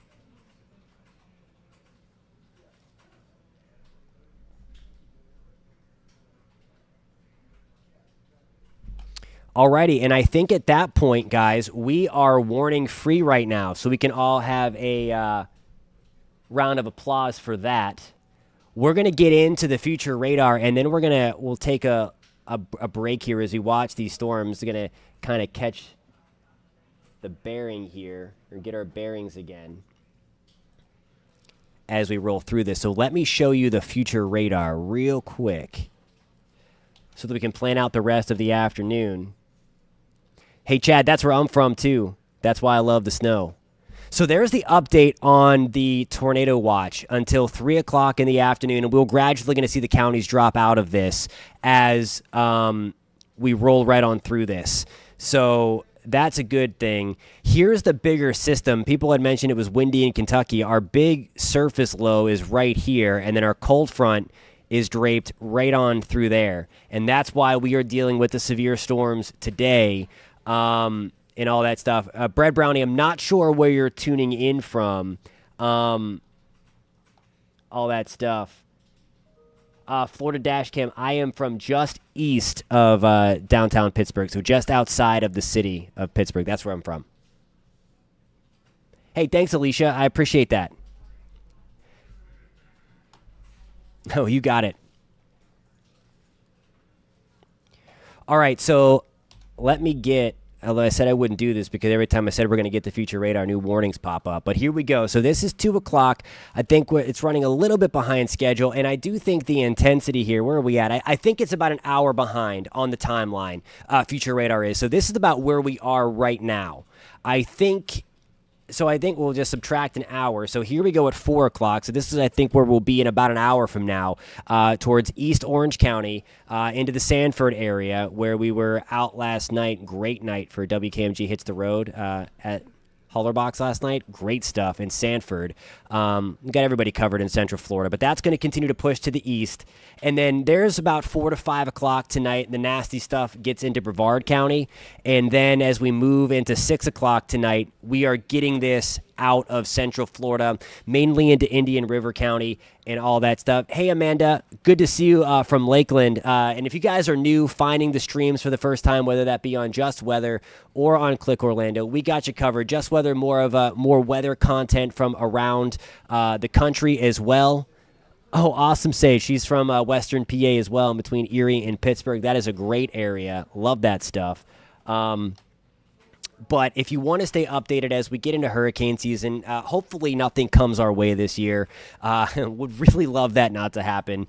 Alrighty, and I think at that point, guys, we are warning free right now, so we can all have a round of applause for that. We're going to get into the future radar, and then we'll take a break here as we watch these storms. We're going to kind of catch the bearing here, or get our bearings again as we roll through this. So let me show you the future radar real quick so that we can plan out the rest of the afternoon. Hey, Chad, that's where I'm from, too. That's why I love the snow. So there's the update on the tornado watch until 3 o'clock in the afternoon, and we're gradually going to see the counties drop out of this as we roll right on through this. So that's a good thing. Here's the bigger system. People had mentioned it was windy in Kentucky. Our big surface low is right here, and then our cold front is draped right on through there. And that's why we are dealing with the severe storms today. And all that stuff. Brad Brownie, I'm not sure where you're tuning in from. All that stuff. Florida Dash Cam, I am from just east of downtown Pittsburgh, so just outside of the city of Pittsburgh. That's where I'm from. Hey, thanks, Alicia. I appreciate that. Oh, you got it. All right, so let me get, although I said I wouldn't do this because every time I said we're going to get the future radar, new warnings pop up. But here we go. So this is 2 o'clock. I think it's running a little bit behind schedule, and I do think the intensity here, where are we at? I think it's about an hour behind on the timeline, future radar is. So this is about where we are right now. I think So I think we'll just subtract an hour. So here we go at 4 o'clock. So this is, I think, where we'll be in about an hour from now, towards East Orange County, into the Sanford area, where we were out last night. Great night for WKMG Hits the Road at Hullerbox last night. Great stuff in Sanford. We got everybody covered in Central Florida, but that's going to continue to push to the east. And then there's about 4 to 5 o'clock tonight. The nasty stuff gets into Brevard County. And then as we move into 6 o'clock tonight, we are getting this out of Central Florida, mainly into Indian River County and all that stuff. Hey, Amanda, good to see you from Lakeland. And if you guys are new, finding the streams for the first time, whether that be on Just Weather or on Click Orlando, we got you covered. Just Weather, more weather content from around the country as well. Oh, awesome, Sage. She's from Western PA as well, in between Erie and Pittsburgh. That is a great area. Love that stuff. But if you want to stay updated as we get into hurricane season, hopefully nothing comes our way this year. Would really love that not to happen.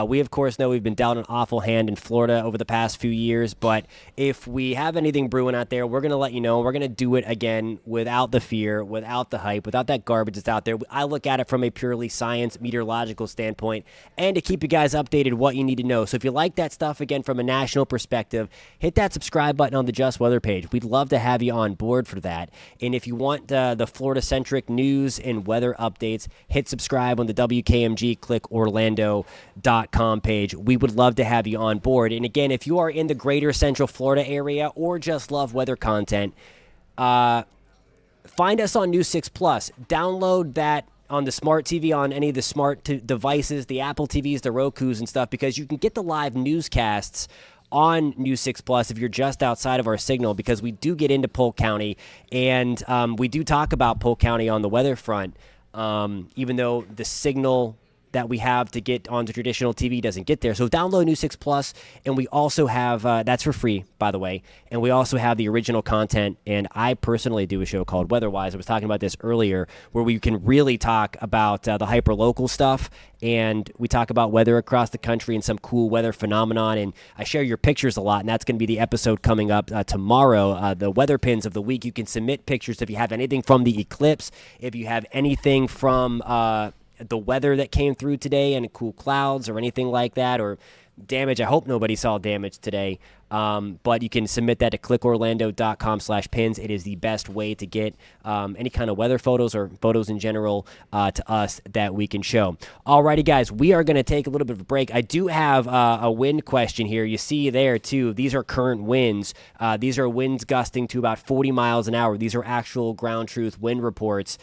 We, of course, know we've been dealt an awful hand in Florida over the past few years. But if we have anything brewing out there, we're going to let you know. We're going to do it again without the fear, without the hype, without that garbage that's out there. I look at it from a purely science, meteorological standpoint, and to keep you guys updated what you need to know. So if you like that stuff, again, from a national perspective, hit that subscribe button on the Just Weather page. We'd love to have you on board for that. And if you want the Florida-centric news and weather updates, hit subscribe on the WKMG Click Orlando.com page. We would love to have you on board. And again, if you are in the greater Central Florida area or just love weather content, find us on News 6 Plus. Download that on the smart TV, on any of the smart devices, the Apple TVs, the Rokus and stuff, because you can get the live newscasts on News 6 Plus if you're just outside of our signal, because we do get into Polk County, and we do talk about Polk County on the weather front, even though the signal that we have to get onto traditional TV doesn't get there. So download News 6 Plus, and we also have, that's for free, by the way, and we also have the original content, and I personally do a show called Weatherwise. I was talking about this earlier, where we can really talk about the hyper-local stuff, and we talk about weather across the country and some cool weather phenomenon, and I share your pictures a lot, and that's going to be the episode coming up tomorrow, the weather pins of the week. You can submit pictures if you have anything from the eclipse, if you have anything from the weather that came through today and cool clouds or anything like that, or damage. I hope nobody saw damage today. But you can submit that to clickorlando.com/pins. It is the best way to get any kind of weather photos or photos in general to us that we can show. Alrighty, guys, we are going to take a little bit of a break. I do have a wind question here. You see there, too. These are current winds. These are winds gusting to about 40 miles an hour. These are actual ground truth wind reports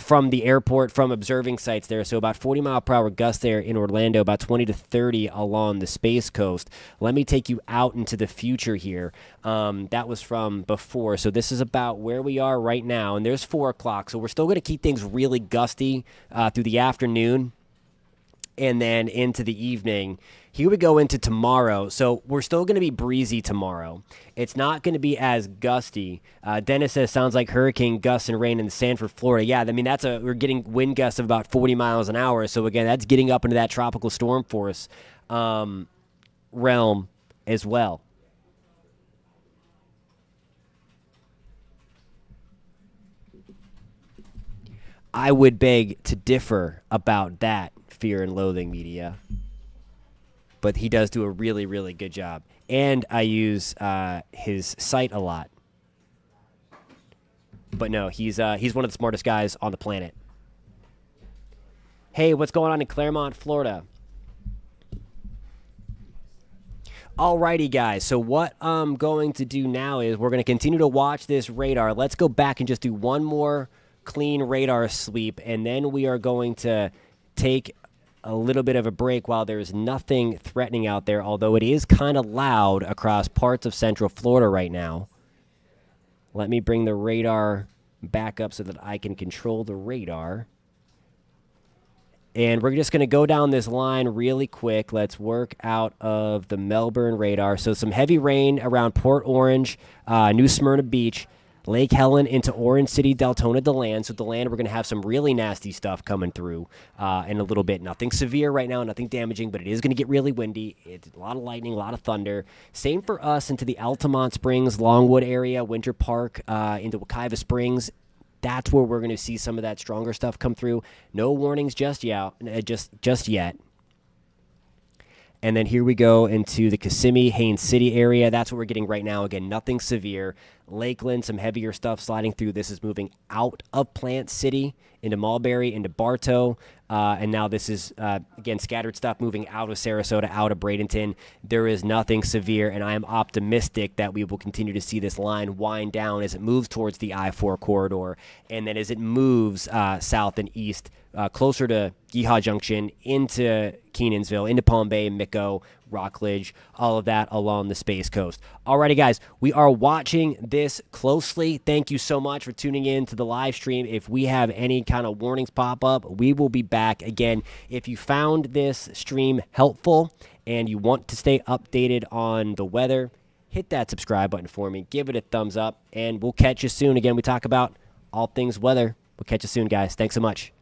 from the airport, from observing sites there. So about 40-mile-per-hour gusts there in Orlando, about 20 to 30 along the Space Coast. Let me take you out into the future here. That was from before. So this is about where we are right now, and there's 4 o'clock. So we're still going to keep things really gusty through the afternoon and then into the evening. Here we go into tomorrow. So we're still going to be breezy tomorrow. It's not going to be as gusty. Dennis says, sounds like hurricane gusts and rain in Sanford, Florida. Yeah, I mean, we're getting wind gusts of about 40 miles an hour. So again, that's getting up into that tropical storm force realm as well. I would beg to differ about that, Fear and Loathing Media. But he does do a really, really good job. And I use his site a lot. But no, he's one of the smartest guys on the planet. Hey, what's going on in Claremont, Florida? Alrighty, guys. So what I'm going to do now is we're going to continue to watch this radar. Let's go back and just do one more clean radar sweep, and then we are going to take a little bit of a break while there's nothing threatening out there, although it is kind of loud across parts of Central Florida right now. Let me bring the radar back up so that I can control the radar. And we're just going to go down this line really quick. Let's work out of the Melbourne radar. So some heavy rain around Port Orange, New Smyrna Beach. Lake Helen into Orange City, Deltona, DeLand. So DeLand, we're going to have some really nasty stuff coming through in a little bit. Nothing severe right now, nothing damaging, but it is going to get really windy. It's a lot of lightning, a lot of thunder. Same for us into the Altamont Springs, Longwood area, Winter Park, into Wekiva Springs. That's where we're going to see some of that stronger stuff come through. No warnings just yet. And then here we go into the Kissimmee, Haines City area. That's what we're getting right now. Again, nothing severe. Lakeland, some heavier stuff sliding through. This is moving out of Plant City into Mulberry, into Bartow. And now this is, again, scattered stuff moving out of Sarasota, out of Bradenton. There is nothing severe, and I am optimistic that we will continue to see this line wind down as it moves towards the I-4 corridor, and then as it moves south and east, closer to Yeehaw Junction, into Kenansville, into Palm Bay, Mico, Rockledge, all of that along the Space Coast. Alrighty, guys, we are watching this closely. Thank you so much for tuning in to the live stream. If we have any kind of warnings pop up, we will be back. Again, if you found this stream helpful and you want to stay updated on the weather, hit that subscribe button for me. Give it a thumbs up, and we'll catch you soon. Again, we talk about all things weather. We'll catch you soon, guys. Thanks so much.